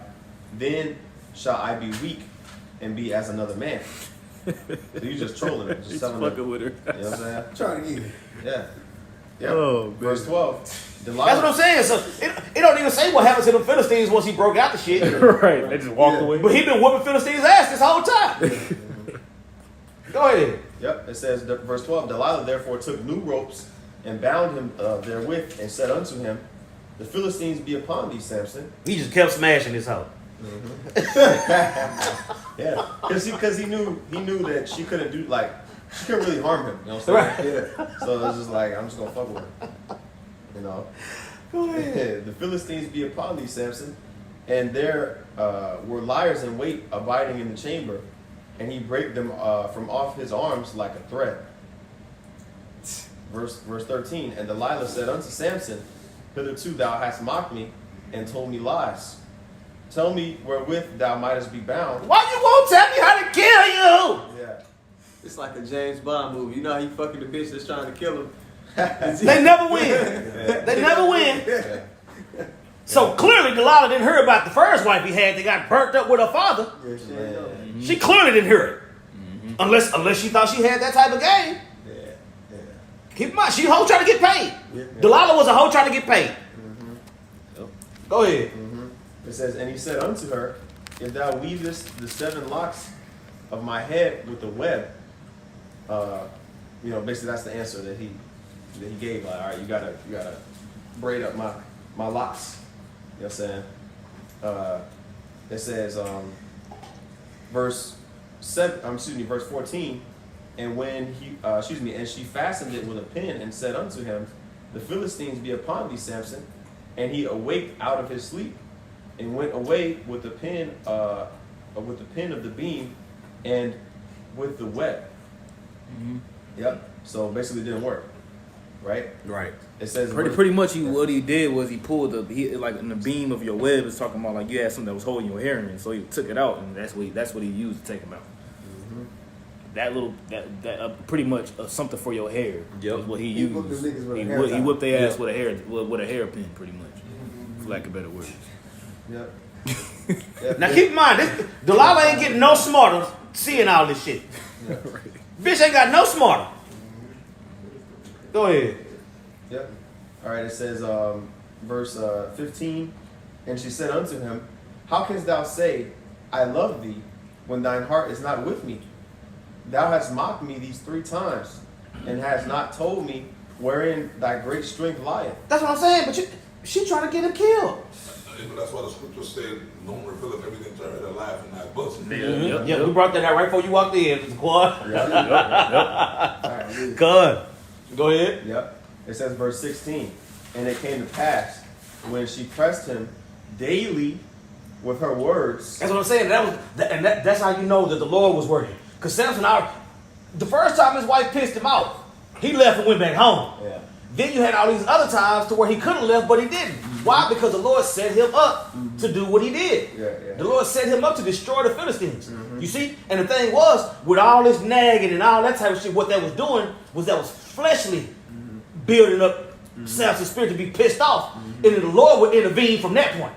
then shall I be weak and be as another man. So you just trolling her. Just telling her. Fucking with her. You know what I'm saying? Trying to get it. Yeah. Yeah. Oh, verse 12. Delilah. That's what I'm saying. So it don't even say what happened to the Philistines once he broke out the shit. Right. They just walked away. But he been whooping Philistines' ass this whole time. Go ahead. Yep. It says, verse 12, Delilah therefore took new ropes and bound him therewith and said unto him, the Philistines be upon thee, Samson. He just kept smashing his hoe. Yeah, because he knew that she couldn't she couldn't really harm him. You know what I'm saying? Yeah. So it was just like, I'm just gonna fuck with her. Go ahead. The Philistines be upon thee, Samson, and there were liars in wait abiding in the chamber, and he brake them from off his arms like a thread. Verse 13, and Delilah said unto Samson, hitherto thou hast mocked me and told me lies. Tell me wherewith thou mightest be bound. Why you won't tell me how to kill you? Yeah. It's like a James Bond movie. You know how he fucking the bitch that's trying to kill him? They never win. They never win. Yeah. So clearly Delilah didn't hear about the first wife he had that got burnt up with her father. Yeah, she ain't know. Mm-hmm. She clearly didn't hear it. Unless she thought she had that type of game. Yeah. Keep in mind, she a hoe trying to get paid. Yeah. Delilah was a hoe trying to get paid. Yep. Go ahead. It says, and he said unto her, if thou weavest the 7 locks of my head with the web, basically that's the answer that he gave. Like, all right, you gotta braid up my locks. You know what I'm saying? It says, verse 14, and when and she fastened it with a pin and said unto him, the Philistines be upon thee, Samson. And he awaked out of his sleep and went away with the pin of the beam and with the web. Yep. So basically, it didn't work. Right. Right. It says Pretty much what he did was he pulled like in the beam of your web is talking about like you had something that was holding your hair in, so he took it out and that's what he used to take them out. That pretty much something for your hair. Yep. Is what he He used. whooped the niggas with a He hair whipped their ass Yeah. with a hairpin, pretty much, for lack of better words. Yep. Now keep in mind, Delilah ain't getting no smarter seeing all this shit. Bitch ain't got no smarter. Go ahead. Yep. All right. It says, verse 15, and she said unto him, How canst thou say, I love thee, when thine heart is not with me? Thou hast mocked me these 3 times, and hast not told me wherein thy great strength lieth. That's what I'm saying, but she trying to get him killed. But that's why the scripture said, don't reveal if everything turned out alive in thy bosom. Yeah, we brought that out right before you walked in, Quad. Good. Go ahead. Yep. It says verse 16. And it came to pass when she pressed him daily with her words. That's what I'm saying. That's how you know that the Lord was working. Because Samson, the first time his wife pissed him off, he left and went back home. Yeah. Then you had all these other times to where he could have left, but he didn't. Why? Because the Lord set him up to do what he did. The Lord set him up to destroy the Philistines. You see? And the thing was, with all this nagging and all that type of shit, what that was doing was fleshly building up Samson's spirit to be pissed off. And then the Lord would intervene from that point.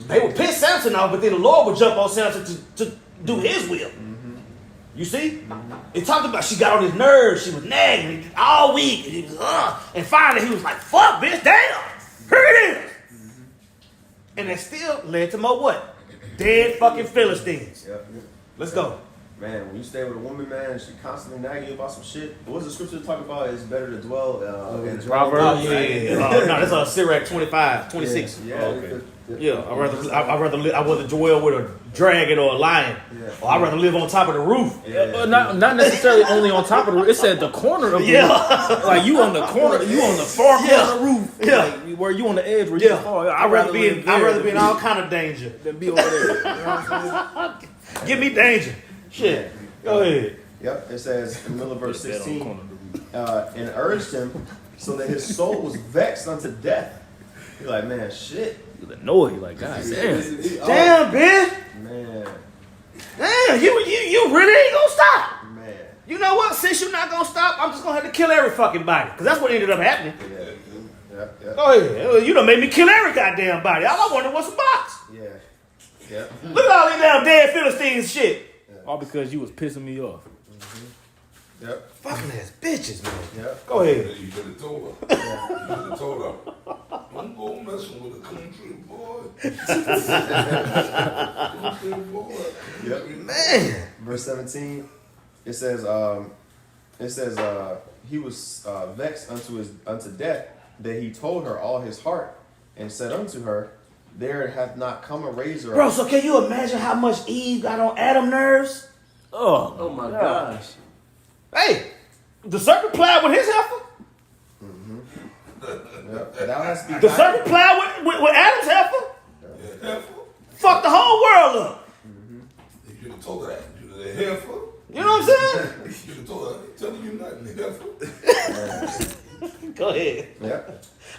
They would piss Samson off, but then the Lord would jump on Samson to do his will. You see? It talked about she got on his nerves. She was nagging all week. And, and finally he was like, fuck, bitch, damn. Here it is. And that still led to more what? Dead fucking Philistines. Let's go. Man, when you stay with a woman, man, and she constantly nagging you about some shit, what was the scripture talk about? It's better to dwell in Proverbs. No, that's Sirach 26. Yeah, I'd rather dwell with a dragon or a lion, or I'd rather live on top of the roof. Not necessarily only on top of the roof. It said the corner of the roof. Like you on the corner, you on the far corner of the roof. Like where you on the edge where you fall. I'd rather be in all kind of danger than be over there. You know what I'm saying? Give me danger. Shit. Go ahead. Yep. It says in the middle of verse 16, and urged him so that his soul was vexed unto death. He's like, man, shit. Annoyed, like, God damn. Damn, bitch. Man. Damn, you really ain't gonna stop. Man. You know what? Since you're not gonna stop, I'm just gonna have to kill every fucking body. Because that's what ended up happening. Go ahead. You done made me kill every goddamn body. All I wanted was a box. Look at all these damn dead Philistines shit. All because you was pissing me off. Fucking ass bitches, man. Go You ahead. could have told her. You could have told her. Don't go messing with a country boy. Man. Verse 17, it says he was vexed unto death, that he told her all his heart, and said unto her, there hath not come a razor. Bro, so can you imagine how much Eve got on Adam nerves? Oh my gosh. Hey, the serpent plowed with his heifer. The serpent plowed with Adam's heifer. Fuck the whole world up. You should have told her that. You should have heifer. You know what I'm saying? You should have told her. I'm telling you nothing, heifer. Go ahead. Yeah.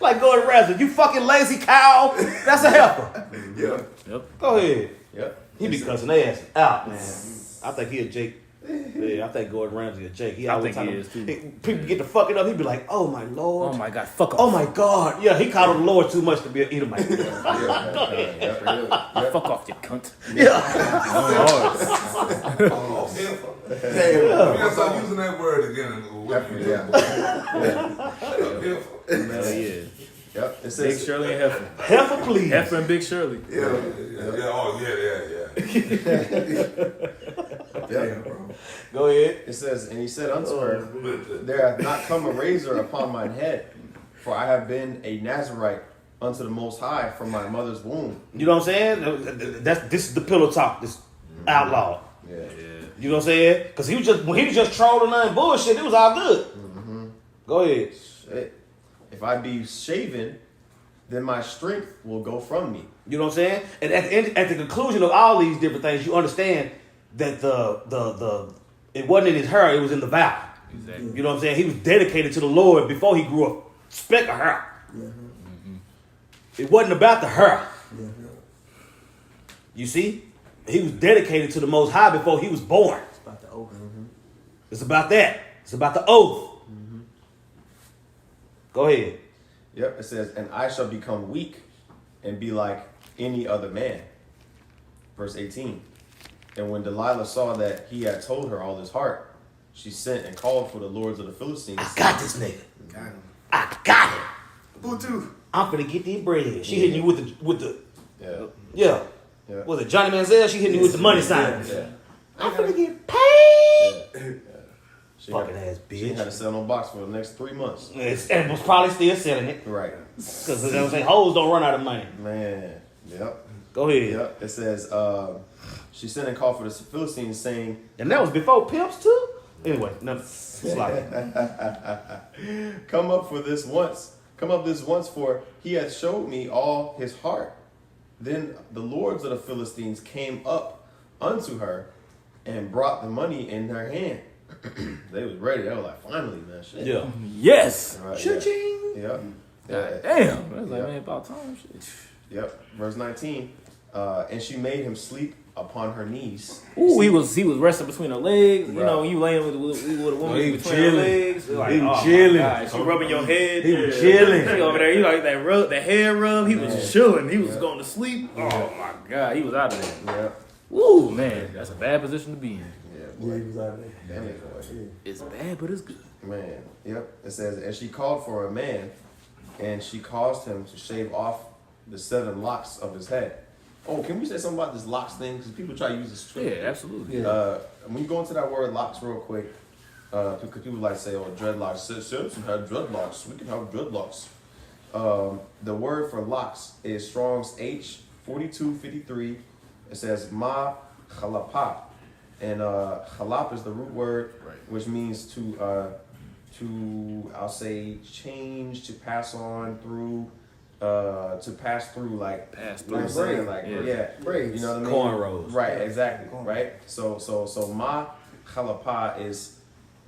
Like Gordon Ramsay, you fucking lazy cow. That's a heifer. Yeah. Go ahead. Yep. He be cussing their ass out, man. I think he a Jake. Yeah, I think Gordon Ramsay a Jake. I think he is too. People get to fucking up. He be like, "Oh my Lord, oh my God, fuck off." Oh my God, yeah, he called the Lord too much to be an Edomite. Fuck off, you cunt. Yeah. Damn. Start using that word again. Yeah. Yep. It Big says Shirley and Heifer. Heifer, please. Heifer and Big Shirley. Yeah. Oh, yeah. Go ahead. It says, and he said unto her, there hath not come a razor upon mine head, for I have been a Nazarite unto the Most High from my mother's womb. You know what I'm saying? This is the pillow talk. This outlawed. Yeah. You know what I'm saying? Because when he was just trolling and bullshit, it was all good. Go ahead. Shit. If I be shaven, then my strength will go from me. You know what I'm saying? And at the conclusion of all these different things, you understand that it wasn't in his hair, it was in the vow. Exactly. You know what I'm saying? He was dedicated to the Lord before he grew a speck of hair. It wasn't about the hair. You see? He was dedicated to the Most High before he was born. It's about the oath. It's about that. It's about the oath. Go ahead. Yep, it says, and I shall become weak and be like any other man. Verse 18. And when Delilah saw that he had told her all his heart, she sent and called for the lords of the Philistines. I got this nigga. Got him. I got him. Boo-too. I'm finna get these bread. She hitting you with the Yeah. yeah. Yeah. Was it Johnny Manziel? She hit me with the money sign. Yeah. I'm gonna get paid. Yeah. Fucking ass bitch. She had to sell no box for the next 3 months. And was probably still selling it. Right. Because they say hoes don't run out of money. Man. Yep. Go ahead. Yep. It says she sent and called for the Philistines, saying, And that was before pimps too. Anyway, nothing. Sloppy. Come up this once, for he hath showed me all his heart. Then the lords of the Philistines came up unto her and brought the money in her hand. They was ready. They were like, finally, man. Shit. Yeah. Yes. Right, Cha-ching. Yeah. God damn. That's like, Yeah. man, about time. Shit. Yep. Verse 19. And she made him sleep upon her knees. Ooh, he was resting between her legs. You Right. know, you laying with a woman he was between her chilling. legs. Like, He was oh chilling. my God. She rubbing your head. He was chilling. She over there. He like that rub, that head rub. He was just chilling. He was Yeah. going to sleep. Oh my God, he was out of there. Yeah. Woo, man, that's a bad position to be in. Yeah. Yeah, he was out there. Damn it, boy. It's bad, but it's good. Man, yep. It says, and she called for a man, and she caused him to shave off the 7 locks of his head. Oh, can we say something about this locks thing? Because people try to use this. Yeah, absolutely. Yeah. When you go into that word locks real quick, because people like say, oh, dreadlocks. Samson had dreadlocks. We can have dreadlocks. The word for locks is Strong's H4253. It says ma chalapa. And chalap is the root word, which means to I'll say change, to pass on through, to pass through, like Pass you know what I'm through. saying, like yeah, Braids. you know what I mean? Cornrows. Right, exactly, Corn. right. So ma chalapa is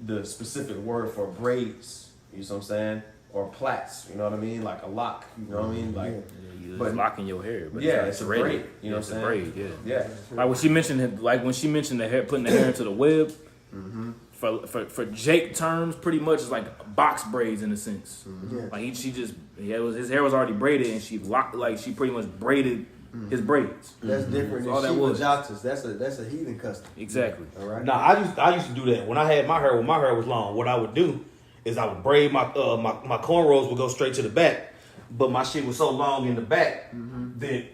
the specific word for braids. You know what I'm saying? Or plaits. You know what I mean? Like a lock. You know what I mean? Like You're But- just locking your hair. But yeah, it's it's a braided. braid. You know It's what a I'm saying? braid, yeah. Like when she mentioned the hair, putting the hair into the web. Mm-hmm. For Jake terms, pretty much it's like box braids in a sense. Mm-hmm. Yeah. Like his hair was already braided, and she pretty much braided his braids. That's different All that than was. Shiva Jotas. That's a heathen custom. Exactly. All right. Now I used to do that when I had my hair. When my hair was long, what I would do is I would braid my cornrows would go straight to the back, but my shit was so long in the back that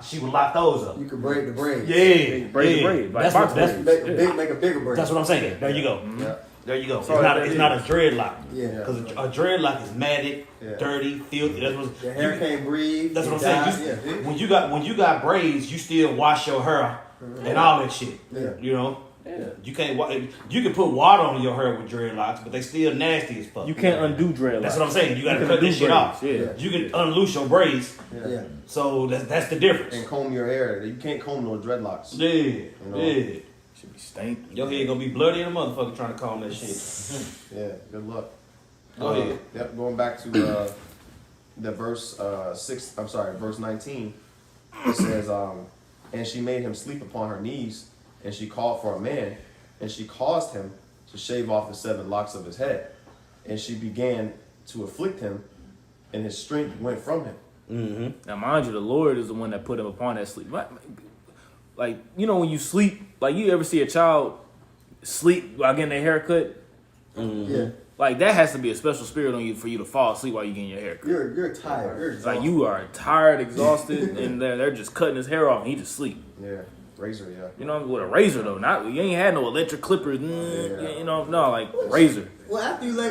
she would lock those up. You can braid the braids. Yeah, Braid the yeah. braid, like That's box what, that's, braids. Make a bigger braid. that's what I'm saying. There you go. Yeah. There you go. That's all that It's is. not a dreadlock. Yeah. Because a dreadlock is matted, Yeah. dirty, filthy. That's what Your hair can't breathe. That's what it I'm dies. saying. Yeah. When you got braids, you still wash your hair and all that shit. Yeah. You know, Yeah. you can't. You can put water on your hair with dreadlocks, but they still nasty as fuck. You can't undo dreadlocks. That's what I'm saying. You got to can cut undo this shit braids, off. yeah. You can unloose your braids. Yeah. So that's the difference. And comb your hair. You can't comb no dreadlocks. Yeah, know. yeah. Should be stank. Your head gonna be bloody in a motherfucker trying to comb that shit. Yeah. Good luck. Go ahead. Yep. Going back to the verse verse 19. It says, and she made him sleep upon her knees, and she called for a man, and she caused him to shave off the 7 locks of his head, and she began to afflict him, and his strength went from him. Mm-hmm. Now, mind you, the Lord is the one that put him upon that sleep. Like, you know, when you sleep, like you ever see a child sleep while getting their hair cut? Yeah. Like that has to be a special spirit on you for you to fall asleep while you're getting your hair cut. You're tired. You're It's like exhausted. you are tired, exhausted, and they're just cutting his hair off and he just sleep. Yeah. Razor. Yeah. You know, with a razor though. Not you ain't had no electric clippers. You know, no, like razor. Well, after you lay,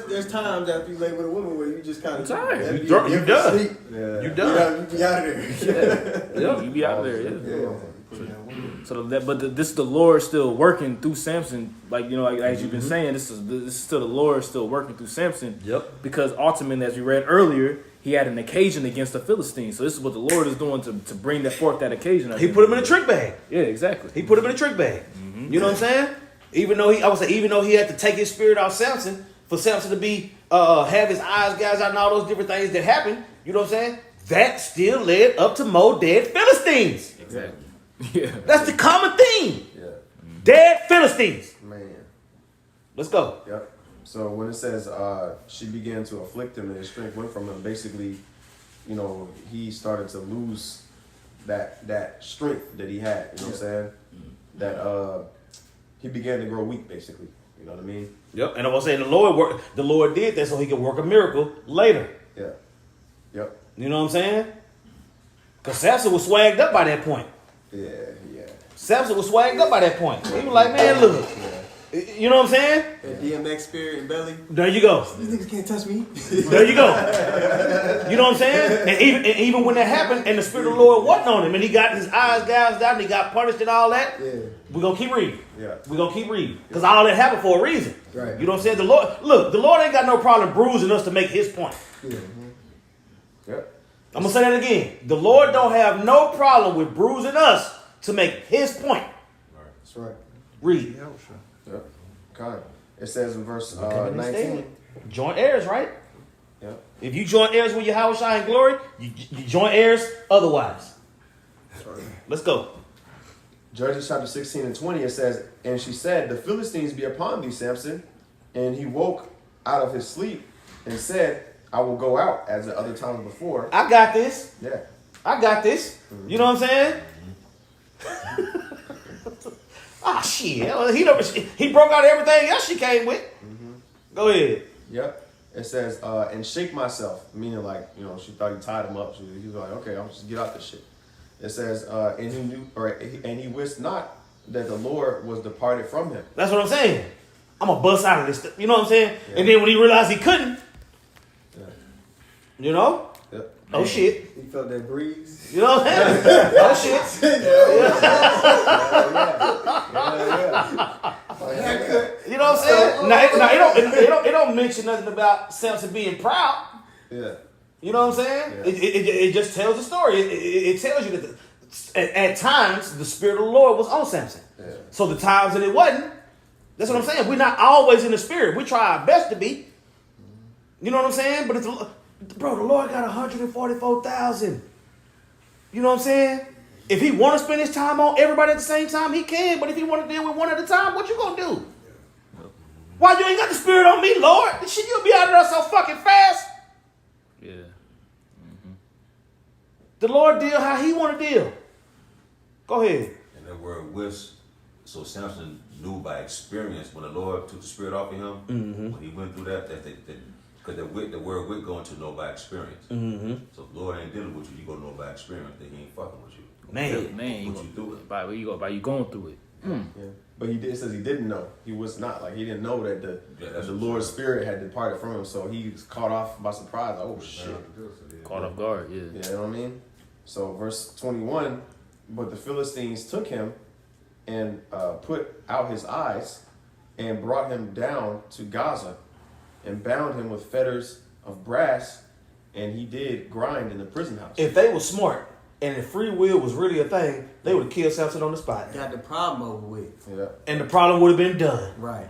there's times after you lay with a woman where you just kind of tired. You done. Sleep. Yeah. You done. You be out of there. Yeah, you be out there. Yeah. Yeah. So this is the Lord still working through Samson, like as you've been saying, this is still the Lord still working through Samson. Yep. Because ultimately, as we read earlier, he had an occasion against the Philistines. So this is what the Lord is doing to bring forth that occasion. He put him in a trick bag. Yeah, exactly. He put him in a trick bag. You know what I'm saying? Even though he had to take his spirit out of Samson, for Samson to be have his eyes gouged out and all those different things that happened, you know what I'm saying? That still led up to more dead Philistines. Exactly. Yeah. That's the common theme. Yeah. Dead Philistines. Man. Let's go. Yep. So when it says she began to afflict him and his strength went from him, basically, he started to lose that strength that he had. You know what I'm saying? That he began to grow weak, basically. You know what I mean? Yep. And I was saying the Lord did that so he could work a miracle later. Yeah. Yep. You know what I'm saying? Because Samson was swagged up by that point. Yeah. Samson was swagged up by that point. He was like, man, look. You know what I'm saying? That DMX spirit and belly. There you go. These niggas can't touch me. There you go. You know what I'm saying? And even when that happened and the Spirit of the Lord wasn't on him and he got his eyes gouged out and he got punished and all that, we're going to keep reading. Yeah. We're going to keep reading. Because all that happened for a reason. Right. You know what I'm saying? The Lord ain't got no problem bruising us to make his point. Yeah. I'm going to say that again. The Lord don't have no problem with bruising us to make his point. That's right. Read. Yep. Okay. It says in verse 19. Joint heirs, right? Yep. If you join heirs with Yahushua in glory, you join heirs otherwise. Right. Let's go. Judges chapter 16 and 20, it says, and she said, the Philistines be upon thee, Samson. And he woke out of his sleep and said, I will go out as the other times before. I got this. Yeah. I got this. Mm-hmm. You know what I'm saying? Ah, shit. He broke out everything else she came with. Mm-hmm. Go ahead. Yep. It says, and shake myself, meaning like, she thought he tied him up. So he was like, okay, I'll just get out this shit. It says, and he knew, and he wist not that the Lord was departed from him. That's what I'm saying. I'm going to bust out of this stuff. You know what I'm saying? Yeah. And then when he realized he couldn't, you know? Yep. Oh, shit. He felt that breeze. You know what I'm saying? Oh, shit. You know what I'm saying? Now, it don't mention nothing about Samson being proud. Yeah. You know what I'm saying? Yeah. It just tells the story. It tells you that at times the Spirit of the Lord was on Samson. Yeah. So the times that it wasn't, that's what I'm saying. We're not always in the Spirit. We try our best to be. You know what I'm saying? But the Lord got 144,000. You know what I'm saying? If he want to spend his time on everybody at the same time, he can. But if he want to deal with one at a time, what you gonna do? Why you ain't got the Spirit on me, Lord? Shit, you'll be out there so fucking fast. Yeah. The Lord deal how he want to deal. Go ahead. And that word "wist," so Samson knew by experience when the Lord took the spirit off of him. Mm-hmm. When he went through that because the word "wit" going to know by experience. Mm-hmm. So if the Lord ain't dealing with you, you gonna know by experience that he ain't fucking with you. Man, you what you doing? By you going through it. Yeah. But it says he didn't know. He was not. Like, he didn't know that the Lord's Spirit had departed from him. So he was caught off by surprise. Like, oh, shit. Caught off guard, yeah. You know what I mean? So verse 21, but the Philistines took him and put out his eyes and brought him down to Gaza and bound him with fetters of brass, and he did grind in the prison house. if they were smart and if free will was really a thing, they would have killed Samson on the spot. Got the problem over with. Yeah. And the problem would have been done. Right.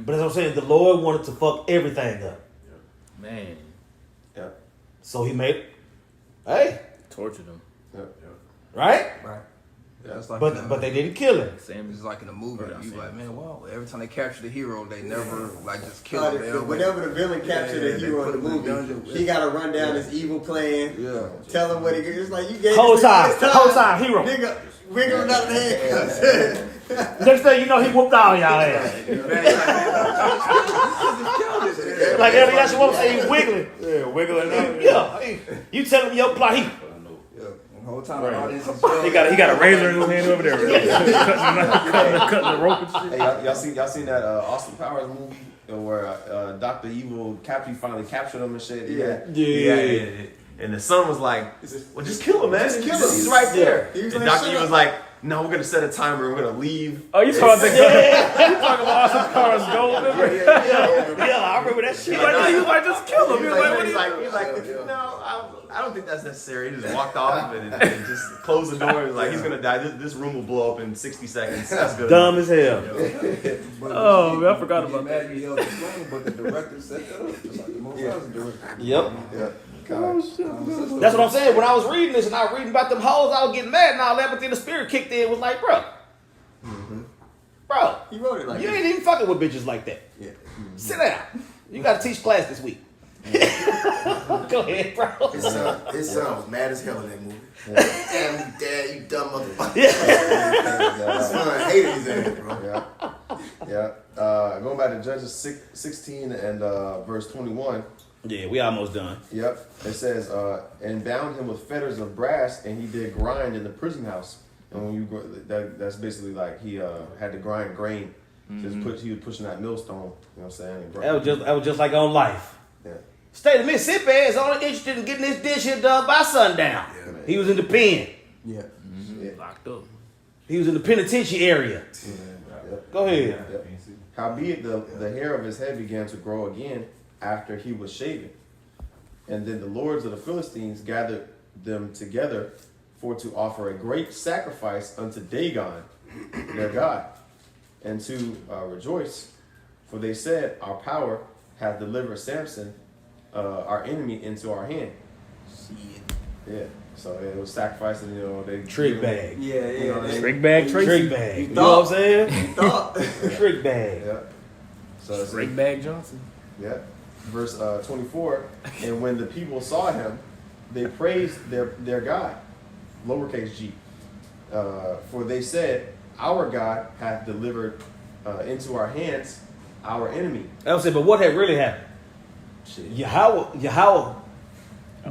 But as I'm saying, the Lord wanted to fuck everything up. Man, Yeah. So he made, hey, tortured him. Yeah. right? Right. Yeah. It's like But they didn't kill him. Same It's like in a movie. Right, You same. like, man, wow. Every time they capture the hero, they never just kill him. They always- Whenever the villain captured Yeah, the they hero put in the him in the movie, dungeon. he got to run down his evil plan. Yeah. Tell him what he. It's like you gave Whole this time, nigga this whole time, hero. Nigga, wiggle him out the handcuffs. Next thing you know, he whooped all y'all ass. Like Elias, won't say he wiggling. Yeah, wiggling out. Yeah, you tell him your plot. Yeah. The whole time the audience is He got a razor in his hand over there, cutting the rope and shit. Hey, y'all seen that Austin Powers movie where Dr. Evil finally captured him and shit? Yeah. And the son was like, well, just kill him, man. Just kill him. He's right there. He was And like, Dr. shut Evil's up. like, no, we're going to set a timer. We're going to leave. Oh, you talking about Austin Powers Gold? Yeah, I remember that shit. You might just kill him. He's like, no, I don't think that's necessary. He just walked off and just closed the door. He's like, he's going to die. This room will blow up in 60 seconds. That's good. Dumb as hell. Oh, man, I forgot about that. He held the flame, but the director set that up. Just like the most director. Yep. Yeah. That's what I'm saying. When I was reading this and I was reading about them hoes, I was getting mad and all that, but then the spirit kicked in and was like, bro. Bro, He wrote it like you that. ain't even fucking with bitches like that. Yeah. Sit down. You got to teach class this week. Go ahead, bro. His son was mad as hell in that movie. Damn you, dad, you dumb motherfucker. Yeah. His son hated his ass, bro. Yeah. Going back to Judges 16 and verse 21. Yeah, we almost done. Yep. It says, and bound him with fetters of brass, and he did grind in the prison house. And when that's basically like he had to grind grain. He was pushing that millstone. You know what I'm saying? That was just like on life. Yeah. State of Mississippi is only interested in getting this dish here done by sundown. Yeah, man. He was in the pen. Yeah. Locked up. He was in the penitentiary area. Yep. Go ahead. Yep. Howbeit the hair of his head began to grow again after he was shaven. And then the lords of the Philistines gathered them together for to offer a great sacrifice unto Dagon, their god, and to rejoice. For they said, our power hath delivered Samson, our enemy, into our hand. Yeah. So it was sacrificing, they Trick bag. Yeah, You know what I mean? Trick bag, Tracy. Trick bag. You know what I'm saying? Thought. Trick bag. Yeah. So it's Trick bag Johnson. yeah. Verse 24, and when the people saw him, they praised their God, lowercase g. For they said, our God hath delivered into our hands our enemy. I was saying, but what had really happened? Shit. Yahweh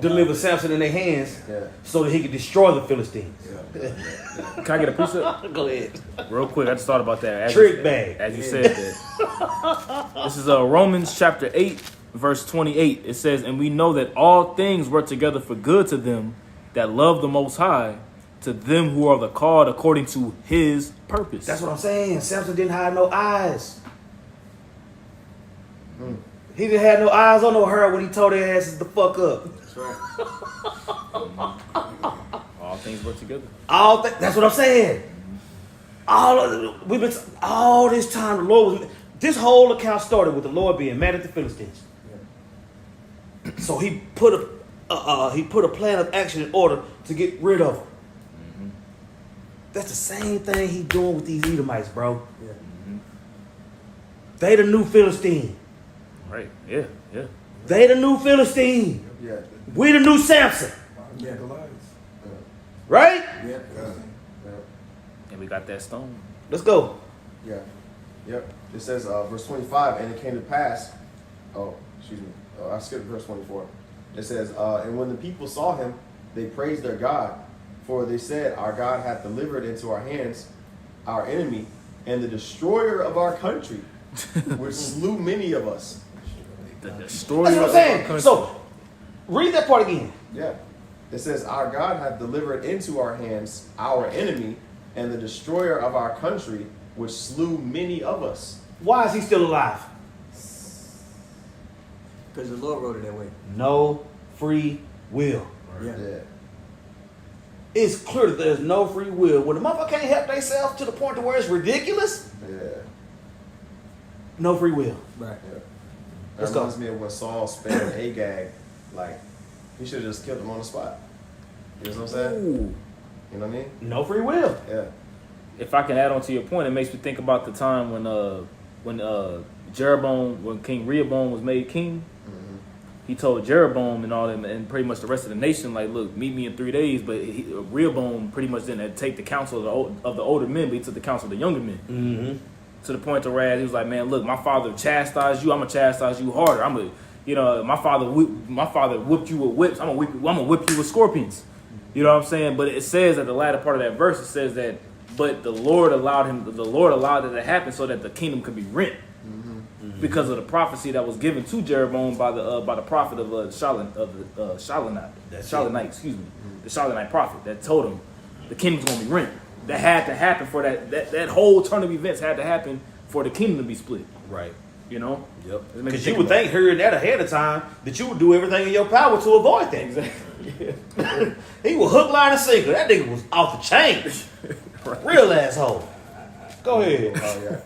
delivered Samson in their hands so that he could destroy the Philistines. Can I get a precept? Go ahead. Real quick, I just thought about that. Trick bag. As you said that. This is Romans chapter 8, verse 28. It says, and we know that all things work together for good to them that love the Most High, to them who are the called according to his purpose. That's what I'm saying. Samson didn't have no eyes. He didn't have no eyes or no hair when he told their asses to fuck up. That's right. All things work together. That's what I'm saying. All this time the Lord was. This whole account started with the Lord being mad at the Philistines. So he put a plan of action in order to get rid of them. That's the same thing he doing with these Edomites, bro. Yeah. They the new Philistine. Right. Yeah. Yeah. They the new Philistine. Yeah. We the new Samson. Yeah. Right? Yeah. And we got that stone. Let's go. Yeah. Yep. It says, verse 25, and it came to pass. Oh, excuse me. I skipped verse 24. It says, and when the people saw him, they praised their God. For they said, our God hath delivered into our hands our enemy and the destroyer of our country, which slew many of us. The destroyer That's what I'm of saying. our country. So, read that part again. Yeah. It says, our God hath delivered into our hands our enemy and the destroyer of our country, which slew many of us. Why is he still alive? Because the Lord wrote it that way. No free will. Yeah. Yeah. It's clear that there's no free will. When the motherfucker can't help themselves to the point to where it's ridiculous, Yeah. no free will. Right. Yeah. Let's That go. reminds me of when Saul spared Agag. Like, he should have just killed him on the spot. You know what I'm saying? Ooh. You know what I mean? No free will. Yeah. If I can add on to your point, it makes me think about the time when Jeroboam, when King Rehoboam was made king. He told Jeroboam and all them, and pretty much the rest of the nation, like, look, meet me in 3 days. But Rehoboam pretty much didn't take the counsel of the older men, but he took the counsel of the younger men. Mm-hmm. To the point to where he was like, man, look, my father chastised you. I'm gonna chastise you harder. My father whipped you with whips. I'm gonna whip you with scorpions. You know what I'm saying? But it says at the latter part of that verse, it says that, but the Lord allowed it to happen so that the kingdom could be rent. Because of the prophecy that was given to Jeroboam by the prophet of Shilonite, the Shilonite prophet that told him the kingdom's gonna be rent. That had to happen for that whole turn of events had to happen for the kingdom to be split. Right. You know? Yep. It makes Because you you would think, hearing that ahead of time, that you would do everything in your power to avoid that. Exactly. He was hook, line, and sinker. That nigga was off the chain. Right. Real asshole. Go ahead. Oh, yeah.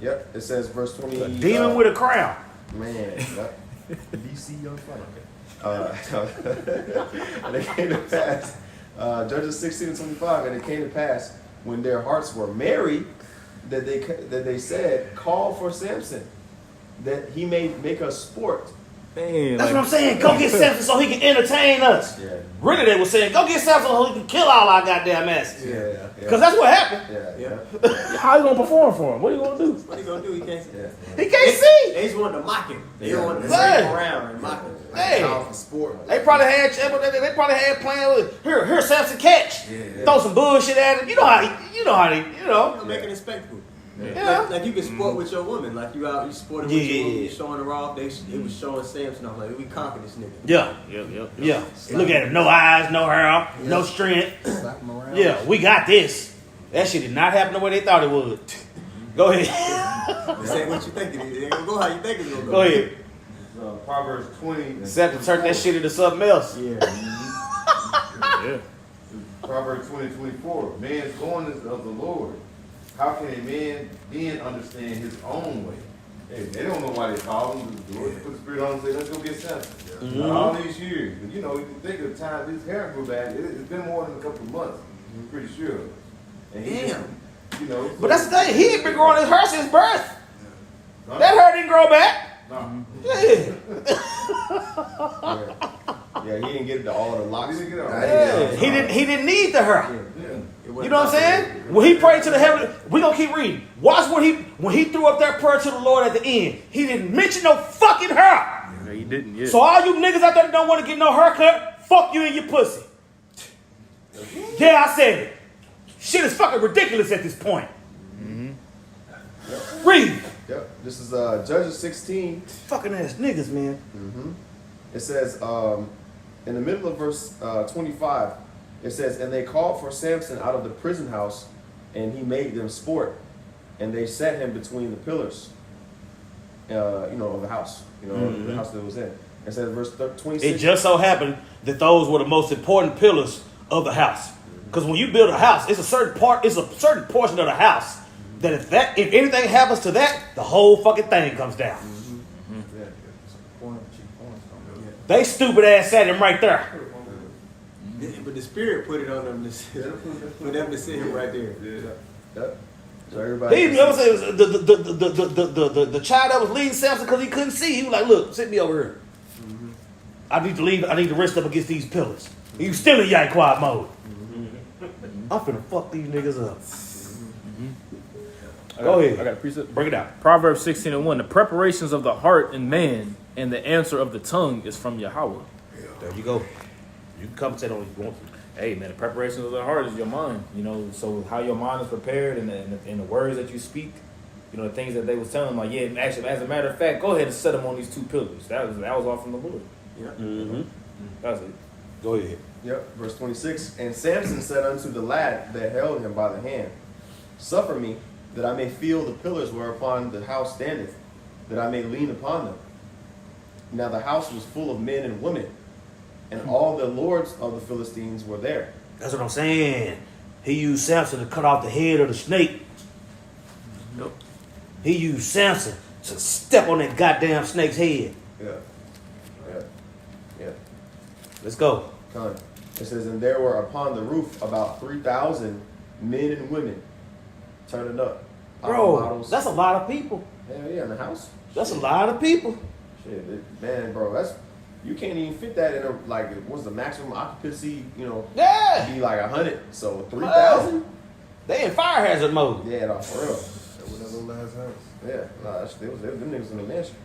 Yep. It says, verse 20. A demon with a crown. Man. Yep. DC on fire. And it came to pass, Judges 16 and 25, and it came to pass when their hearts were merry that they said, call for Samson, that he may make us sport. Man, That's what I'm saying. Go get Samson so he can entertain us. Yeah. Really, they were saying, go get Samson so he can kill all our goddamn asses. Yeah. Because that's what happened. Yeah. how you gonna perform for him? What are you gonna do? What he gonna do? He can't. Yeah. He can't see. They just wanted to mock him. They Yeah. wanted to Hey. bring him around and mock him. Hey. Powerful sport. They probably had plans with here Samson catch. Throw some bullshit at him. You know how I'm making a spectacle. Yeah. Like you can sport with your woman. Like you out, you sporting with your woman, you showing her off. It was showing Samson. I was like, we conquered this nigga. Yeah. Look at him. No eyes, no hair, no strength. Slap him around. Yeah, we got this. That shit did not happen the way they thought it would. Go ahead. This ain't what you think it is. It ain't gonna go how you think it's gonna go. Go ahead. Proverbs 20. Samson turned that shit into something else. Yeah. Proverbs 20:24. Man's going is of the Lord. How can a man then understand his own way? Hey, they don't know why they call him. The Lord put the spirit on him and say, let's go get Samson. All these years. But you know, you think of the time his hair grew back, it's been more than a couple of months. I'm pretty sure. And he just, you know. But that's the thing. He ain't been growing his hair since birth. Huh? That hair didn't grow back. No. Yeah. Yeah, he didn't get all the locks. He didn't get all Yeah. He didn't need the hair. Yeah. You know what I'm saying? When he prayed to the heaven, we gonna keep reading. Watch when he threw up that prayer to the Lord at the end. He didn't mention no fucking hair. No, he didn't. Yeah. So all you niggas out there that don't want to get no haircut, fuck you and your pussy. Yeah, I said it. Shit is fucking ridiculous at this point. Read. Yep. This is Judges 16. Fucking ass niggas, man. It says, in the middle of verse 25, it says, and they called for Samson out of the prison house, and he made them sport, and they set him between the pillars, of the house, the house that was in. It says, verse 26. It just so happened that those were the most important pillars of the house. Because when you build a house, it's a certain portion of the house that if anything happens to that, the whole fucking thing comes down. They stupid ass sat him right there. But the spirit put it on them for them to sit him right there. Yep. So everybody. He, you know what I'm saying? The child that was leading Samson because he couldn't see, he was like, look, sit me over here. I need to leave. I need to rest up against these pillars. He was still in Yai Quad mode. I'm finna fuck these niggas up. Go ahead. I got a precept. Bring it out. Proverbs 16:1. The preparations of the heart in man and the answer of the tongue is from Yahweh. There you go. You can commentate on it if you want to. Hey man, the preparations of the heart is your mind. So how your mind is prepared and the words that you speak, the things that they was telling them, like, yeah, actually, as a matter of fact, go ahead and set them on these two pillars. That was all from the Lord. Yeah. That's it. Go ahead. Yep. Verse 26. And Samson said unto the lad that held him by the hand, suffer me that I may feel the pillars whereupon the house standeth, that I may lean upon them. Now the house was full of men and women, and all the lords of the Philistines were there. That's what I'm saying. He used Samson to cut off the head of the snake. Yep. He used Samson to step on that goddamn snake's head. Yeah. Let's go. It says, and there were upon the roof about 3,000 men and women turning up. Bro, that's a lot of people. Hell yeah, in the house. That's a lot of people. Shit, man, bro, you can't even fit that in what's the maximum occupancy, Yeah. be like 100. So 3,000? They in fire hazard mode. Yeah, no, for real. That was that little last house. Yeah, no, them niggas in the mansion.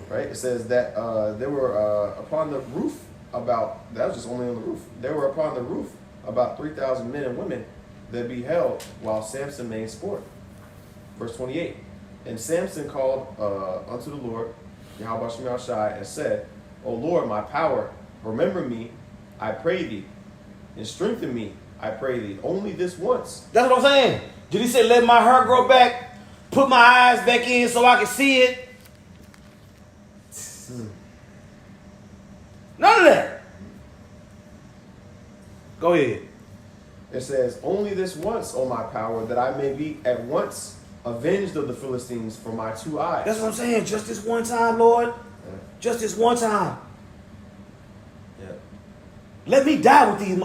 Right? It says that there were upon the roof that was just only on the roof. There were upon the roof about 3,000 men and women that beheld while Samson made sport. Verse 28. And Samson called unto the Lord, Yahweh Shem Shai, and said, O Lord, my power, remember me, I pray thee, and strengthen me, I pray thee, only this once. That's what I'm saying. Did he say, let my hair grow back, put my eyes back in so I can see it? None of that. Go ahead. It says, only this once, O my power, that I may be at once avenged of the Philistines for my 2 eyes. That's what I'm saying. Just this one time, Lord. Just this one time. Yeah. Let me die with these.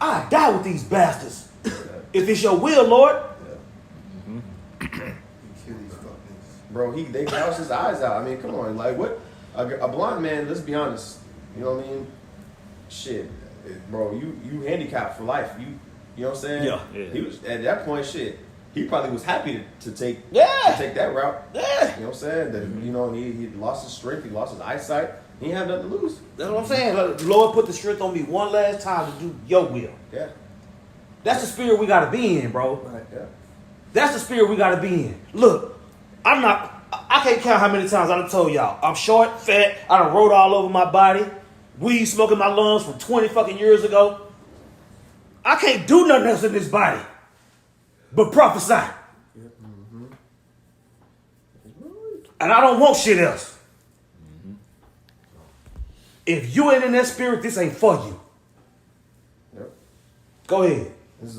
I die with these bastards. If it's your will, Lord. Kill these fuck niggas. bro, they gouged his eyes out. I mean, come on, like what? A blind man. Let's be honest. You know what I mean? Shit, bro, you handicapped for life. You know what I'm saying? Yeah. He was at that point. Shit, he probably was happy to take that route. Yeah. You know what I'm saying? That you know he lost his strength. He lost his eyesight. He ain't have nothing to lose. That's what I'm saying. The Lord put the strength on me one last time to do your will. Yeah. That's the spirit we gotta be in, bro. Right. Yeah. That's the spirit we gotta be in. Look, I can't count how many times I done told y'all. I'm short, fat, I done wrote all over my body. Weed smoking my lungs from 20 fucking years ago. I can't do nothing else in this body but prophesy. Mm-hmm. And I don't want shit else. Mm-hmm. If you ain't in that spirit, this ain't for you. Yep. Go ahead. This is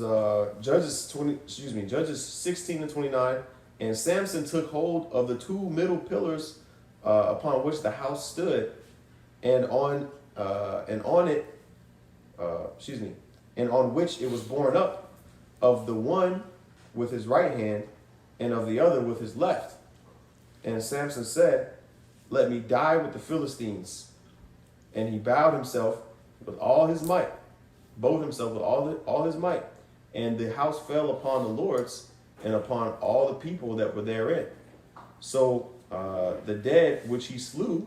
Judges 16 and 29. And Samson took hold of the two middle pillars upon which the house stood, and on which it was borne up, of the one with his right hand, and of the other with his left. And Samson said, "Let me die with the Philistines." And he bowed himself with all his might, all his might, and the house fell upon the lords and upon all the people that were therein. So the dead which he slew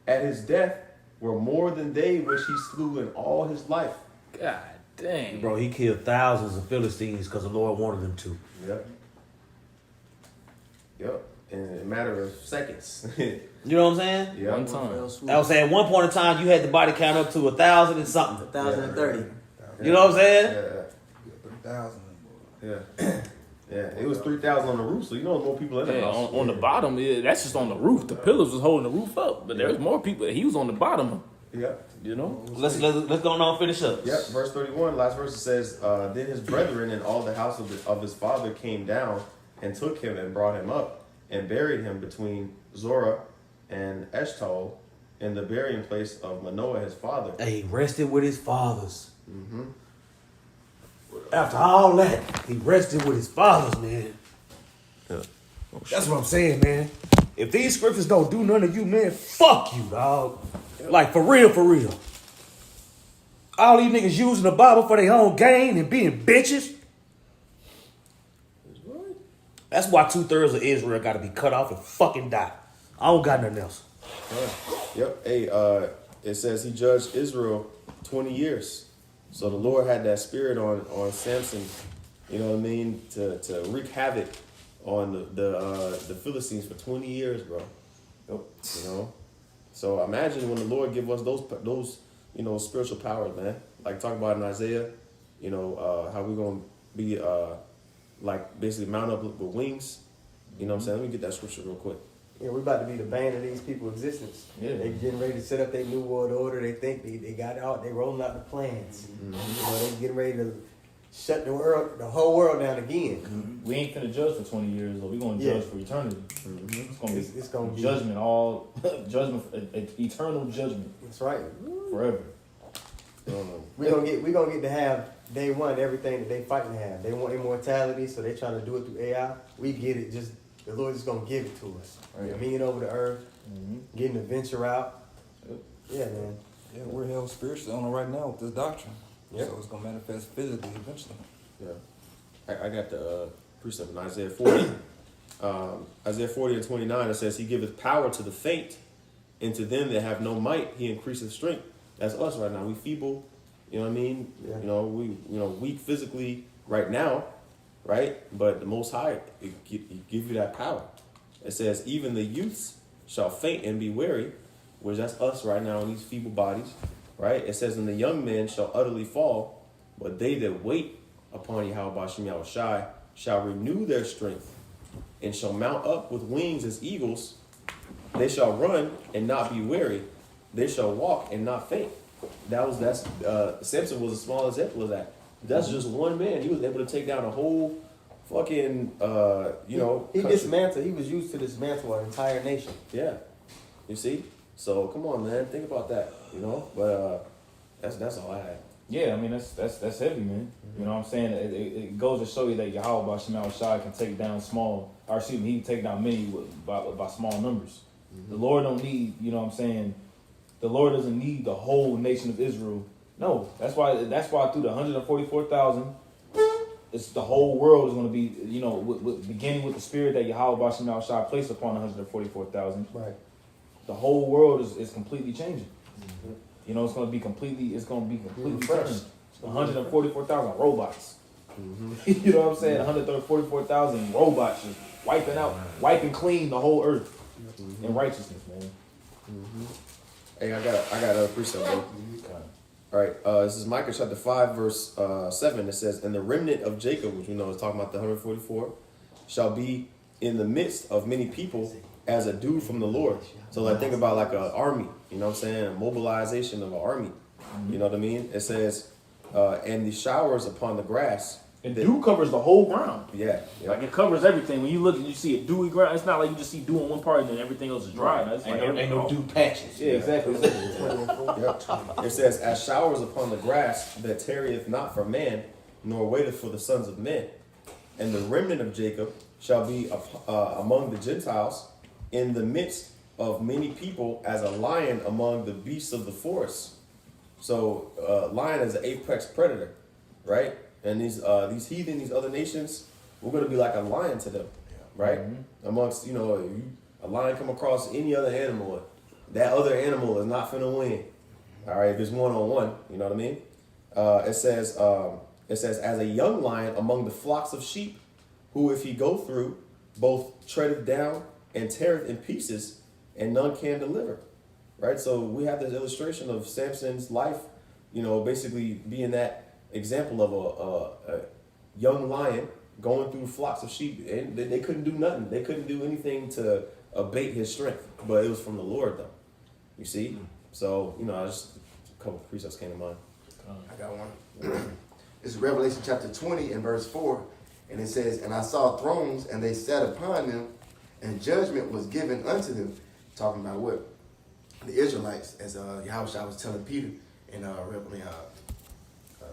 at his death were more than they which he slew in all his life. God dang. Bro, he killed thousands of Philistines because the Lord wanted him to. Yep. In a matter of seconds. You know what I'm saying? Yeah. One time. I was saying at one point in time you had the body count up to 1,000 and something. 1,030. You know what I'm saying? Yeah. 3,000. Yeah. Yeah, it was 3,000 on the roof, so you know more people in the Yeah, house. on the bottom, that's just on the roof. The pillars was holding the roof up, but there's more people. He was on the bottom. Yeah. You know. Let's go on and finish up. Yep, verse 31, last verse, it says, Then his brethren and all the house of his father came down and took him and brought him up and buried him between Zorah and Eshtaol in the burying place of Manoah his father. Hey, he rested with his fathers. Mm-hmm. After all that, he rested with his fathers, man. Yeah. That's what I'm saying, man. If these scriptures don't do none of you, man, fuck you, dog. Like, for real, for real. All these niggas using the Bible for their own gain and being bitches. That's why 2/3 of Israel got to be cut off and fucking die. I don't got nothing else. Yep. Hey, it says he judged Israel 20 years. So the Lord had that spirit on Samson, you know what I mean, to wreak havoc on the Philistines for 20 years, bro. Yep. You know? So imagine when the Lord give us those you know, spiritual powers, man. Like talk about in Isaiah, you know, how we gonna be like basically mount up with wings. You know what I'm saying? Let me get that scripture real quick. Yeah, we about to be the bane of these people's existence. Yeah. They getting ready to set up their new world order. They think they got it out. They rolling out the plans. Mm-hmm. You know, they getting ready to shut the whole world down again. Mm-hmm. We ain't finna judge for 20 years, though. We gonna judge for eternity. Mm-hmm. It's gonna be judgment, judgment, eternal judgment. That's right. Forever. We gonna get to have day one everything that they fighting to have. They want immortality, so they trying to do it through AI. We get it. Just the Lord is gonna give it to us. Right. Dominion over the earth, getting the venture out. Yep. Yeah, man. Yeah, we're held spiritually on it right now with this doctrine. Yep. So it's going to manifest physically eventually. Yeah. I got the precept in Isaiah 40. Isaiah 40 and 29, it says, He giveth power to the faint, and to them that have no might, He increaseth strength. That's us right now. We feeble, you know what I mean? Yeah. You know, we weak physically right now, right? But the Most High, it give you that power. It says, even the youths shall faint and be weary, which that's us right now in these feeble bodies, right? It says, and the young men shall utterly fall, but they that wait upon Yahweh Ba'ashem Yahushai shall renew their strength and shall mount up with wings as eagles. They shall run and not be weary. They shall walk and not faint. Samson was as small example of that. That's just one man. He was able to take down a whole fucking, He dismantled. He was used to dismantle an entire nation. Yeah. You see? So come on, man. Think about that. You know? But that's all I had. Yeah, I mean that's heavy, man. You know what I'm saying? It goes to show you that Yahweh Bashim Shai can take down he can take down many by small numbers. The Lord don't need, you know what I'm saying? The Lord doesn't need the whole nation of Israel. No, that's why through the 144,000, it's the whole world is going to be, you know, beginning with the spirit that Yahweh Bashim Shai placed upon 144,000. Right. The whole world is completely changing. You know, it's going to be completely turned. 144,000 robots. You know what I'm saying? 144,000 robots just wiping clean the whole earth in righteousness, man. Hey, I got a precept, bro. All right, this is Micah chapter 5, verse 7. It says, "And the remnant of Jacob," which we know is talking about the 144, "shall be in the midst of many people as a dew from the Lord." So like think about like an army, you know what I'm saying? A mobilization of an army. You know what I mean? It says, "And the showers upon the grass." And dew covers the whole ground. Yeah. Like it covers everything. When you look and you see a dewy ground, it's not like you just see dew on one part and then everything else is dry. Right. Ain't no dew patches. Yeah, exactly. Yep. It says, "As showers upon the grass that tarrieth not for man, nor waiteth for the sons of men. And the remnant of Jacob shall be among the Gentiles, in the midst of many people, as a lion among the beasts of the forest." So, lion is an apex predator, right? And these heathen, these other nations, we're going to be like a lion to them, right? Amongst, you know, a lion come across any other animal, that other animal is not finna win. All right, if it's one-on-one, you know what I mean? It says, "As a young lion among the flocks of sheep, who if he go through, both treadeth down and teareth in pieces, and none can deliver." Right? So we have this illustration of Samson's life, you know, basically being that example of a young lion going through flocks of sheep, and they couldn't do nothing. They couldn't do anything to abate his strength, but it was from the Lord, though. You see? So, you know, just a couple of precepts came to mind. I got one. It's Revelation chapter 20 and verse 4, and it says, "And I saw thrones, and they sat upon them, and judgment was given unto them." Talking about what? The Israelites, as Yahushua was telling Peter in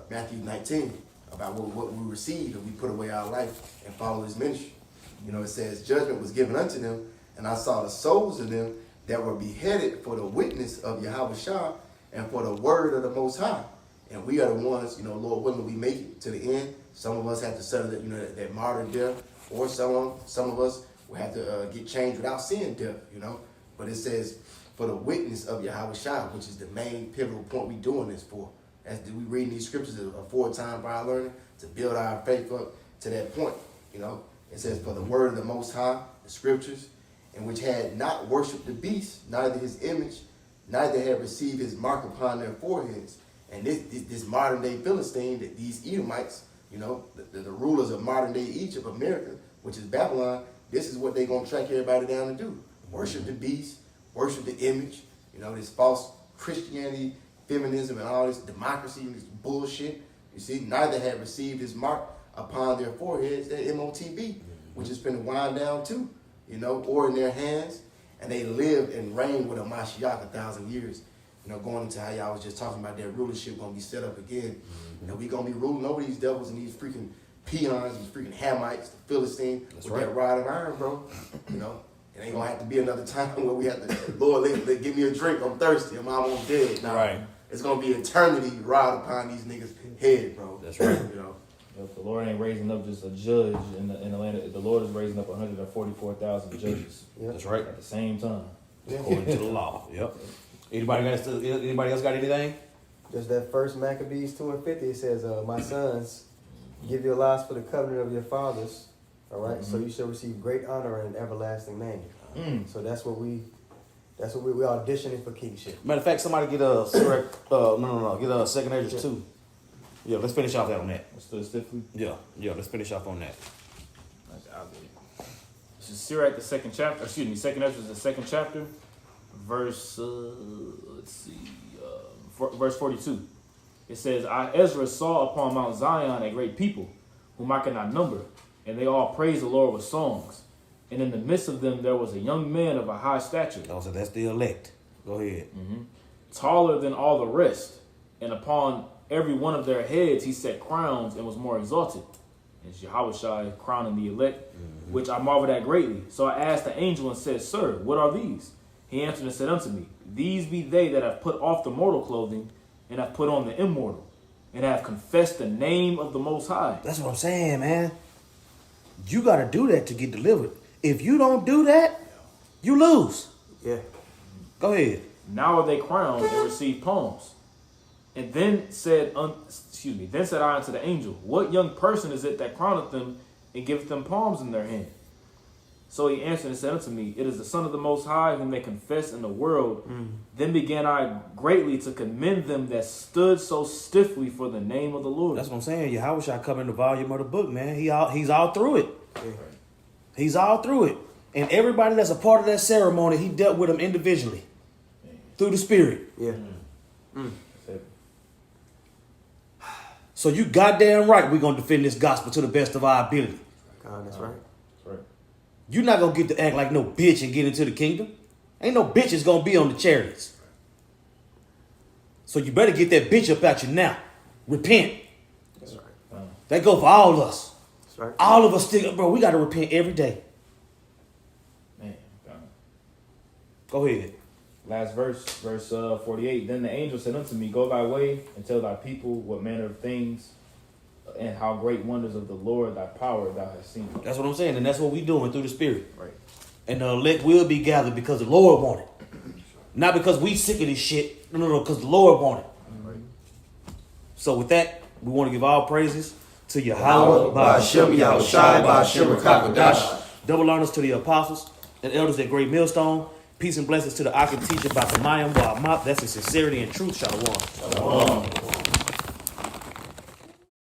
Matthew 19, about what we receive if we put away our life and follow his ministry. You know, it says, "Judgment was given unto them, and I saw the souls of them that were beheaded for the witness of Yahushua and for the word of the Most High." And we are the ones, you know, Lord willing, we make it to the end. Some of us have to settle that, you know, that martyr death, or some of us will have to get changed without seeing death, you know. But it says, "For the witness of Yahushua," which is the main pivotal point we doing this for. As we reading these scriptures aforetime by our learning to build our faith up to that point, you know. It says, "For the word of the Most High," the scriptures, "and which had not worshipped the beast, neither his image, neither had received his mark upon their foreheads." And this modern day Philistine, these Edomites, you know, the rulers of modern day Egypt, America, which is Babylon, this is what they're going to track everybody down to do. Worship the beast, worship the image, you know, this false Christianity, feminism, and all this democracy and this bullshit. You see, neither had received his mark upon their foreheads, that MOTB, which is finna wind down too, you know, or in their hands. And they lived and reigned with a Mashiach 1,000 years. You know, going into how y'all was just talking about that rulership gonna be set up again. You know, we gonna be ruling over these devils and these freaking peons, these freaking Hamites, the Philistine, with that rod of iron, bro. You know, it ain't gonna have to be another time where we have to, Lord, give me a drink, I'm thirsty, I'm almost dead. Nah, right. It's gonna be eternity rod upon these niggas' head, bro. That's right. You know. If the Lord ain't raising up just a judge in the land, the Lord is raising up 144,000 judges. That's right. At the same time. According to the law. Yep. Anybody else got anything? Just that first Maccabees 2:50, it says, "My sons, give your lives for the covenant of your fathers." All right, so you shall receive great honor and an everlasting name. So that's what we auditioning for kingship. Matter of fact, somebody get a get a second Ezra 2. Yeah, let's finish off that on that. Yeah, let's finish off on that. I'll get it. This is Sirach, the second chapter. Excuse me, second Ezra is the second chapter, verse. Verse 42. It says, "I Ezra saw upon Mount Zion a great people, whom I cannot number, and they all praise the Lord with songs. And in the midst of them there was a young man of a high stature." Oh, so that's the elect. Go ahead. Taller than all the rest, and upon every one of their heads he set crowns and was more exalted. And Yahushua crowning the elect, which I marveled at greatly. So I asked the angel and said, Sir, what are these? He answered and said unto me, These be they that have put off the mortal clothing and have put on the immortal, and have confessed the name of the Most High. That's what I'm saying, man. You got to do that to get delivered. If you don't do that, you lose. Yeah. Go ahead. Now are they crowned and receive palms. And then said I unto the angel, What young person is it that crowneth them and giveth them palms in their hand? So he answered and said unto me, It is the Son of the Most High, whom they confess in the world. Then began I greatly to commend them that stood so stiffly for the name of the Lord. That's what I'm saying. Yahweh shall come in the volume of the book, man. He's all through it. Yeah. He's all through it. And everybody that's a part of that ceremony, he dealt with them individually through the Spirit. Yeah. So you goddamn right we're going to defend this gospel to the best of our ability. God, that's right. You're not going to get to act like no bitch and get into the kingdom. Ain't no bitches going to be on the chariots. So you better get that bitch up out you now. Repent. That's right. That go for all of us. That's right. All of us still, bro, we got to repent every day. Man, Go ahead. last verse 48. Then the angel said unto me, Go thy way and tell thy people what manner of things and how great wonders of the Lord thy power thou hast seen. That's what I'm saying. And that's what we doing through the Spirit. Right. And the elect will be gathered because the Lord want it. Not because we sick of this shit. No, because the Lord want it. Right. So with that, we want to give all praises to Yahweh, Ba'ashem Yahushai, Ba'ashem Rakakwadash. double honors to the apostles and elders at Great Millstone. Peace and blessings to the Akim teacher about the Mayim Wa'amat. That's in sincerity and truth. Shalom.